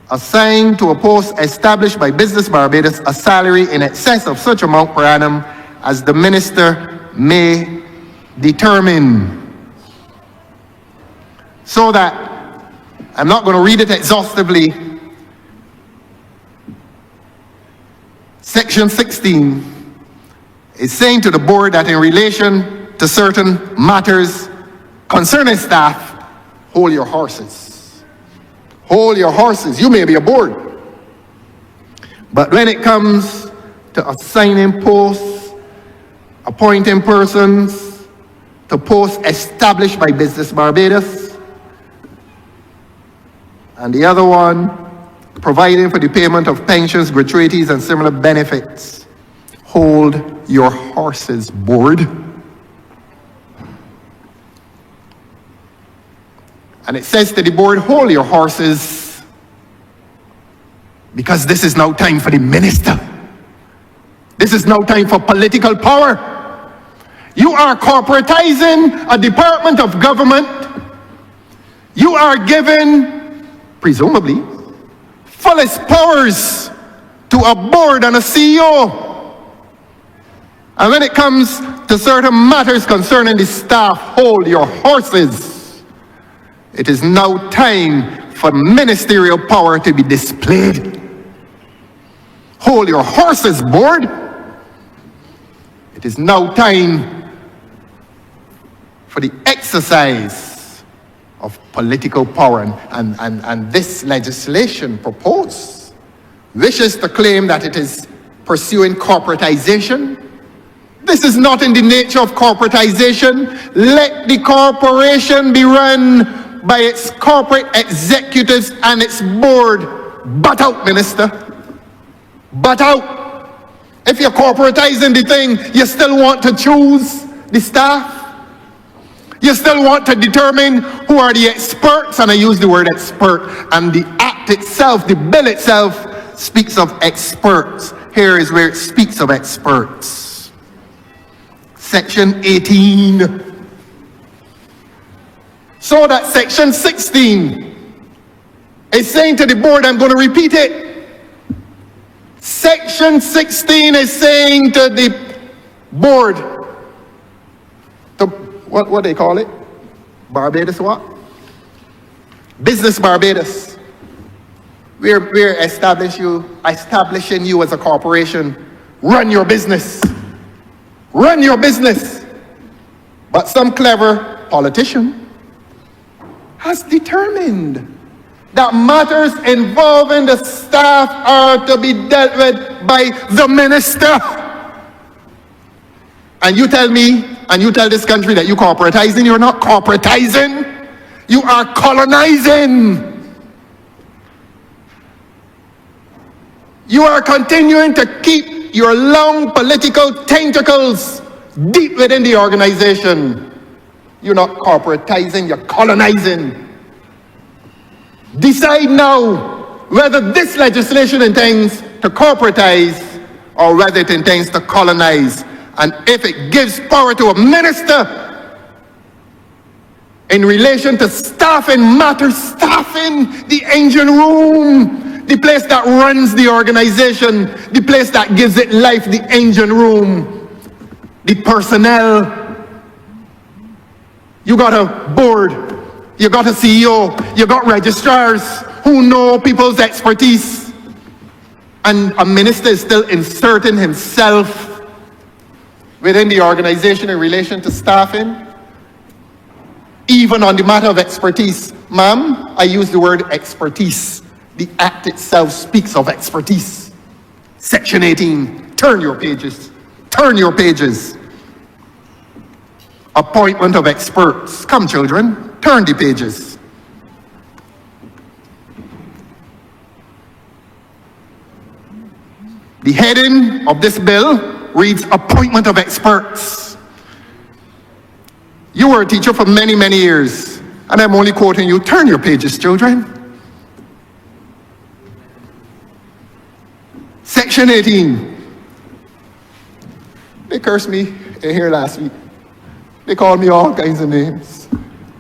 assign to a post established by Business Barbados a salary in excess of such amount per annum as the minister may determine. So that, I'm not going to read it exhaustively. Section 16 is saying to the board that in relation to certain matters concerning staff, hold your horses. Hold your horses. You may be a board. But when it comes to assigning posts, appointing persons to posts established by Business Barbados, and the other one, providing for the payment of pensions, gratuities, and similar benefits, hold your horses, board. And it says to the board, hold your horses, because this is now time for the minister. This is now time for political power. You are corporatizing a department of government. You are given, presumably, fullest powers to a board and a CEO. And when it comes to certain matters concerning the staff, hold your horses. It is now time for ministerial power to be displayed. Hold your horses, board. It is now time for the exercise of political power. And this legislation proposed wishes to claim that it is pursuing corporatization. This is not in the nature of corporatization. Let the corporation be run by its corporate executives and its board. Butt out, minister. Butt out. If you're corporatizing the thing, you still want to choose the staff. You still want to determine who are the experts, and I use the word expert, and the act itself, the bill itself, speaks of experts. Here is where it speaks of experts. Section 18. So that Section 16 is saying to the board, I'm going to repeat it. Section 16 is saying to the board, to what they call it? Barbados what? Business Barbados. We're establishing you as a corporation. Run your business. Run your business. But some clever politician has determined that matters involving the staff are to be dealt with by the minister. And you tell me, and you tell this country that you're corporatizing. You're not corporatizing. You are colonizing. You are continuing to keep your long political tentacles deep within the organization. You're not corporatizing, you're colonizing. Decide now whether this legislation intends to corporatize or whether it intends to colonize. And if it gives power to a minister in relation to staffing matters, staffing, the engine room, the place that runs the organization, the place that gives it life, the engine room, the personnel. You got a board, you got a CEO, you got registrars who know people's expertise. And a minister is still inserting himself within the organization in relation to staffing, even on the matter of expertise. Ma'am, I use the word expertise. The act itself speaks of expertise. Section 18, turn your pages. Turn your pages. Appointment of experts. Come, children, turn the pages. The heading of this bill reads appointment of experts. You were a teacher for many, many years, and I'm only quoting you. Turn your pages, children. Section 18. They cursed me in here last week. They called me all kinds of names.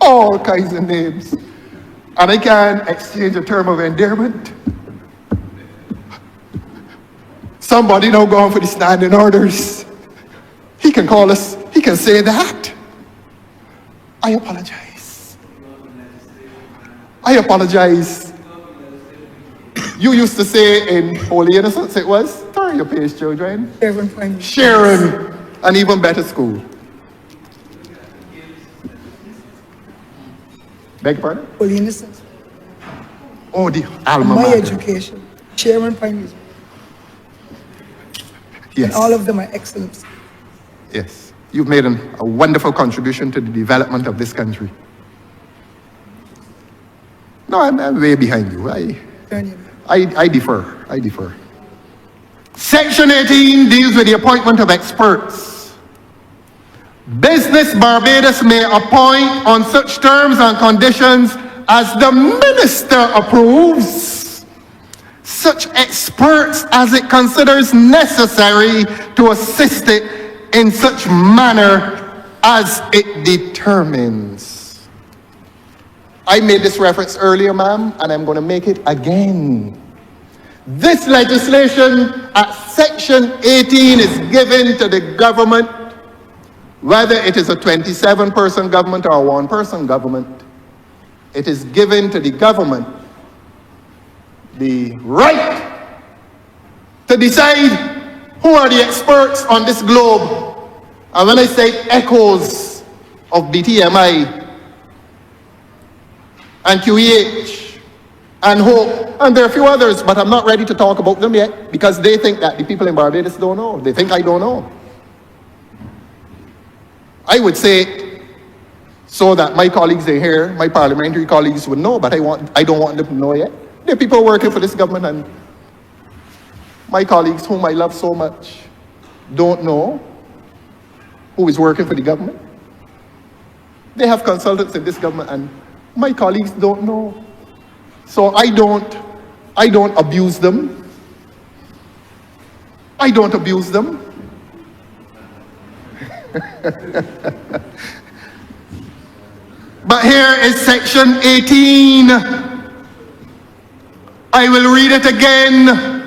All kinds of names. And I can't exchange a term of endearment. Somebody now going for the standing orders. He can call us, he can say that. I apologize. I apologize. You used to say in Holy Innocents, it was, turn your page, children. Sharon, an even better school. Beg your pardon? Holy Innocents. Oh, the alma My mater. education. Sharon Pioneers. Yes. And all of them are excellent. Yes. You've made a wonderful contribution to the development of this country. No, I'm way behind you. I defer. I defer. Section 18 deals with the appointment of experts. Business Barbados may appoint on such terms and conditions as the minister approves, such experts as it considers necessary to assist it in such manner as it determines. I made this reference earlier, ma'am, and I'm going to make it again. This legislation at Section 18 is given to the government, whether it is a 27-person government or a one-person government. It is given to the government the right to decide who are the experts on this globe. And when I say echoes of BTMI and QEH and HOPE, and there are a few others, but I'm not ready to talk about them yet because they think that the people in Barbados don't know. They think I don't know. I would say it so that my colleagues in here, my parliamentary colleagues would know, but I don't want them to know yet. There are people working for this government, and my colleagues whom I love so much don't know who is working for the government. They have consultants in this government, and my colleagues don't know. So I don't abuse them. I don't abuse them. But here is Section 18. I will read it again.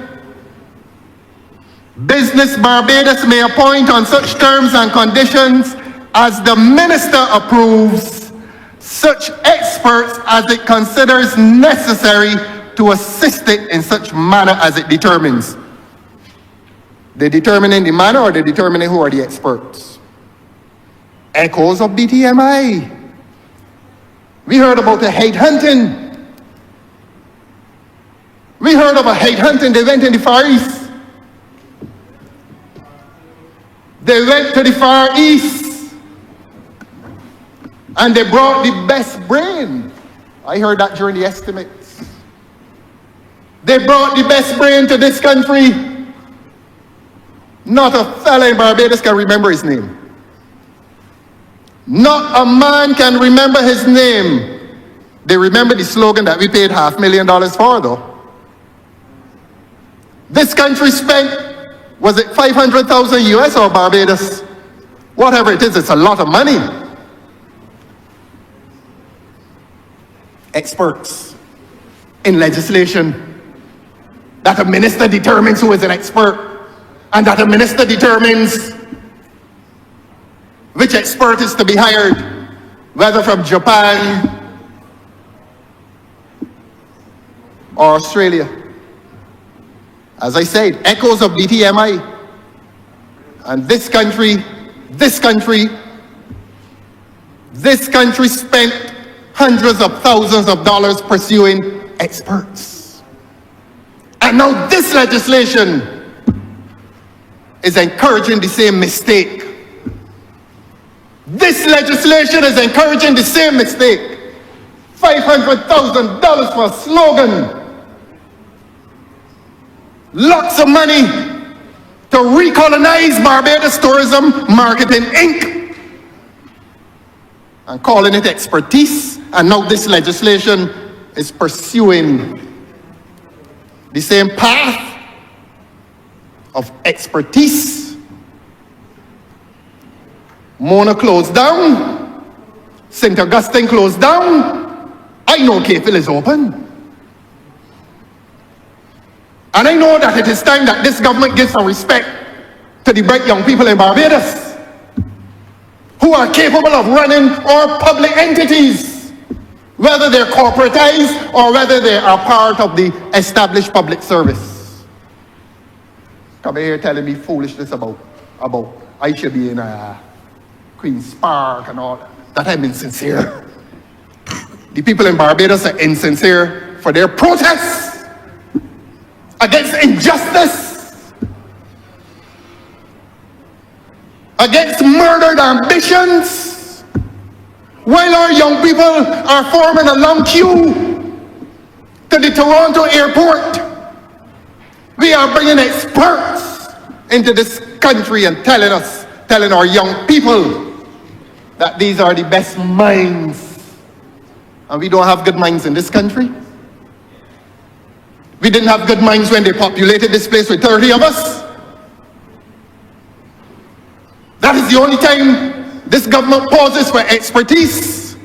Business Barbados may appoint on such terms and conditions as the minister approves, such experts as it considers necessary to assist it in such manner as it determines. They're determining the manner, or they're determining who are the experts. Echoes of BTMI. We heard about the hate hunting. We heard of a hate hunting. They went in the Far East. They went to the Far East and they brought the best brain. I heard that during the estimates. They brought the best brain to this country. Not a fella in Barbados can remember his name. Not a man can remember his name. They remember the slogan that we paid $500,000 for, though. This country spent, was it 500,000 US or Barbados? Whatever it is, it's a lot of money. Experts in legislation, that a minister determines who is an expert, and that a minister determines which expert is to be hired, whether from Japan or Australia. As I said, echoes of BTMI. And this country spent hundreds of thousands of dollars pursuing experts. And now this legislation is encouraging the same mistake. This legislation is encouraging the same mistake. $500,000 for a slogan. Lots of money to recolonize Barbados Tourism Marketing Inc. and calling it expertise. And now this legislation is pursuing the same path of expertise. Mona closed down. St. Augustine closed down. I know Kefil is open. And I know that it is time that this government gives some respect to the bright young people in Barbados who are capable of running our public entities, whether they're corporatized or whether they are part of the established public service. Come here telling me foolishness about I should be in Queen's Park and all that. I'm insincere. The people in Barbados are insincere for their protests against injustice, against murdered ambitions, while our young people are forming a long queue to the Toronto airport. We are bringing experts into this country and telling our young people that these are the best minds. And we don't have good minds in this country. We didn't have good minds when they populated this place with 30 of us. That is the only time this government pauses for expertise,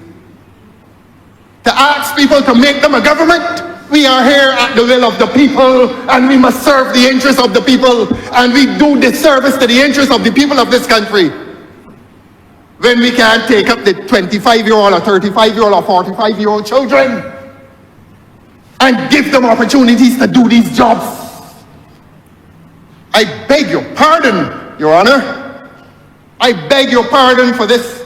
to ask people to make them a government. We are here at the will of the people, and we must serve the interests of the people, and we do disservice to the interests of the people of this country when we can't take up the 25-year-old or 35-year-old or 45-year-old children and give them opportunities to do these jobs. I beg your pardon, Your Honor. I beg your pardon for this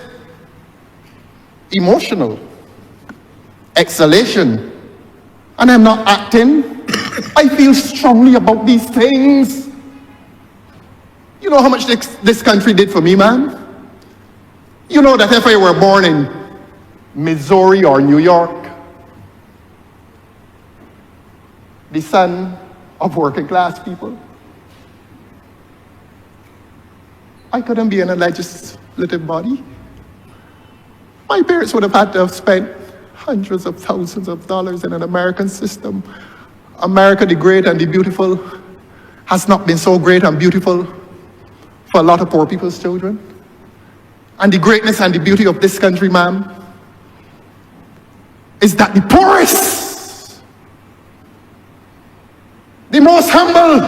emotional exhalation. And I'm not acting. I feel strongly about these things. You know how much this country did for me, man? You know that if I were born in Missouri or New York, the son of working class people, I couldn't be in a legislative body. My parents would have had to have spent hundreds of thousands of dollars in an American system. America the Great and the Beautiful has not been so great and beautiful for a lot of poor people's children. And the greatness and the beauty of this country, ma'am, is that the poorest, the most humble,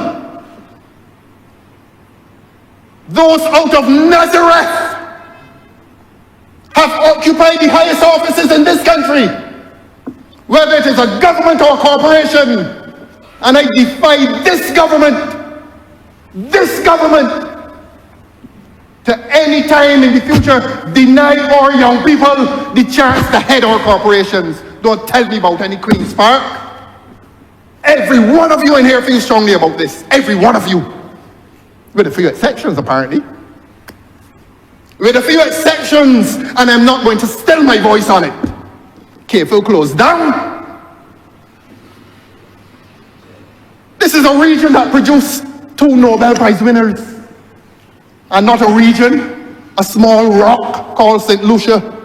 those out of Nazareth have occupied the highest offices in this country, whether it is a government or a corporation. And I defy this government to any time in the future deny our young people the chance to head our corporations. Don't tell me about any Queen's Park. Every one of you in here feels strongly about this. Every one of you. With a few exceptions, apparently. with a few exceptions, and I'm not going to still my voice on it. Careful closed down. This is a region that produced 2 Nobel Prize winners, and not a region, a small rock called St. Lucia.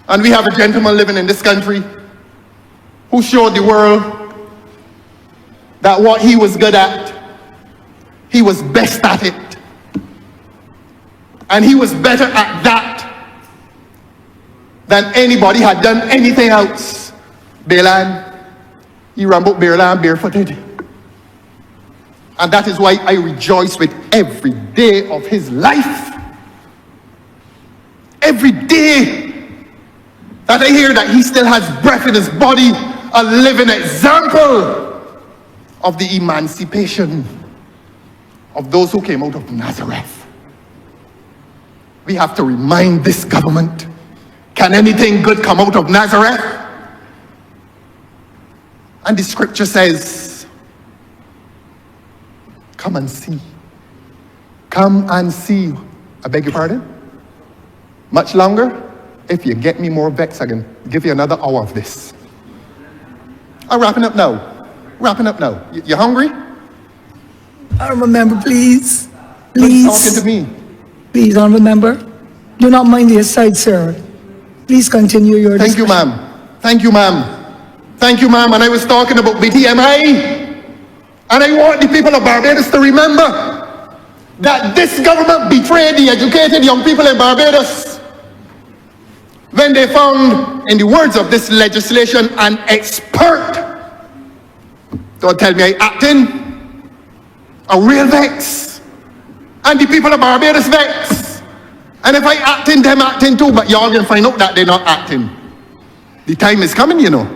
And we have a gentleman living in this country who showed the world that what he was good at, he was best at it. And he was better at that than anybody had done anything else. Bayland, he ran out Bayland barefooted. And that is why I rejoice with every day of his life. Every day that I hear that he still has breath in his body, a living example of the emancipation of those who came out of Nazareth. We have to remind this government, can anything good come out of Nazareth? And the scripture says, come and see. Come and see. I beg your pardon? Much longer? If you get me more vex, I can give you another hour of this. I'm wrapping up now. Wrapping up now. You hungry? Honourable member, please. You're talking Please. to me. Please, honourable member. Do not mind the aside, sir. Please continue your Thank you, discussion. ma'am. Thank you, ma'am. Thank you, ma'am. And I was talking about BTMI. And I want the people of Barbados to remember that this government betrayed the educated young people in Barbados when they found, in the words of this legislation, an expert. Don't tell me I acting. A real vex. And the people of Barbados vex. And if I acting, them acting too, but y'all can find out that they're not acting. The time is coming, you know.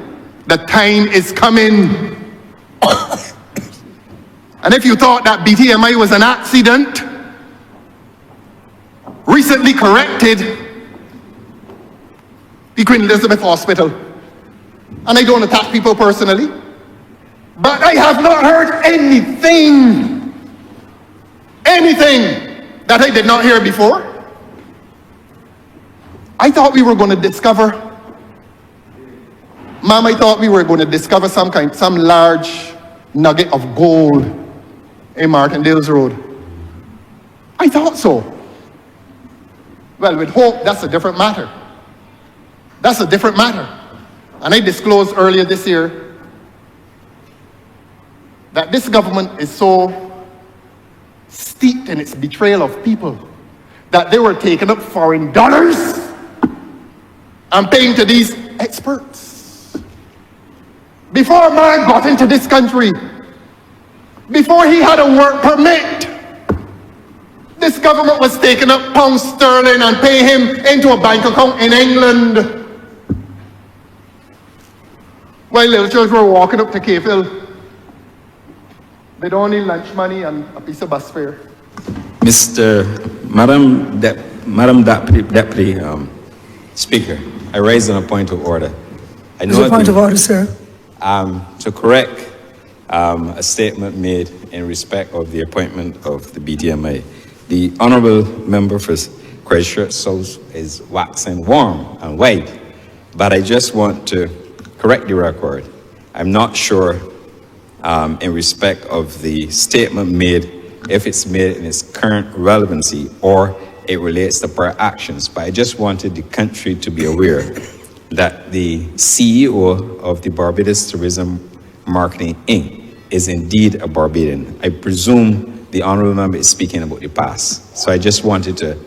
The time is coming. And if you thought that BTMI was an accident, recently corrected, the Queen Elizabeth Hospital. And I don't attack people personally, but I have not heard anything that I did not hear before. I thought we were going to discover, ma'am, I thought we were going to discover some large nugget of gold in Martindale's Road. I thought so. Well, with hope, that's a different matter. That's a different matter. And I disclosed earlier this year that this government is so steeped in its betrayal of people that they were taking up foreign dollars and paying to these experts. Before a man got into this country, before he had a work permit, this government was taking up pounds sterling and paying him into a bank account in England. While little children were walking up to Cayfield with only lunch money and a piece of bus fare. Madam Deputy Speaker, I raise on a point of order. There's a point of order, sir. To correct a statement made in respect of the appointment of the BTMI. The Honourable Member for Christchurch South is waxing warm and wide, but I just want to correct the record. I'm not sure in respect of the statement made, if it's made in its current relevancy or it relates to prior actions, but I just wanted the country to be aware that the CEO of the Barbados Tourism Marketing Inc. is indeed a Barbadian. I presume the Honourable Member is speaking about the past. So I just wanted to,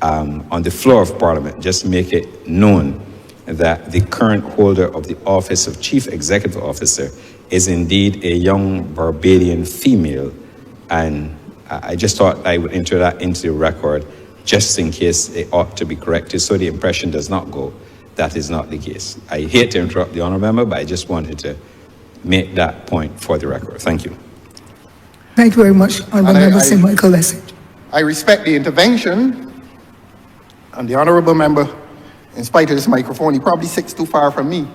on the floor of Parliament, just make it known that the current holder of the office of Chief Executive Officer is indeed a young Barbadian female. And I just thought I would enter that into the record just in case it ought to be corrected so the impression does not go that is not the case. I hate to interrupt the Honourable Member, but I just wanted to make that point for the record. Thank you. Thank you very much, Honourable Member St. Michael Lessig. I respect the intervention, and the Honourable Member, in spite of this microphone, he probably sits too far from me,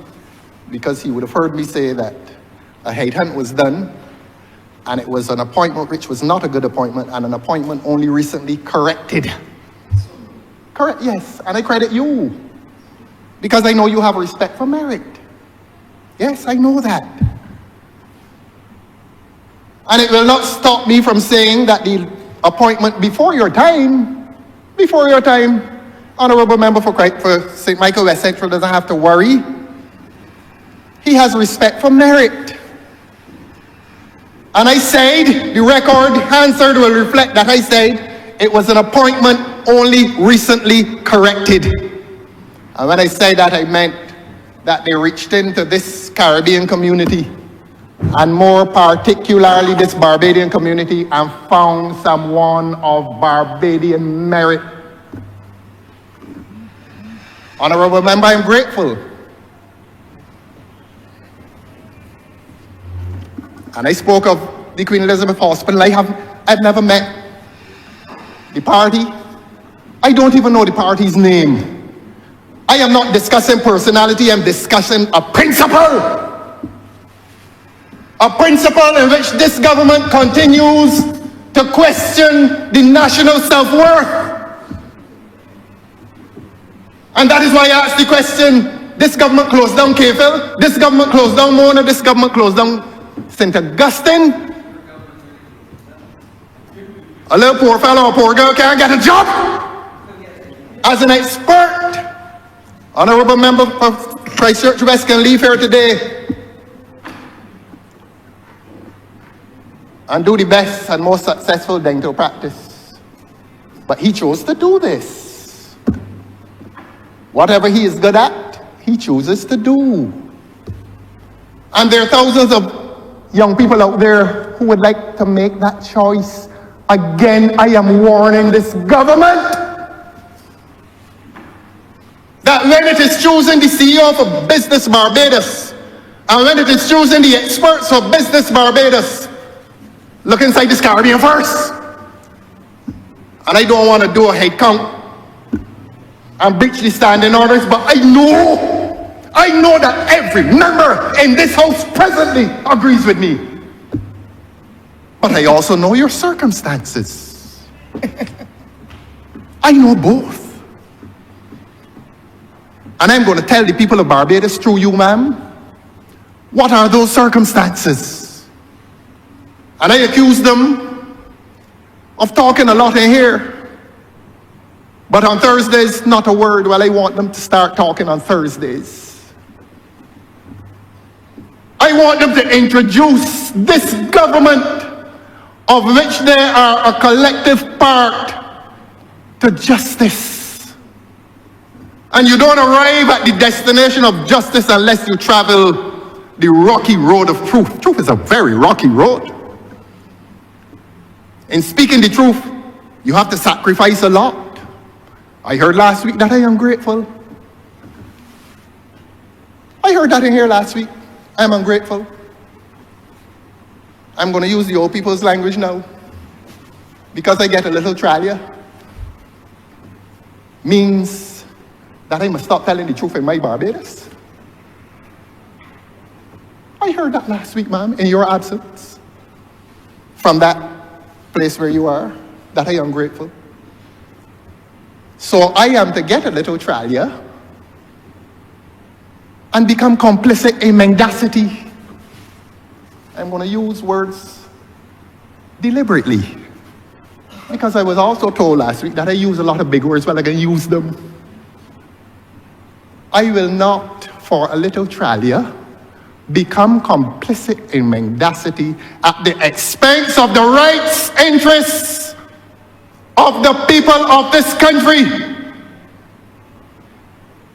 because he would have heard me say that a hate hunt was done And it was an appointment which was not a good appointment, and an appointment only recently corrected. Correct, yes, and I credit you. Because I know you have respect for merit. Yes, I know that. And it will not stop me from saying that the appointment before your time, Honorable Member for St. Michael West Central doesn't have to worry. He has respect for merit. And I said, the record Hansard will reflect that I said, it was an appointment only recently corrected. And when I say that, I meant that they reached into this Caribbean community, and more particularly this Barbadian community, and found someone of Barbadian merit. Honorable Member, I'm grateful. And I spoke of the Queen Elizabeth Hospital. I've never met the party. I don't even know the party's name. I am not discussing personality, I'm discussing a principle. A principle in which this government continues to question the national self-worth. And that is why I asked the question, this government closed down Kayville, this government closed down Mona, this government closed down St. Augustine. A little poor fellow or poor girl can't get a job. As an expert, Honorable Member for Christchurch West can leave here today and do the best and most successful dental practice. But he chose to do this. Whatever he is good at, he chooses to do. And there are thousands of young people out there who would like to make that choice. Again, I am warning this government that when it is choosing the CEO for Business Barbados, and when it is choosing the experts for Business Barbados, look inside this Caribbean first. And I don't want to do a head count and breach the standing orders, but I know that every member in this house presently agrees with me. But I also know your circumstances. I know both. And I'm going to tell the people of Barbados through you, ma'am, what are those circumstances? And I accuse them of talking a lot in here. But on Thursdays, not a word. Well, I want them to start talking on Thursdays. I want them to introduce this government, of which they are a collective part, to justice. And you don't arrive at the destination of justice unless you travel the rocky road of truth. Truth is a very rocky road. In speaking the truth, you have to sacrifice a lot. I heard last week that I am grateful. I heard that in here last week. I am ungrateful. I'm going to use the old people's language now. Because I get a little tralia, means that I must stop telling the truth in my Barbados. I heard that last week, ma'am, in your absence. From that place where you are, that I am grateful. So I am to get a little tralia and become complicit in mendacity. I'm going to use words deliberately, because I was also told last week that I use a lot of big words, well, I can use them. I will not, for a little tralia, become complicit in mendacity at the expense of the rights, interests of the people of this country.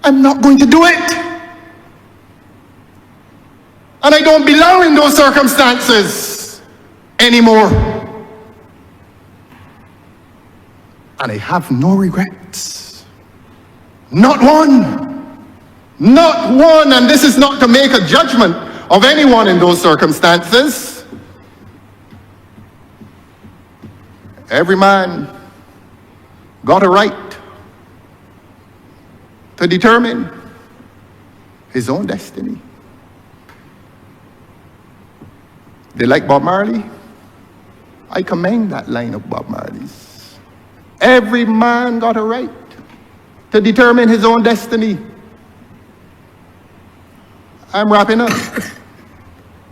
I'm not going to do it. And I don't belong in those circumstances anymore. And I have no regrets. Not one. Not one. And this is not to make a judgment of anyone in those circumstances. Every man got a right to determine his own destiny. They like Bob Marley, I commend that line of Bob Marley's. Every man got a right to determine his own destiny. I'm wrapping up.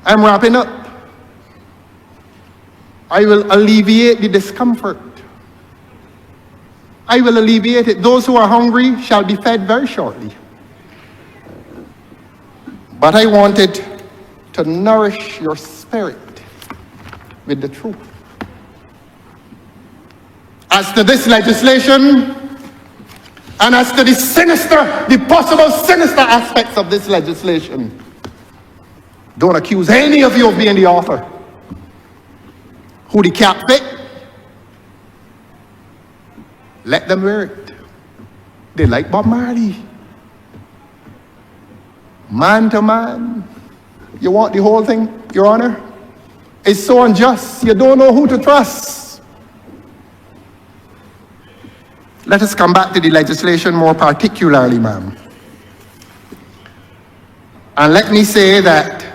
I'm wrapping up. I will alleviate the discomfort. I will alleviate it. Those who are hungry shall be fed very shortly. But I wanted to nourish your spirit with the truth. As to this legislation, and as to the possible sinister aspects of this legislation, don't accuse any of you of being the author. Who the cap fit, let them wear it. They like Bob Marley. Man to man. You want the whole thing, Your Honor? It's so unjust. You don't know who to trust. Let us come back to the legislation more particularly, ma'am. And let me say that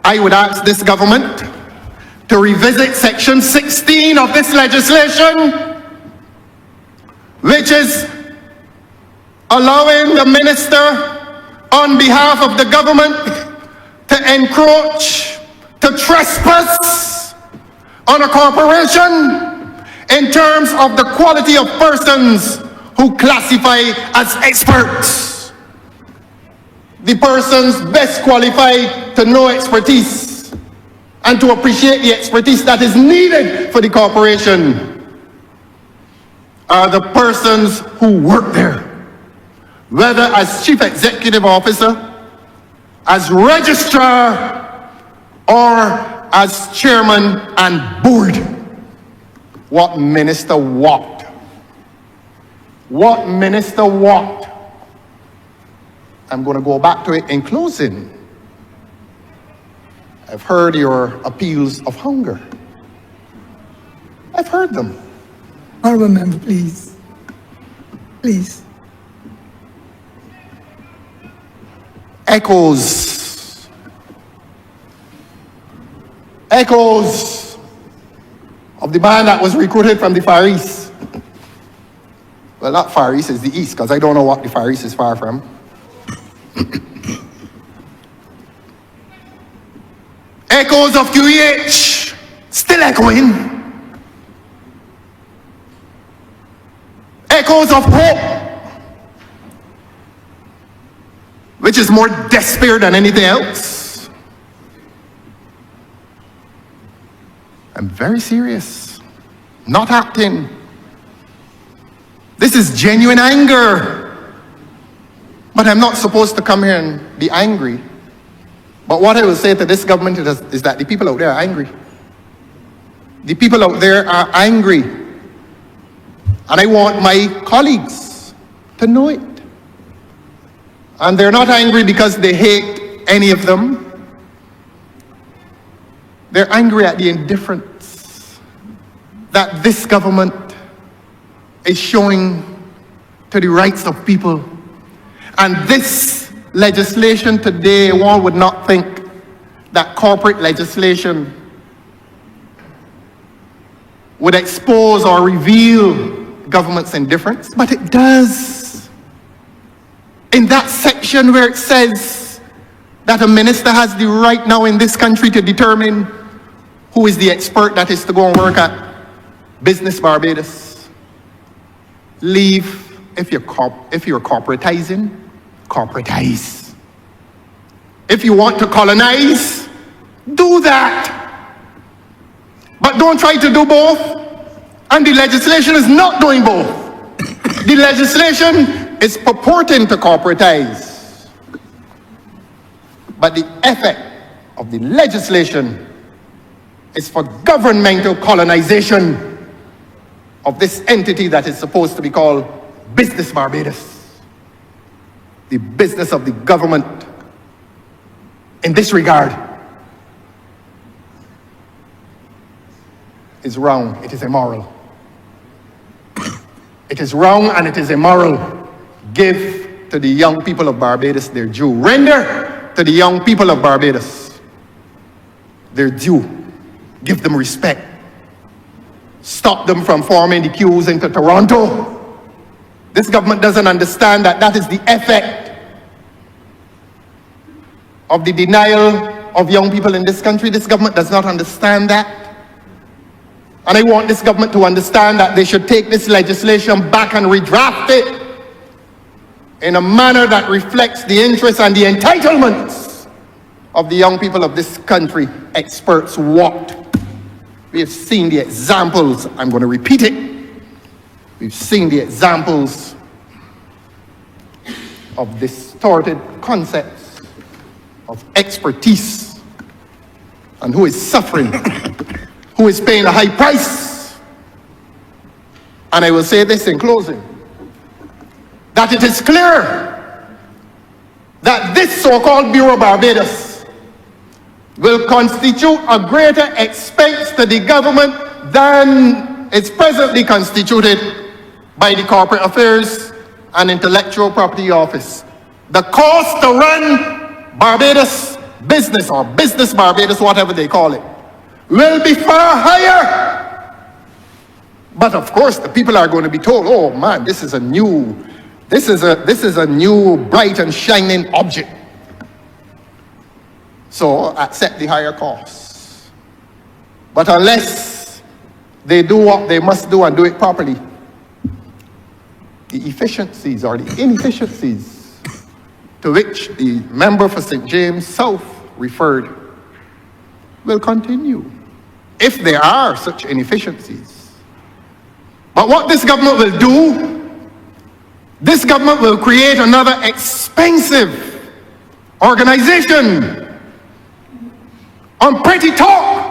I would ask this government to revisit Section 16 of this legislation, which is allowing the minister on behalf of the government to encroach, to trespass on a corporation in terms of the quality of persons who classify as experts. The persons best qualified to know expertise and to appreciate the expertise that is needed for the corporation are the persons who work there, whether as chief executive officer, as registrar, or as chairman and board. What minister what? What minister what? I'm going to go back to it in closing. I've heard your appeals of hunger. I've heard them. Honourable member, please. Please. Echoes of the man that was recruited from the Far East. Well, not Far East, it's the East, because I don't know what the Far East is far from. Echoes of QEH, still echoing. Echoes of hope, which is more despair than anything else. I'm very serious, not acting. This is genuine anger. But I'm not supposed to come here and be angry. But what I will say to this government is that the people out there are angry. The people out there are angry. And I want my colleagues to know it. And they're not angry because they hate any of them. They're angry at the indifference that this government is showing to the rights of people. And this legislation today, one would not think that corporate legislation would expose or reveal government's indifference, but it does. In that section where it says that a minister has the right now in this country to determine who is the expert that is to go and work at Business Barbados. Leave, if you're corporatizing, corporatize. If you want to colonize, do that. But don't try to do both. And the legislation is not doing both. The legislation is purporting to corporatize. But the effect of the legislation is for governmental colonization of this entity that is supposed to be called Business Barbados. The business of the government in this regard is wrong. It is immoral. It is wrong and it is immoral. Give to the young people of Barbados their due. Render to the young people of Barbados their due. give them respect. Stop them from forming the queues into Toronto. This government doesn't understand that that is the effect of the denial of young people in this country. This government does not understand that. And I want this government to understand that they should take this legislation back and redraft it in a manner that reflects the interests and the entitlements of the young people of this country. Experts what? We have seen the examples. I'm going to repeat it. We've seen the examples of distorted concepts of expertise and who is suffering, who is paying a high price. And I will say this in closing, that it is clear that this so-called Bureau Barbados will constitute a greater expense to the government than is presently constituted by the Corporate Affairs and Intellectual Property Office. The cost to run Barbados business, or Business Barbados, whatever they call it, will be far higher. But of course, the people are going to be told, oh man, this is a new bright and shining object. So accept the higher costs. But unless they do what they must do and do it properly, the efficiencies or the inefficiencies to which the member for St. James South referred will continue, if there are such inefficiencies. But what this government will do, this government will create another expensive organization on pretty talk.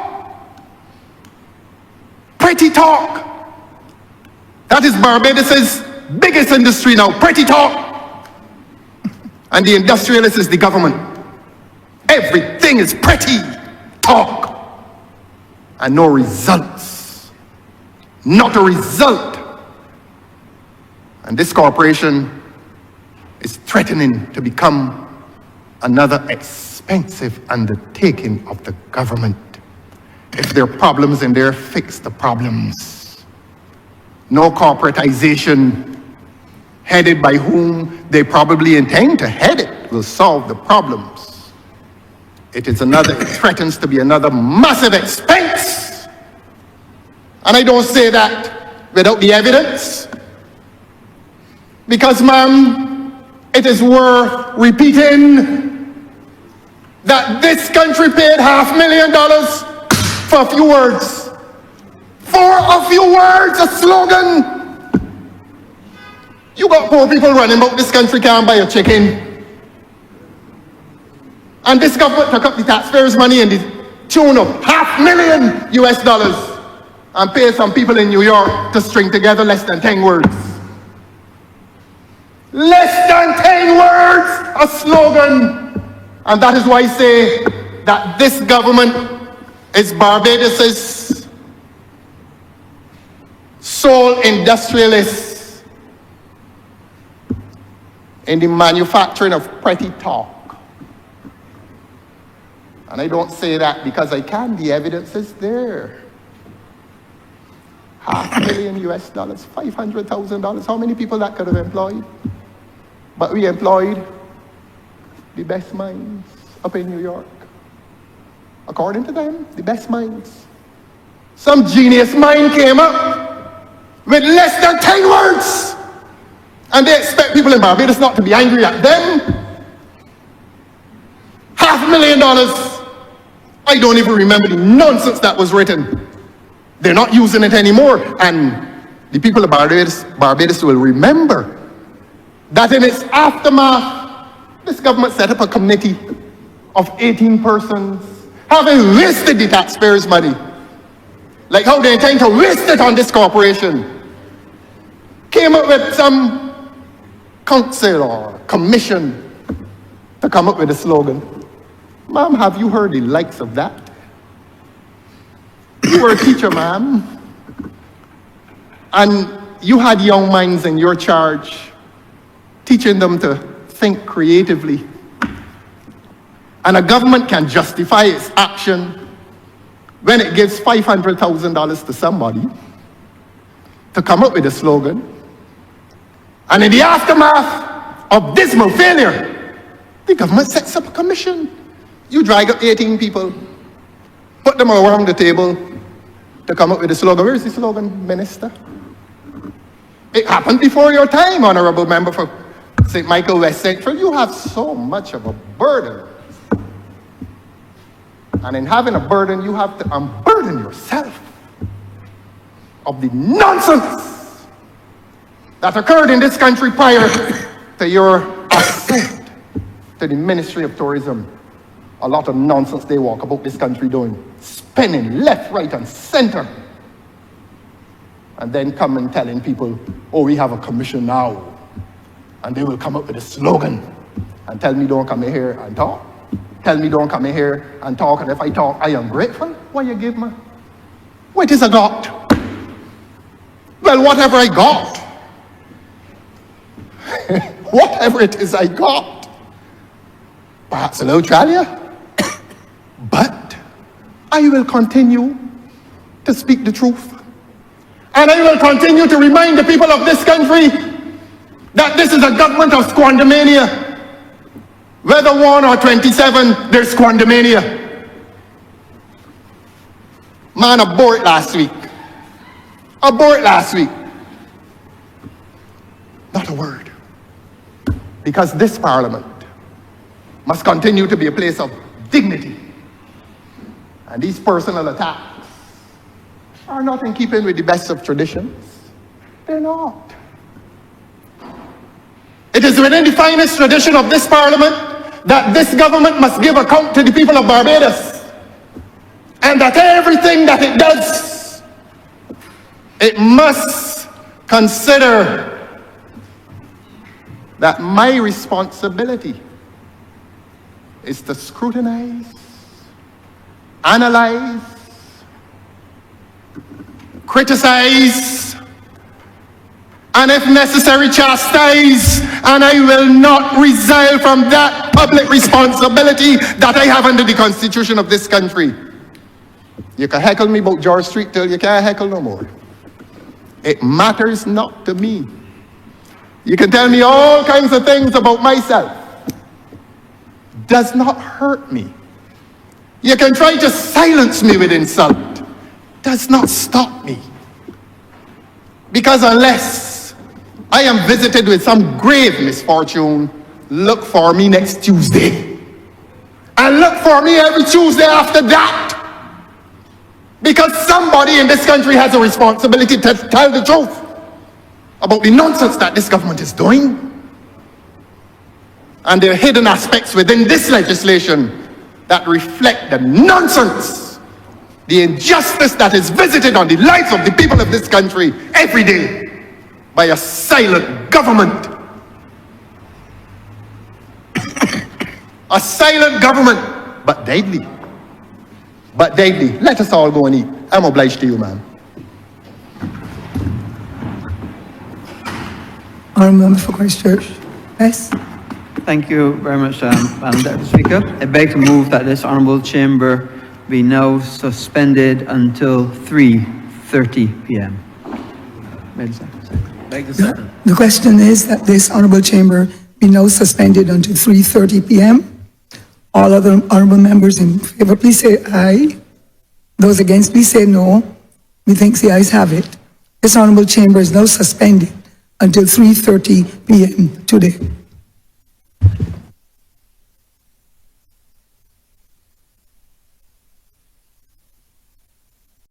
Pretty talk. That is Barbados's biggest industry now, pretty talk. And the industrialist is the government. Everything is pretty talk and no results. Not a result. And this corporation is threatening to become another expensive undertaking of the government. If there are problems in there, fix the problems. No corporatization headed by whom they probably intend to head it will solve the problems. It threatens to be another massive expense. And I don't say that without the evidence. Because, ma'am, it is worth repeating that this country paid $500,000 for a few words. For a few words, a slogan. You got poor people running about this country can't buy a chicken. And this government took up the taxpayers' money in the tune of $500,000 and paid some people in New York to string together less than 10 words. Less than 10 words, a slogan. And that is why I say that this government is Barbados's sole industrialist in the manufacturing of pretty talk. And I don't say that because I can, the evidence is there. $500,000, $500,000. How many people that could have employed? But we employed the best minds up in New York. According to them, the best minds. Some genius mind came up with less than 10 words. And they expect people in Barbados not to be angry at them. $500,000. I don't even remember the nonsense that was written. They're not using it anymore. And the people of Barbados will remember that in its aftermath, this government set up a committee of 18 persons, having wasted the taxpayers' money. Like how they intend to waste it on this corporation. Came up with some council or commission to come up with a slogan. Ma'am, have you heard the likes of that? You were a teacher, ma'am. And you had young minds in your charge, teaching them to think creatively. And a government can justify its action when it gives $500,000 to somebody to come up with a slogan, and in the aftermath of dismal failure, the government sets up a commission. You drag up 18 people, put them around the table to come up with a slogan. Where's the slogan, Minister? It happened before your time, Honorable Member for St. Michael West Central. You have so much of a burden. And in having a burden, you have to unburden yourself of the nonsense that occurred in this country prior to your ascent to the Ministry of Tourism. A lot of nonsense they walk about this country doing, spinning left, right, and center. And then come and telling people, oh, we have a commission now. And they will come up with a slogan and tell me don't come in here and talk. Tell me don't come in here and talk, and if I talk, I am grateful. What you give me? What is I got? Well, whatever I got. Whatever it is I got. Perhaps a little Australia. But I will continue to speak the truth. And I will continue to remind the people of this country that this is a government of squandermania. Whether 1 or 27, there's squandermania. Man, abort last week. Abort last week. Not a word. Because this parliament must continue to be a place of dignity. And these personal attacks are not in keeping with the best of traditions. They're not. It is within the finest tradition of this parliament that this government must give account to the people of Barbados. And that everything that it does, it must consider that my responsibility is to scrutinize, analyze, criticize, and if necessary, chastise, and I will not resile from that public responsibility that I have under the Constitution of this country. You can heckle me about George Street till you can't heckle no more. It matters not to me. You can tell me all kinds of things about myself. Does not hurt me. You can try to silence me with insult. Does not stop me. Because unless I am visited with some grave misfortune, look for me next Tuesday. And look for me every Tuesday after that. Because somebody in this country has a responsibility to tell the truth about the nonsense that this government is doing. And there are hidden aspects within this legislation that reflect the nonsense, the injustice that is visited on the lives of the people of this country every day by a silent government. A silent government, but deadly. But deadly. Let us all go and eat. I'm obliged to you, ma'am. Honourable Member for Christchurch. Yes? Thank you very much, Madam Deputy Speaker. I beg to move that this Honourable Chamber be now suspended until 3:30 p.m. The question is that this Honourable Chamber be now suspended until 3:30 p.m. All other honourable members in favour, please say aye. Those against, please say no. Methinks the ayes have it. This Honourable Chamber is now suspended until 3:30 p.m. today.